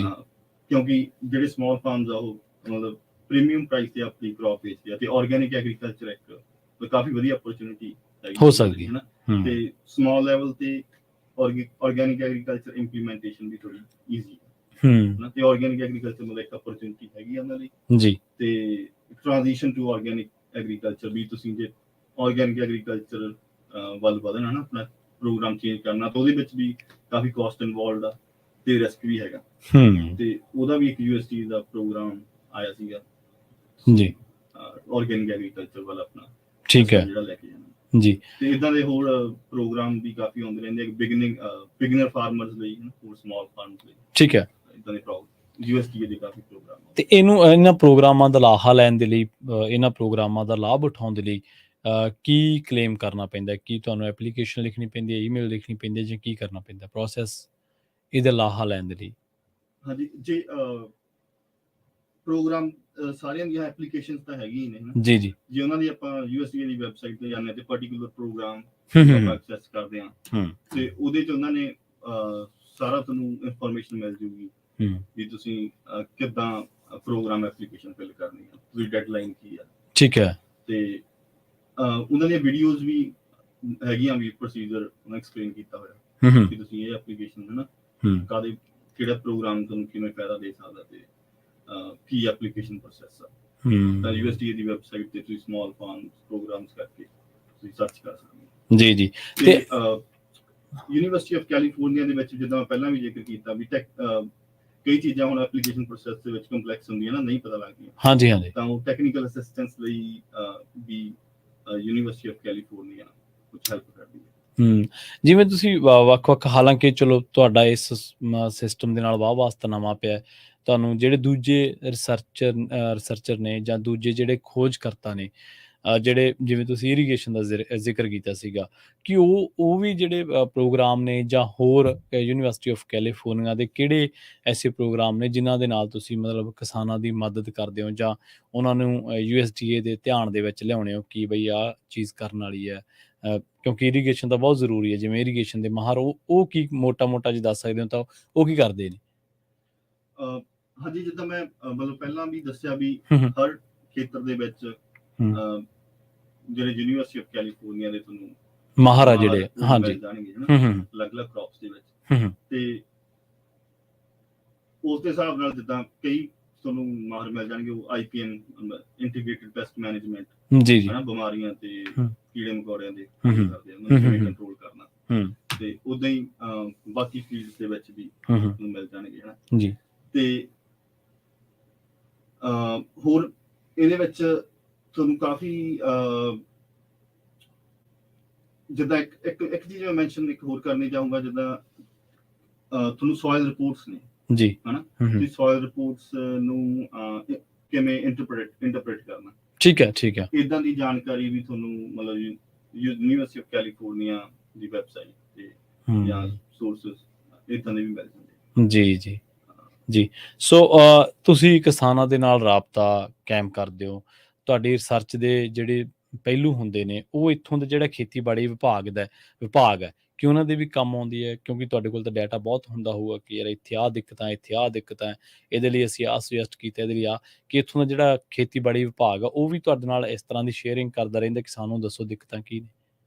[SPEAKER 2] ਕਿਉਂਕਿ ਜਿਹੜੇ ਸਮਾਲ ਫਾਰਮਸ ਆ ਉਹ ਮਤਲਬ ਪ੍ਰੀਮੀਅਮ ਪ੍ਰਾਈਸ ਤੇ ਆਪਣੀ ਕ੍ਰੌਪ ਵੇਚਦੇ ਆ, ਤੇ ਆਰਗੈਨਿਕ ਐਗਰੀਕਲਚਰ ਇੱਕ ਕਾਫੀ ਵਧੀਆ ਓਪਰਚੁਨਿਟੀ ਹੋ ਸਕਦੀ ਹੈ ਨਾ। ਤੇ ਸਮਾਲ ਲੈਵਲ ਤੇ ਆਰਗੈਨਿਕ ਐਗਰੀਕਲਚਰ ਇੰਪਲੀਮੈਂਟੇਸ਼ਨ ਵੀ ਥੋੜੀ ਈਜ਼ੀ ਹੈ, ਤੇ ਆਰਗੈਨਿਕ ਐਗਰੀਕਲਚਰ ਮਤਲਬ ਇੱਕ ਓਪਰਚੁਨਿਟੀ ਹੈਗੀ ਆ ਉਹਨਾਂ ਲਈ ਜੀ। ਤੇ ਟ੍ਰਾਂਜੀਸ਼ਨ ਟੂ ਆਰਗੈਨਿਕ ਐਗਰੀਕਲਚਰ ਵੀ ਤੁਸੀਂ ਜੇ ਆਰਗੈਨਿਕ ਐਗਰੀਕਲਚਰ ਵੱਲ ਵਧਣਾ ਨਾ, ਆਪਣਾ ਪ੍ਰੋਗਰਾਮ ਚੇਂਜ ਕਰਨਾ, ਤਾਂ ਉਹਦੇ ਵਿੱਚ ਵੀ ਕਾਫੀ ਕਾਸਟ ਇਨਵੋਲਵਡ ਆ ਤੇ ਰਿਸਕ ਵੀ ਹੈਗਾ। ਤੇ ਉਹਦਾ ਵੀ ਇੱਕ USDA ਦਾ ਪ੍ਰੋਗਰਾਮ ਆਇਆ ਸੀਗਾ ਜੀ, ਆਰਗੈਨਿਕ ਐਗਰੀਕਲਚਰ ਵੱਲ ਆਪਣਾ, ਠੀਕ ਹੈ, ਜਿਹੜਾ ਲੈ ਕੇ ਜਾਣਾ ਜੀ। ਤੇ ਇਦਾਂ ਦੇ ਹੋਰ ਪ੍ਰੋਗਰਾਮ ਵੀ ਕਾਫੀ ਆਉਂਦੇ ਰਹਿੰਦੇ ਆ ਬਿਗਨਰ ਫਾਰਮਰਸ ਲਈ, ਹੋਰ ਸਮਾਲ ਫਾਰਮਰਸ ਲਈ। ਠੀਕ ਹੈ, ਇਦਾਂ ਦੇ USDA ਦੇ ਕਾਫੀ ਪ੍ਰੋਗਰਾਮ। ਤੇ
[SPEAKER 1] ਇਹਨਾਂ ਪ੍ਰੋਗਰਾਮਾਂ ਦਾ ਲਾਹਾ ਲੈਣ ਦੇ ਲਈ, ਇਹਨਾਂ ਪ੍ਰੋਗਰਾਮਾਂ ਦਾ ਲਾਭ ਉਠਾਉਣ ਦੇ ਲਈ ਕੀ ਕਲੇਮ ਕਰਨਾ ਪੈਂਦਾ? ਕੀ ਤੁਹਾਨੂੰ ਐਪਲੀਕੇਸ਼ਨ ਲਿਖਣੀ ਪੈਂਦੀ ਹੈ, ਈਮੇਲ ਲਿਖਣੀ ਪੈਂਦੀ ਹੈ, ਜਾਂ ਕੀ ਕਰਨਾ ਪੈਂਦਾ ਪ੍ਰੋਸੈਸ ਇਹਦਾ ਲਾਹਾ ਲੈਣ ਦੇ ਲਈ? ਹਾਂਜੀ, ਜੇ ਪ੍ਰੋਗਰਾਮ ਸਾਰਿਆਂ ਦੀਆਂ ਐਪਲੀਕੇਸ਼ਨਸ ਤਾਂ ਹੈਗੀਆਂ ਹੀ ਨੇ ਜੀ ਜੀ। ਜੇ ਉਹਨਾਂ ਦੀ ਆਪਾਂ USDA ਦੀ ਵੈਬਸਾਈਟ ਤੇ ਜਾਂਦੇ ਤੇ ਪਾਰਟਿਕੂਲਰ ਪ੍ਰੋਗਰਾਮ ਆਪਾਂ ਐਕਸੈਸ ਕਰਦੇ ਹਾਂ, ਤੇ ਉਹਦੇ ਚ ਉਹਨਾਂ ਨੇ ਸਾਰਾ ਤੁਹਾਨੂੰ ਇਨਫੋਰਮੇਸ਼ਨ ਮਿਲ ਜੂਗੀ ਵੀ ਤੁਸੀਂ ਕਿੱਦਾਂ ਪ੍ਰੋਗਰਾਮ ਐਪਲੀਕੇਸ਼ਨ ਫਿਲ ਕਰਨੀ ਆ, ਤੁਸੀਂ ਡੈਡਲਾਈਨ ਕੀ ਆ। ਠੀਕ ਹੈ। ਤੇ ਉਹਨਾਂ ਦੀਆਂ ਵੀਡੀਓਜ਼ ਵੀ ਹੈਗੀਆਂ, ਵੀ ਪ੍ਰੋਸੀਜਰ ਉਹਨਾਂ ਐਕਸਪਲੇਨ ਕੀਤਾ ਹੋਇਆ ਕਿ ਤੁਸੀਂ ਇਹ ਐਪਲੀਕੇਸ਼ਨ ਹੈ ਨਾ, ਕਾਹਦੇ ਕਿਹੜਾ ਪ੍ਰੋਗਰਾਮ ਤੁਹਾਨੂੰ ਕਿਵੇਂ ਫਾਇਦਾ ਦੇ ਸਕਦਾ, ਤੇ ਕੀ ਐਪਲੀਕੇਸ਼ਨ ਪ੍ਰੋਸੈਸ ਆ। ਤਾਂ USDA ਦੀ ਵੈਬਸਾਈਟ ਤੇ ਤੁਸੀਂ ਸਮਾਲ ਫਾਰਮ ਪ੍ਰੋਗਰਾਮਸ ਕਰਕੇ ਤੁਸੀਂ ਸਰਚ ਕਰ ਸਕਦੇ ਹੋ ਜੀ ਜੀ। ਤੇ ਯੂਨੀਵਰਸਿਟੀ ਆਫ ਕੈਲੀਫੋਰਨੀਆ ਦੇ ਵਿੱਚ, ਜਿੱਦਾਂ ਪਹਿਲਾਂ ਵੀ ਜ਼ਿਕਰ ਕੀਤਾ, ਵੀ ਕਈ ਚੀਜ਼ਾਂ ਹੁਣ ਐਪਲੀਕੇਸ਼ਨ ਪ੍ਰੋਸੈਸ ਦੇ ਵਿੱਚ ਕੰਪਲੈਕਸ ਹੁੰਦੀਆਂ ਨਾ, ਨਹੀਂ ਪਤਾ ਲੱਗਦੀਆਂ। ਹਾਂਜੀ ਹਾਂਜੀ। ਤਾਂ ਉਹ ਟੈਕਨੀਕਲ ਅਸਿਸਟੈਂਸ ਲਈ ਵੀ ਯੂਨੀਵਰਸਿਟੀ ਆਫ ਕੈਲੀਫੋਰਨੀਆ ਕੁਝ ਹੈਲਪ ਕਰਦੀ ਹੈ। ਜਿਵੇਂ ਤੁਸੀਂ ਵੱਖ-ਵੱਖ, ਹਾਲਾਂਕਿ ਚਲੋ ਤੁਹਾਡਾ ਇਸ ਸਿਸਟਮ ਦੇ ਨਾਲ ਵਾਹ ਵਾਸਤਾ ਨਵਾਂ ਪਿਆ, ਤੁਹਾਨੂੰ ਜਿਹੜੇ ਦੂਜੇ ਰਿਸਰਚਰ ਨੇ, ਜਾਂ ਦੂਜੇ ਜਿਹੜੇ ਖੋਜ ਕਰਤਾ ਨੇ, ਜਿਹੜੇ ਜਿਵੇਂ ਤੁਸੀਂ ਇਰੀਗੇਸ਼ਨ ਦਾ ਜ਼ਿਕਰ ਕੀਤਾ ਸੀਗਾ, ਕਿ ਉਹ ਵੀ ਜਿਹੜੇ ਪ੍ਰੋਗਰਾਮ ਨੇ, ਜਾਂ ਹੋਰ ਯੂਨੀਵਰਸਿਟੀ ਆਫ ਕੈਲੀਫੋਰਨੀਆ ਦੇ ਕਿਹੜੇ ਐਸੇ ਪ੍ਰੋਗਰਾਮ ਨੇ ਜਿਨ੍ਹਾਂ ਦੇ ਨਾਲ ਤੁਸੀਂ ਮਤਲਬ ਕਿਸਾਨਾਂ ਦੀ ਮਦਦ ਕਰਦੇ ਹੋ, ਜਾਂ ਉਹਨਾਂ ਨੂੰ USDA ਦੇ ਧਿਆਨ ਦੇ ਵਿੱਚ ਲਿਆਉਣੇ ਹੋ ਕਿ ਬਈ ਆਹ ਚੀਜ਼ ਕਰਨ ਵਾਲੀ ਹੈ? ਕਿਉਂਕਿ ਇਰੀਗੇਸ਼ਨ ਤਾਂ ਬਹੁਤ ਜ਼ਰੂਰੀ ਹੈ, ਜਿਵੇਂ ਇਰੀਗੇਸ਼ਨ ਦੇ ਮਾਹਰ ਉਹ ਕੀ ਮੋਟਾ ਜੇ ਦੱਸ ਸਕਦੇ ਹੋ ਤਾਂ ਉਹ ਕੀ ਕਰਦੇ ਨੇ?
[SPEAKER 2] ਹਾਂਜੀ, ਜਿੱਦਾਂ ਮੈਂ ਮਤਲਬ ਪਹਿਲਾਂ ਵੀ ਦੱਸਿਆ ਵੀ ਹਰ ਖੇਤਰ ਦੇ ਵਿੱਚ ਜਿਹੜੇ ਯੂਨੀਵਰਸਿਟੀ ਆਫ ਕੈਲੀਫੋਰਨੀਆ ਦੇ ਤੁਹਾਨੂੰ
[SPEAKER 1] ਮਾਹਰ ਆ ਜਿਹੜੇ, ਹਾਂਜੀ,
[SPEAKER 2] ਜਾਣਗੇ ਅਲੱਗ-ਅਲੱਗ ਕ੍ਰੌਪਸ ਦੇ ਵਿੱਚ, ਤੇ ਉਸ ਦੇ ਹਿਸਾਬ ਨਾਲ ਜਿੱਦਾਂ ਕਈ ਤੁਹਾਨੂੰ ਮਾਹਰ ਮਿਲ ਜਾਣਗੇ, ਉਹ IPM ਇੰਟੀਗ੍ਰੇਟਿਡ ਪੈਸਟ ਮੈਨੇਜਮੈਂਟ, ਜੀ ਹਨਾ, ਬਿਮਾਰੀਆਂ ਤੇ ਕੀੜੇ ਮਕੌੜਿਆਂ ਦੇ ਕਰਦੇ ਆ, ਉਹਨਾਂ ਨੂੰ ਕੰਟਰੋਲ ਕਰਨਾ, ਤੇ ਉਦਾਂ ਹੀ ਬਾਕੀ ਫੀਲਡਸ ਦੇ ਵਿੱਚ ਵੀ ਤੁਹਾਨੂੰ ਮਿਲ ਜਾਣਗੇ, ਹਨਾ ਜੀ। ਤੇ ਹੋਰ ਇਹਦੇ ਵਿੱਚ ਤੁਹਾਨੂੰ ਕਾਫੀ ਜਿੱਦਾਂ ਇੱਕ ਚੀਜ਼ ਮੈਂ ਮੈਂਸ਼ਨ ਇੱਕ ਹੋਰ ਕਰਨੀ ਚਾਹੂੰਗਾ, ਜਿੱਦਾਂ ਤੁਹਾਨੂੰ ਸੋਇਲ ਰਿਪੋਰਟਸ ਨੇ ਜੀ, ਹਨਾ, ਤੁਸੀਂ ਸੋਇਲ ਰਿਪੋਰਟਸ ਨੂੰ ਕਿਵੇਂ ਇੰਟਰਪ੍ਰੇਟ ਕਰਨਾ, ਠੀਕ ਹੈ, ਇਦਾਂ ਦੀ ਜਾਣਕਾਰੀ ਵੀ ਤੁਹਾਨੂੰ ਮਤਲਬ university of California the website ਤੇ ਜਾਂ ਸੋਰਸਸ ਇਦਾਂ ਦੇ ਵੀ ਮਿਲ ਜਾਂਦੇ ਜੀ। ਸੋ ਤੁਸੀਂ ਕਿਸਾਨਾਂ ਦੇ ਨਾਲ ਰਾਬਤਾ ਕਾਇਮ ਕਰਦੇ ਹੋ, ਤੁਹਾਡੀ ਰਿਸਰਚ ਦੇ ਜਿਹੜੇ ਪਹਿਲੂ ਹੁੰਦੇ ਨੇ ਉਹ ਇੱਥੋਂ ਦੇ ਜਿਹੜਾ ਖੇਤੀਬਾੜੀ ਵਿਭਾਗ ਹੈ ਕਿ ਉਹਨਾਂ ਦੇ ਵੀ ਕੰਮ ਆਉਂਦੀ ਹੈ, ਕਿਉਂਕਿ ਤੁਹਾਡੇ ਕੋਲ ਤਾਂ ਡਾਟਾ ਬਹੁਤ ਹੁੰਦਾ ਹੋਊਗਾ ਕਿ ਯਾਰ ਇੱਥੇ ਆਹ ਦਿੱਕਤਾਂ, ਇਹਦੇ ਲਈ ਅਸੀਂ ਆਹ ਸੁਜੈਸਟ ਕੀਤਾ, ਇਹਦੇ ਲਈ ਕਿ ਇੱਥੋਂ ਦਾ ਜਿਹੜਾ ਖੇਤੀਬਾੜੀ ਵਿਭਾਗ ਆ ਉਹ ਵੀ ਤੁਹਾਡੇ ਨਾਲ ਇਸ ਤਰ੍ਹਾਂ ਦੀ ਸ਼ੇਅਰਿੰਗ ਕਰਦਾ ਰਹਿੰਦਾ ਕਿ ਸਾਨੂੰ ਦੱਸੋ ਦਿੱਕਤਾਂ ਕੀ ਨੇ?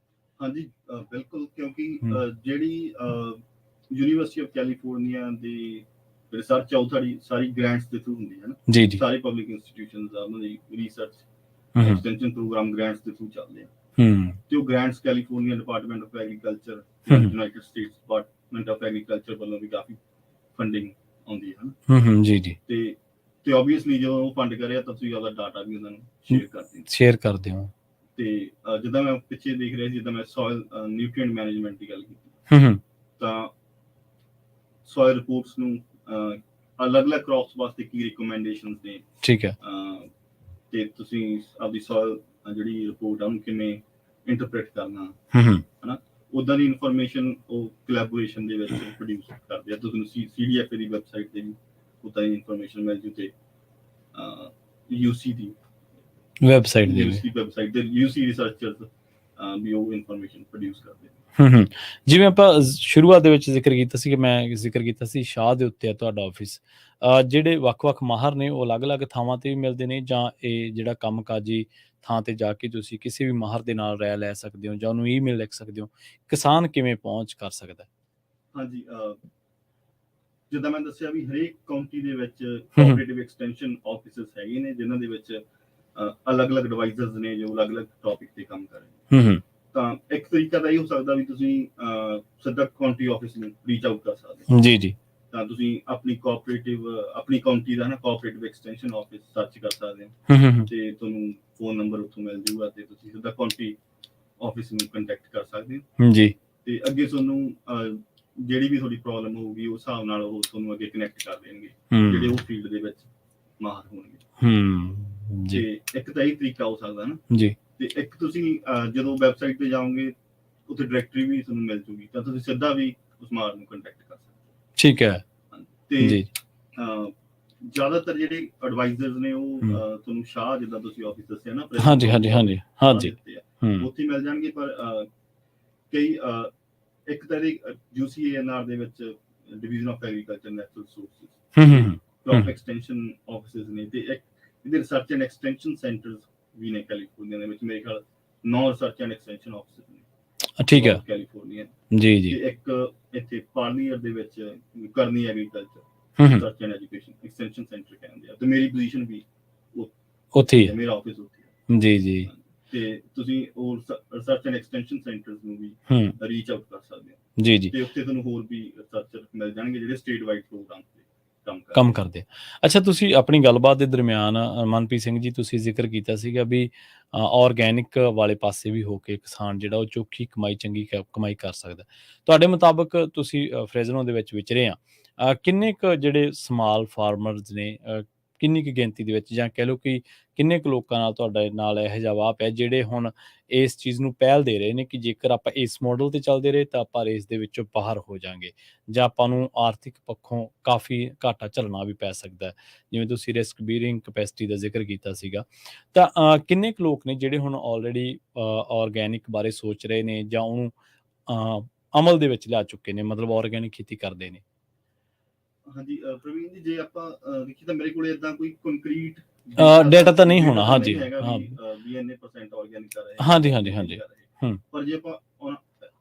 [SPEAKER 2] ਹਾਂਜੀ, ਬਿਲਕੁਲ, ਕਿਉਂਕਿ ਜਿਹੜੀ university of California the research ਆ ਉਹ ਸਾਰੀ ਗ੍ਰਾਂਟਸ ਦੇ ਥਰੂ ਹੁੰਦੀ ਹੈ ਨਾ ਜੀ, ਸਾਰੇ ਪਬਲਿਕ ਇੰਸਟੀਟਿਊਸ਼ਨਸ ਆ ਉਹਨਾਂ ਦੀ ਰਿਸਰਚ ਐਕਸਟੈਂਸ਼ਨ ਪ੍ਰੋਗਰਾਮ ਗ੍ਰਾਂਟਸ ਦੇ ਥਰੂ ਚੱਲਦੇ ਆ, ਤੇ ਉਹ grants California department of agriculture, United States department of agriculture ਵੱਲੋਂ ਵੀ ਕਾਫੀ ਫੰਡਿੰਗ ਆਉਂਦੀ ਹੈ ਨਾ ਜੀ। ਤੇ ਆਬਵੀਅਸਲੀ ਜਦੋਂ ਉਹ ਫੰਡ ਕਰਿਆ ਤਾਂ ਤੁਸੀਂ ਉਹਦਾ ਡਾਟਾ ਵੀ ਉਹਨਾਂ ਨੂੰ ਸ਼ੇਅਰ ਕਰਦੇ ਹੋ। ਤੇ ਜਿੱਦਾਂ ਮੈਂ ਪਿੱਛੇ ਦੇਖ ਰਿਹਾ ਸੀ, ਜਿੱਦਾਂ ਮੈਂ ਸੋਇਲ ਨਿਊਟ੍ਰੀਐਂਟ ਮੈਨੇਜਮੈਂਟ ਦੀ ਗੱਲ ਕੀਤੀ, ਤਾਂ ਸੋਇਲ ਰਿਪੋਰਟਸ ਨੂੰ ਅਲੱਗ-ਅਲੱਗ ਕ੍ਰੌਪਸ ਵਾਸਤੇ ਕੀ ਰਿਕਮੈਂਡੇਸ਼ਨਸ ਨੇ, ਠੀਕ ਹੈ, ਤੇ ਤੁਸੀਂ ਆਪਦੀ ਸੋਇਲ ਜਿਹੜੀ ਰਿਪੋਰਟ ਆ ਉਹਨੂੰ ਕਿਵੇਂ ਇੰਟਰਪ੍ਰੇਟ ਕਰਨਾ, ਹਨਾ, ਉਦਾਂ ਦੀ ਇਨਫੋਰਮੇਸ਼ਨ ਉਹ ਕੋਲੈਬੋਰੇਸ਼ਨ ਦੇ ਵਿੱਚ ਪ੍ਰੋਡਿਊਸ ਕਰਦੇ ਆ। ਤੁਸੀਂ CDFA ਦੀ ਵੈਬਸਾਈਟ ਤੇ ਵੀ ਉਦਾਂ ਦੀ ਇਨਫੋਰਮੇਸ਼ਨ ਮਿਲ ਜੂ, ਤੇ UC ਦੀ ਵੈਬਸਾਈਟ ਤੇ UC ਰਿਸਰਚਰਸ ਵੀ ਉਹ ਇਨਫੋਰਮੇਸ਼ਨ ਪ੍ਰੋਡਿਊਸ ਕਰਦੇ ਨੇ।
[SPEAKER 1] ਜਿਵੇਂ ਆਪਾਂ ਸ਼ੁਰੂਆਤ ਦੇ ਵਿੱਚ ਜ਼ਿਕਰ ਕੀਤਾ ਸੀ, ਕਿ ਮੈਂ ਜ਼ਿਕਰ ਕੀਤਾ ਸੀ ਸ਼ਾਹ ਦੇ ਉੱਤੇ ਆ ਤੁਹਾਡਾ ਆਫਿਸ, ਜਿਹੜੇ ਵੱਖ-ਵੱਖ ਮਾਹਰ ਨੇ ਉਹ ਅਲੱਗ-ਅਲੱਗ ਥਾਵਾਂ ਤੇ ਵੀ ਮਿਲਦੇ ਨੇ, ਜਾਂ ਇਹ ਜਿਹੜਾ ਕੰਮਕਾਜੀ ਥਾਂ ਤੇ ਜਾ ਕੇ ਤੁਸੀਂ ਕਿਸੇ ਵੀ ਮਾਹਰ ਦੇ ਨਾਲ ਰਾਏ ਲੈ ਸਕਦੇ ਹੋ ਜਾਂ ਉਹਨੂੰ ਈਮੇਲ ਲਿਖ ਸਕਦੇ ਹੋ? ਕਿਸਾਨ ਕਿਵੇਂ ਪਹੁੰਚ ਕਰ ਸਕਦਾ?
[SPEAKER 2] ਹਾਂਜੀ, ਜਿੱਦਾਂ ਮੈਂ ਦੱਸਿਆ ਵੀ ਹਰੇਕ ਕਾਉਂਟੀ ਦੇ ਵਿੱਚ ਕੋਆਪਰੇਟਿਵ ਐਕਸਟੈਂਸ਼ਨ ਆਫਿਸਰਸ ਹੈਗੇ ਨੇ, ਜਿਨ੍ਹਾਂ ਦੇ ਵਿੱਚ ਅਲੱਗ-ਅਲੱਗ ਐਡਵਾਈਜ਼ਰਸ ਨੇ ਜੋ ਅਲੱਗ-ਅਲੱਗ ਟੌਪਿਕ ਤੇ ਕੰਮ ਕਰ ਰਹੇ ਨੇ। ਤਾਂ ਇੱਕ ਤਰੀਕਾ ਤਾਂ ਇਹ ਹੋ ਸਕਦਾ ਵੀ ਤੁਸੀਂ ਸਿੱਧਾ ਕਾਉਂਟੀ ਆਫਿਸ ਨੂੰ ਰੀਚ ਆਊਟ ਕਰ ਸਕਦੇ ਹੋ ਜੀ। ਤਾਂ ਤੁਸੀਂ ਆਪਣੀ ਕਾਉਂਟੀ ਦਾ ਨਾ ਕੋਆਪਰੇਟਿਵ ਐਕਸਟੈਂਸ਼ਨ ਆਫਿਸ ਸਰਚ ਕਰ ਸਕਦੇ ਹੋ, ਤੇ ਤੁਹਾਨੂੰ ਫੋਨ ਨੰਬਰ ਉੱਥੋਂ ਮਿਲ ਜਾਊਗਾ, ਤੇ ਤੁਸੀਂ ਸਿੱਧਾ ਕਾਉਂਟੀ ਆਫਿਸ ਨੂੰ ਕੰਟੈਕਟ ਕਰ ਸਕਦੇ ਹੋ ਜੀ। ਤੇ ਅੱਗੇ ਤੁਹਾਨੂੰ ਜਿਹੜੀ ਵੀ ਤੁਹਾਡੀ ਪ੍ਰੋਬਲਮ ਹੋਊਗੀ ਉਸ ਹਿਸਾਬ ਨਾਲ ਉਹ ਤੁਹਾਨੂੰ ਅੱਗੇ ਕਨੈਕਟ ਕਰ ਦੇਣਗੇ ਜਿਹੜੇ ਉਹ ਫੀਲਡ ਦੇ ਵਿੱਚ ਮਾਹਰ ਹੋਣਗੇ ਜੀ। ਤੇ ਇੱਕ ਤਾਂ ਇਹ ਤਰੀਕਾ ਹੋ ਸਕਦਾ ਨਾ ਜੀ। ਤੇ ਇੱਕ ਤੁਸੀਂ ਜਦੋਂ ਵੈਬਸਾਈਟ ਤੇ ਜਾਓਗੇ ਉੱਥੇ ਡਾਇਰੈਕਟਰੀ ਵੀ ਤੁਹਾਨੂੰ ਮਿਲ ਜੂਗੀ, ਤਾਂ ਤੁਸੀਂ ਸਿੱਧਾ ਵੀ ਉਸ ਮਾਹਰ ਨੂੰ ਕੰਟੈਕਟ ਕਰ ਸਕਦੇ ਹੋ। ਠੀਕ ਹੈ। ਤੇ ਜ਼ਿਆਦਾਤਰ ਜਿਹੜੇ ਐਡਵਾਈਜ਼ਰਸ ਨੇ ਉਹ ਤੁਹਾਨੂੰ ਸ਼ਾਹ, ਜਿੱਦਾਂ ਤੁਸੀਂ ਆਫਿਸ ਦੱਸਿਆ ਨਾ, ਹਾਂਜੀ ਉੱਥੇ ਮਿਲ ਜਾਣਗੇ, ਪਰ ਕਈ ਇੱਕ ਤਾਂ UCANR ਦੇ ਵਿੱਚ division of agriculture natural resources crop extension offices ਨੇ, ਤੇ ਇੱਕ ਇਹਦੇ ਰਿਸਰਚ ਐਂਡ ਐਕਸਟੈਂਸ਼ਨ ਸੈਂਟਰਸ ਵੀ ਨੇ ਕੈਲੀਫੋਰਨੀਆ ਦੇ ਵਿੱਚ। ਮੇਰੇ ਖਿਆਲ 9 ਰਿਸਰਚ ਐਂਡ ਐਕਸਟੈਂਸ਼ਨ ਆਫਿਸਿਸ ਨੇ, ਠੀਕ ਹੈ, ਕੈਲੀਫੋਰਨੀਆ ਜੀ। ਤੇ ਇੱਕ ਇੱਥੇ ਪਾਰਲੀਅਰ ਦੇ ਵਿੱਚ ਕਰਨੀ agriculture research and education extension centre ਕਹਿੰਦੇ ਆ, ਤੇ ਮੇਰੀ ਪੋਜੀਸ਼ਨ ਵੀ ਉੱਥੇ ਹੈ, ਮੇਰਾ ਆਫਿਸ ਉੱਥੇ ਹੈ ਜੀ। ਤੇ ਤੁਸੀਂ ਉਹ ਰਿਸਰਚ ਐਂਡ ਐਕਸਟੈਂਸ਼ਨ ਸੈਂਟਰਸ ਨੂੰ ਵੀ ਰੀਚ ਆਊਟ ਕਰ ਸਕਦੇ ਹੋ ਜੀ। ਤੇ ਉੱਥੇ ਤੁਹਾਨੂੰ ਹੋਰ ਵੀ ਰਿਸਰਚਰ ਮਿਲ ਜਾਣਗੇ ਜਿਹੜੇ ਸਟੇਟ ਵਾਈਡ ਪ੍ਰੋਗਰਾਮ ਤੇ ਕੰਮ ਕਰਦੇ।
[SPEAKER 1] ਅੱਛਾ, ਤੁਸੀਂ ਆਪਣੀ ਗੱਲਬਾਤ ਦੇ ਦਰਮਿਆਨ ਮਨਪ੍ਰੀਤ ਸਿੰਘ ਜੀ, ਤੁਸੀਂ ਜ਼ਿਕਰ ਕੀਤਾ ਸੀਗਾ ਵੀ ਆਰਗੈਨਿਕ ਵਾਲੇ ਪਾਸੇ ਵੀ ਹੋ ਕੇ ਕਿਸਾਨ ਜਿਹੜਾ ਉਹ ਚੰਗੀ ਕਮਾਈ ਕਰ ਸਕਦਾ। ਤੁਹਾਡੇ ਮੁਤਾਬਕ ਤੁਸੀਂ ਫਰੈਜ਼ਨੋ ਦੇ ਵਿੱਚ ਵਿਚਰੇ ਆ, ਕਿੰਨੇ ਕੁ ਜਿਹੜੇ ਸਮਾਲ ਫਾਰਮਰਸ ਨੇ, ਕਿੰਨੀ ਕੁ ਗਿਣਤੀ ਦੇ ਵਿੱਚ, ਜਾਂ ਕਹਿ ਲਓ ਕਿ ਕਿੰਨੇ ਕੁ ਲੋਕਾਂ ਨਾਲ ਤੁਹਾਡੇ ਨਾਲ ਇਹੋ ਜਿਹਾ ਵਾਹ ਪਿਆ ਜਿਹੜੇ ਹੁਣ ਇਸ ਚੀਜ਼ ਨੂੰ ਪਹਿਲ ਦੇ ਰਹੇ ਨੇ ਕਿ ਜੇਕਰ ਆਪਾਂ ਇਸ ਮਾਡਲ ਤੇ ਚੱਲਦੇ ਰਹੇ ਤਾਂ ਆਪਾਂ ਰੇਸ ਦੇ ਵਿੱਚੋਂ ਬਾਹਰ ਹੋ ਜਾਵਾਂਗੇ, ਜਾਂ ਆਪਾਂ ਨੂੰ ਆਰਥਿਕ ਪੱਖੋਂ ਕਾਫੀ ਘਾਟਾ ਝੱਲਣਾ ਵੀ ਪੈ ਸਕਦਾ ਹੈ, ਜਿਵੇਂ ਤੁਸੀਂ ਰਿਸਕ ਬੀਅਰਿੰਗ ਕਪੈਸਿਟੀ ਦਾ ਜ਼ਿਕਰ ਕੀਤਾ ਸੀਗਾ। ਤਾਂ ਕਿੰਨੇ ਕੁ ਲੋਕ ਨੇ ਜਿਹੜੇ ਹੁਣ ਆਲਰੇਡੀ ਆਰਗੈਨਿਕ ਬਾਰੇ ਸੋਚ ਰਹੇ ਨੇ ਜਾਂ ਉਹਨੂੰ ਅਮਲ ਦੇ ਵਿੱਚ ਲਿਆ ਚੁੱਕੇ ਨੇ, ਮਤਲਬ ਆਰਗੈਨਿਕ ਖੇਤੀ ਕਰਦੇ ਨੇ?
[SPEAKER 2] ਹਾਂਜੀ ਪ੍ਰਵੀਨ ਜੀ, ਜੇ ਆਪਾਂ ਦੇਖੀਏ ਤਾਂ ਮੇਰੇ ਕੋਲ ਇਦਾਂ ਕੋਈ ਕੰਕਰੀਟ
[SPEAKER 1] ਡਾਟਾ ਤਾਂ ਨਹੀਂ ਹੋਣਾ। ਹਾਂਜੀ
[SPEAKER 2] ਹਾਂ, ਵੀ ਇੰਨੇ % ਆਰਗੈਨਿਕ ਕਰ ਰਹੇ।
[SPEAKER 1] ਹਾਂਜੀ ਹਾਂਜੀ ਹਾਂਜੀ।
[SPEAKER 2] ਪਰ ਜੇ ਆਪਾਂ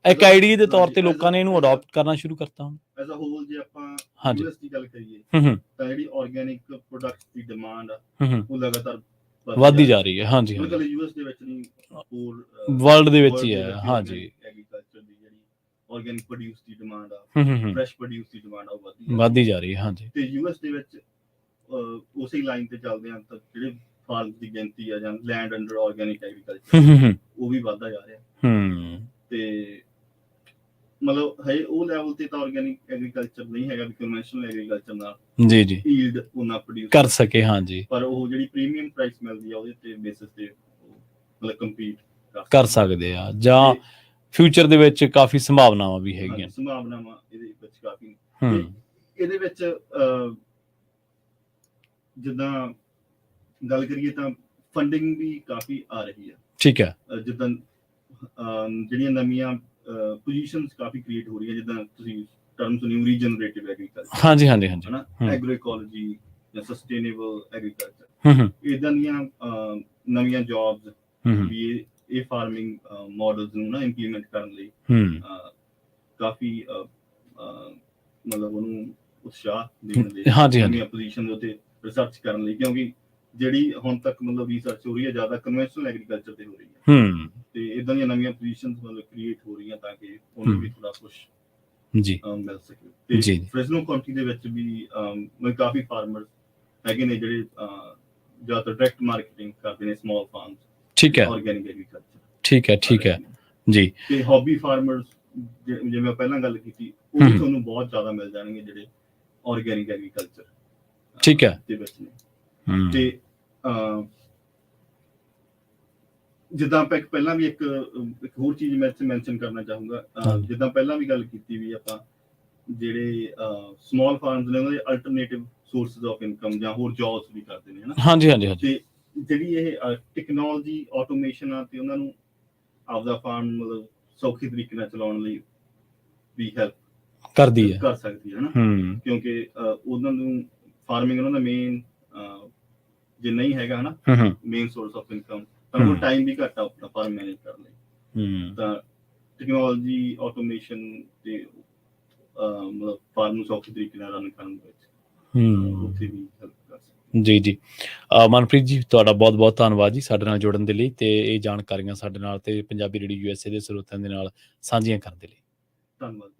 [SPEAKER 1] ਇੱਕ ਆਈਡੀਆ ਦੇ ਤੌਰ ਤੇ ਲੋਕਾਂ ਨੇ ਇਹਨੂੰ ਅਡਾਪਟ ਕਰਨਾ ਸ਼ੁਰੂ ਕਰਤਾ ਹੁਣ
[SPEAKER 2] ਐਜ਼ ਅ ਹੋਲ। ਜੇ ਆਪਾਂ ਯੂਐਸ ਦੀ ਗੱਲ ਕਰੀਏ ਤਾਂ ਜਿਹੜੀ ਆਰਗੈਨਿਕ ਪ੍ਰੋਡਕਟਸ ਦੀ ਡਿਮਾਂਡ ਆ ਉਹ ਲਗਾਤਾਰ
[SPEAKER 1] ਵੱਧਦੀ ਜਾ ਰਹੀ ਹੈ। ਹਾਂਜੀ
[SPEAKER 2] ਹਾਂਜੀ, ਯੂਐਸ ਦੇ ਵਿੱਚ ਨਹੀਂ, ਹੋਰ
[SPEAKER 1] ਵਰਲਡ ਦੇ ਵਿੱਚ ਹੀ ਹੈ। ਹਾਂਜੀ,
[SPEAKER 2] ਐਗਰੀਕਲਚਰ ਦੀ ਜਿਹੜੀ ਆਰਗੈਨਿਕ ਪ੍ਰੋਡਿਊਸ ਦੀ ਡਿਮਾਂਡ ਆ, ਫਰੈਸ਼ ਪ੍ਰੋਡਿਊਸ ਦੀ ਡਿਮਾਂਡ ਆ, ਉਹ ਵੱਧਦੀ ਜਾ ਰਹੀ ਹੈ। ਹਾਂਜੀ, ਤੇ ਯੂਐਸ ਦੇ ਵਿੱਚ ਉਸੇ ਲਾਈਨ ਤੇ ਚੱਲਦੇ ਆ ਤਾਂ ਜਿਹੜੇ ਫਾਰਮਸ ਦੀ ਗਿਣਤੀ ਆ ਜਾਂ ਲੈਂਡ ਅੰਡਰ ਆਰਗੈਨਿਕ ਐਗਰੀਕਲਚਰ ਉਹ ਵੀ ਵੱਧਦਾ ਜਾ ਰਿਹਾ। ਤੇ ਮਤਲਬ ਹੈ ਉਹ ਲੈਵਲ ਤੇ ਤਾਂ ਆਰਗੈਨਿਕ ਐਗਰੀਕਲਚਰ ਨਹੀਂ ਹੈਗਾ ਵੀ ਕਨਵੈਨਸ਼ਨਲ ਐਗਰੀਕਲਚਰ ਨਾਲ ਜੀ ਜੀ ਯੀਲਡ ਉਹਨਾਂ ਪ੍ਰੋਡਿਊਸ ਕਰ ਸਕੇ। ਹਾਂਜੀ, ਪਰ ਉਹ ਜਿਹੜੀ ਪ੍ਰੀਮੀਅਮ ਪ੍ਰਾਈਸ ਮਿਲਦੀ ਆ ਉਹਦੇ ਤੇ ਬੇਸਿਸ ਤੇ ਮਤਲਬ ਕੰਪੀਟ ਕਰ ਸਕਦੇ ਆ, ਜਾਂ ਫਿਊਚਰ ਦੇ ਵਿੱਚ ਕਾਫੀ ਸੰਭਾਵਨਾਵਾਂ ਵੀ ਹੈਗੀਆਂ। ਸੰਭਾਵਨਾਵਾਂ ਇਹਦੇ ਵਿੱਚ ਕਾਫੀ। ਇਹਦੇ ਵਿੱਚ ਜਿੱਦਾਂ ਗੱਲ ਕਰੀਏ ਤਾਂ ਫੰਡਿੰਗ ਵੀ ਕਾਫੀ ਆ ਰਹੀ ਹੈ। ਠੀਕ ਹੈ। ਜਿੱਦਾਂ ਜਿਹੜੀਆਂ ਨਵੀਆਂ ਪੋਜੀਸ਼ਨਸ ਕਾਫੀ ਕ੍ਰੀਏਟ ਹੋ ਰਹੀਆਂ, ਜਿੱਦਾਂ ਤੁਸੀਂ ਟਰਮ ਸੁਣੀ ਰੀਜਨਰੇਟਿਵ ਐਗਰੀਕਲਚਰ। ਹਾਂਜੀ ਹਾਂਜੀ ਹਾਂਜੀ, ਹਨਾ, ਐਗਰੋ ਇਕੋਲੋਜੀ ਜਾਂ ਸਸਟੇਨੇਬਲ ਐਗਰੀਕਲਚਰ, ਇਦਾਂ ਦੀਆਂ ਨਵੀਆਂ ਜੌਬਸ ਵੀ ਇਹ ਫਾਰਮਿੰਗ ਮਾਡਲਸ ਨੂੰ ਨਾ ਇੰਪਲੀਮੈਂਟ ਕਰਨ ਲਈ ਕਾਫੀ ਮਤਲਬ ਉਹਨੂੰ ਉਤਸ਼ਾਹ ਦੇਣ ਲਈ ਨਵੀਆਂ ਪੋਜੀਸ਼ਨ ਦੇ ਉੱਤੇ ਰਿਸਰਚ ਕਰਨ ਲਈ, ਕਿਉਂਕਿ ਜਿਹੜੀ ਹੁਣ ਤੱਕ ਮਤਲਬ ਰਿਸਰਚ ਹੋ ਰਹੀ ਹੈ ਜ਼ਿਆਦਾ ਕਨਵੈਨਸ਼ਨਲ ਐਗਰੀਕਲਚਰ ਤੇ ਹੋ ਰਹੀ ਹੈ, ਤੇ ਇਦਾਂ ਦੀਆਂ ਨਵੀਆਂ ਪੋਜੀਸ਼ਨਸ ਮਤਲਬ ਕ੍ਰੀਏਟ ਹੋ ਰਹੀਆਂ ਤਾਂ ਕਿ ਉਹਨੂੰ ਵੀ ਥੋੜਾ ਕੁਝ ਜੀ ਮਿਲ ਸਕੇ। ਤੇ ਫ੍ਰੈਸਨੋ ਕਾਉਂਟੀ ਦੇ ਵਿੱਚ ਵੀ ਮਤਲਬ ਕਾਫੀ ਫਾਰਮਰਸ ਹੈਗੇ ਨੇ ਜਿਹੜੇ ਜ਼ਿਆਦਾ ਡਾਇਰੈਕਟ ਮਾਰਕੀਟਿੰਗ ਕਰਦੇ ਨੇ, ਸਮਾਲ ਫਾਰਮਸ। ਠੀਕ ਹੈ, ਆਰਗੈਨਿਕ ਐਗਰੀਕਲਚਰ। ਠੀਕ ਹੈ, ਠੀਕ ਹੈ ਜੀ। ਤੇ ਹੌਬੀ ਫਾਰਮਰਸ ਜਿਵੇਂ ਮੈਂ ਪਹਿਲਾਂ ਗੱਲ ਕੀਤੀ, ਉਹ ਵੀ ਤੁਹਾਨੂੰ ਬਹੁਤ ਜ਼ਿਆਦਾ ਮਿਲ ਜਾਣਗੇ ਜਿਹੜੇ ਆਰਗੈਨਿਕ ਐਗਰੀਕਲਚਰ ਠੀਕ ਹੈ ਦੇ ਵਿੱਚ ਨੇ। ਤੇ ਜਿੱਦਾਂ ਆਪਾਂ ਪਹਿਲਾਂ ਵੀ ਇੱਕ ਹੋਰ ਚੀਜ਼ ਮੈਂ ਮੈਂਸ਼ਨ ਕਰਨਾ ਚਾਹੂੰਗਾ, ਜਿੱਦਾਂ ਪਹਿਲਾਂ ਵੀ ਗੱਲ ਕੀਤੀ ਵੀ ਆਪਾਂ ਜਿਹੜੇ ਸਮਾਲ ਫਾਰਮਸ ਨੇ ਉਹਨਾਂ ਦੇ ਅਲਟਰਨੇਟਿਵ ਸੋਰਸਿਸ ਆਫ ਇਨਕਮ ਜਾਂ ਹੋਰ ਜੌਬਸ ਵੀ ਕਰਦੇ ਨੇ, ਹਨਾ। ਹਾਂਜੀ ਹਾਂਜੀ ਹਾਂਜੀ। ਤੇ ਜਿਹੜੀ ਇਹ ਟੈਕਨੋਲੋਜੀ ਆਟੋਮੇਸ਼ਨ ਆ ਤੇ ਉਹਨਾਂ ਨੂੰ ਆਪਦਾ ਫਾਰਮ ਮਤਲਬ ਸੌਖੇ ਤਰੀਕੇ ਨਾਲ ਚਲਾਉਣ ਲਈ ਵੀ ਹੈਲਪ ਕਰਦੀ ਹੈ, ਕਰ ਸਕਦੀ ਹੈ, ਹਨਾ। ਕਿਉਂਕਿ ਉਹਨਾਂ ਨੂੰ ਫਾਰਮਿੰਗ ਉਹਨਾਂ ਦਾ ਮੇਨ ਜੇ ਨਹੀਂ ਹੈਗਾ, ਹਨਾ, ਮੇਨ ਸੋਰਸ ਆਫ ਇਨਕਮ, ਤਾਂ ਉਹ ਟਾਈਮ ਵੀ ਘੱਟ ਆ ਆਪਣਾ ਫਾਰਮ ਮੈਨੇਜ ਕਰਨ ਲਈ। ਤਾਂ ਟੈਕਨੋਲੋਜੀ ਆਟੋਮੇਸ਼ਨ ਤੇ ਮਤਲਬ ਫਾਰਮ ਨੂੰ ਸੌਖੇ ਤਰੀਕੇ ਨਾਲ ਰਨ ਕਰਨ ਦੇ ਵਿੱਚ ਉੱਥੇ ਵੀ ਹੈਲਪ ਕਰ ਸਕਦੀ। ਜੀ ਜੀ, ਮਨਪ੍ਰੀਤ ਜੀ ਤੁਹਾਡਾ ਬਹੁਤ ਬਹੁਤ ਧੰਨਵਾਦ ਜੀ ਸਾਡੇ ਨਾਲ ਜੁੜਨ ਦੇ ਲਈ ਤੇ ਇਹ ਜਾਣਕਾਰੀਆਂ ਸਾਡੇ ਨਾਲ ਤੇ ਪੰਜਾਬੀ ਰੇਡੀਓ USA ਦੇ ਸਰੋਤਿਆਂ ਦੇ ਨਾਲ ਸਾਂਝੀਆਂ ਕਰਨ ਦੇ ਲਈ। ਧੰਨਵਾਦ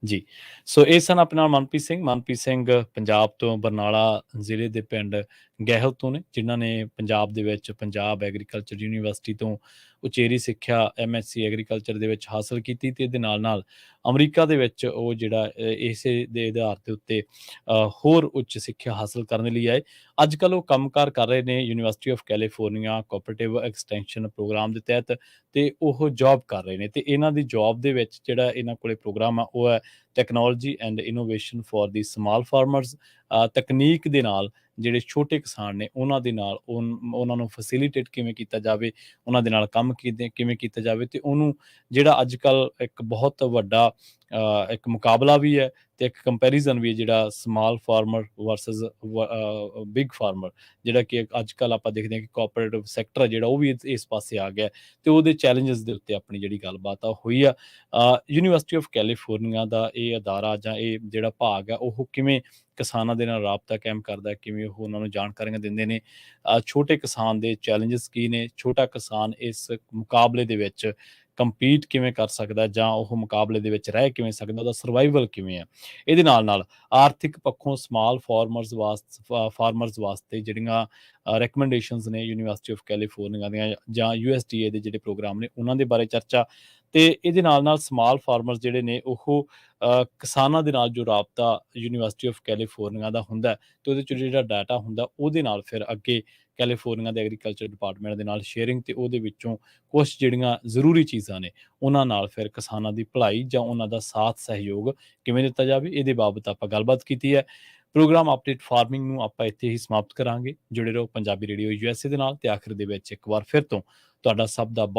[SPEAKER 2] ਜੀ। ਸੋ ਇਹ ਸਨ ਆਪਣੇ ਨਾਲ ਮਨਪ੍ਰੀਤ ਸਿੰਘ ਪੰਜਾਬ ਤੋਂ, ਬਰਨਾਲਾ ਜ਼ਿਲ੍ਹੇ ਦੇ ਪਿੰਡ ਗਹਿਲ ਤੋਂ ਨੇ, ਜਿਨ੍ਹਾਂ ਨੇ ਪੰਜਾਬ ਦੇ ਵਿੱਚ ਪੰਜਾਬ ਐਗਰੀਕਲਚਰ ਯੂਨੀਵਰਸਿਟੀ ਤੋਂ ਉਚੇਰੀ ਸਿੱਖਿਆ MSc ਐਗਰੀਕਲਚਰ ਦੇ ਵਿੱਚ ਹਾਸਲ ਕੀਤੀ ਤੇ ਇਹਦੇ ਨਾਲ ਨਾਲ ਅਮਰੀਕਾ ਦੇ ਵਿੱਚ ਉਹ ਜਿਹੜਾ ਇਸੇ ਦੇ ਆਧਾਰ ਦੇ ਉੱਤੇ ਹੋਰ ਉੱਚ ਸਿੱਖਿਆ ਹਾਸਲ ਕਰਨ ਲਈ ਆਏ। ਅੱਜ ਕੱਲ੍ਹ ਉਹ ਕੰਮਕਾਰ ਕਰ ਰਹੇ ਨੇ University of California cooperative extension program ਦੇ ਤਹਿਤ, ਤੇ ਉਹ ਜੌਬ ਕਰ ਰਹੇ ਨੇ। ਤੇ ਇਹਨਾਂ ਦੀ ਜੌਬ ਦੇ ਵਿੱਚ ਜਿਹੜਾ ਇਹਨਾਂ ਕੋਲੇ ਪ੍ਰੋਗਰਾਮ ਆ ਉਹ ਹੈ technology and innovation for the small farmers. ਤਕਨੀਕ ਦੇ ਨਾਲ ਜਿਹੜੇ ਛੋਟੇ ਕਿਸਾਨ ਨੇ ਉਹਨਾਂ ਦੇ ਨਾਲ ਉਹਨਾਂ ਨੂੰ ਫੈਸਿਲੀਟੇਟ ਕਿਵੇਂ ਕੀਤਾ ਜਾਵੇ, ਉਹਨਾਂ ਦੇ ਨਾਲ ਕੰਮ ਕਿਵੇਂ ਕੀਤਾ ਜਾਵੇ, ਤੇ ਉਹਨੂੰ ਜਿਹੜਾ ਅੱਜ ਕੱਲ੍ਹ ਇੱਕ ਬਹੁਤ ਵੱਡਾ ਇੱਕ ਮੁਕਾਬਲਾ ਵੀ ਹੈ ਤੇ ਇੱਕ ਕੰਪੈਰੀਜ਼ਨ ਵੀ ਹੈ, ਜਿਹੜਾ small farmer versus big farmer, ਜਿਹੜਾ ਕਿ ਅੱਜ ਕੱਲ੍ਹ ਆਪਾਂ ਦੇਖਦੇ ਹਾਂ ਕਿ ਕੋਆਪਰੇਟਿਵ ਸੈਕਟਰ ਹੈ ਜਿਹੜਾ ਉਹ ਵੀ ਇਸ ਪਾਸੇ ਆ ਗਿਆ, ਤੇ ਉਹਦੇ ਚੈਲੰਜਸ ਦੇ ਉੱਤੇ ਆਪਣੀ ਜਿਹੜੀ ਗੱਲਬਾਤ ਆ ਹੋਈ ਆ। ਯੂਨੀਵਰਸਿਟੀ ਆਫ ਕੈਲੀਫੋਰਨੀਆ ਦਾ ਇਹ ਅਦਾਰਾ ਜਾਂ ਇਹ ਜਿਹੜਾ ਭਾਗ ਆ ਉਹ ਕਿਵੇਂ ਕਿਸਾਨਾਂ ਦੇ ਨਾਲ ਰਾਬਤਾ ਕਾਇਮ ਕਰਦਾ, ਕਿਵੇਂ ਉਹ ਉਹਨਾਂ ਨੂੰ ਜਾਣਕਾਰੀਆਂ ਦਿੰਦੇ ਨੇ, ਛੋਟੇ ਕਿਸਾਨ ਦੇ ਚੈਲੰਜਸ ਕੀ ਨੇ, ਛੋਟਾ ਕਿਸਾਨ ਇਸ ਮੁਕਾਬਲੇ ਦੇ ਵਿੱਚ ਕੰਪੀਟ ਕਿਵੇਂ ਕਰ ਸਕਦਾ ਜਾਂ ਉਹ ਮੁਕਾਬਲੇ ਦੇ ਵਿੱਚ ਰਹਿ ਕਿਵੇਂ ਸਕਦਾ, ਉਹਦਾ ਸਰਵਾਈਵਲ ਕਿਵੇਂ ਆ। ਇਹਦੇ ਨਾਲ ਨਾਲ ਆਰਥਿਕ ਪੱਖੋਂ ਸਮਾਲ ਫਾਰਮਰਸ ਵਾਸਤੇ ਜਿਹੜੀਆਂ ਰეკਮੈਂਡੇਸ਼ਨਸ ਨੇ ਯੂਨੀਵਰਸਿਟੀ ਆਫ ਕੈਲੀਫੋਰਨੀਆ ਦੀਆਂ ਜਾਂ USDA ਦੇ ਜਿਹੜੇ ਪ੍ਰੋਗਰਾਮ ਨੇ ਉਹਨਾਂ ਦੇ ਬਾਰੇ ਚਰਚਾ,
[SPEAKER 1] ਤੇ ਇਹਦੇ ਨਾਲ ਸਮਾਲ ਫਾਰਮਰਸ ਜਿਹੜੇ ਨੇ ਉਹ ਕਿਸਾਨਾਂ ਦੇ ਨਾਲ ਜੋ ਰਾਬਤਾ ਯੂਨੀਵਰਸਿਟੀ ਆਫ ਕੈਲੀਫੋਰਨੀਆ ਦਾ ਹੁੰਦਾ ਤੇ ਉਹਦੇ 'ਚ ਜਿਹੜਾ ਡਾਟਾ ਹੁੰਦਾ ਉਹਦੇ ਨਾਲ ਫਿਰ ਅੱਗੇ ਕੈਲੀਫੋਰਨੀਆ ਦੇ ਐਗਰੀਕਲਚਰ ਡਿਪਾਰਟਮੈਂਟ ਦੇ ਨਾਲ ਸ਼ੇਅਰਿੰਗ ਤੇ ਉਹਦੇ ਵਿੱਚੋਂ ਕੁਛ ਜਿਹੜੀਆਂ ਜ਼ਰੂਰੀ ਚੀਜ਼ਾਂ ਨੇ ਉਹਨਾਂ ਨਾਲ ਫਿਰ ਕਿਸਾਨਾਂ ਦੀ ਭਲਾਈ ਜਾਂ ਉਹਨਾਂ ਦਾ ਸਾਥ ਸਹਿਯੋਗ ਕਿਵੇਂ ਦਿੱਤਾ ਜਾਵੇ ਇਹਦੇ ਬਾਬਤ ਆਪਾਂ ਗੱਲਬਾਤ ਕੀਤੀ ਹੈ। ਪ੍ਰੋਗਰਾਮ ਅਪਡੇਟ ਫਾਰਮਿੰਗ ਨੂੰ ਆਪਾਂ ਇੱਥੇ ਹੀ ਸਮਾਪਤ ਕਰਾਂਗੇ। ਜੁੜੇ ਰਹੋ ਪੰਜਾਬੀ ਰੇਡੀਓ USA ਦੇ ਨਾਲ ਤੇ ਆਖਿਰ ਦੇ ਵਿੱਚ ਇੱਕ ਵਾਰ ਫਿਰ ਤੋਂ ਤੁਹਾਡਾ ਸਭ ਦਾ ਬਹੁਤ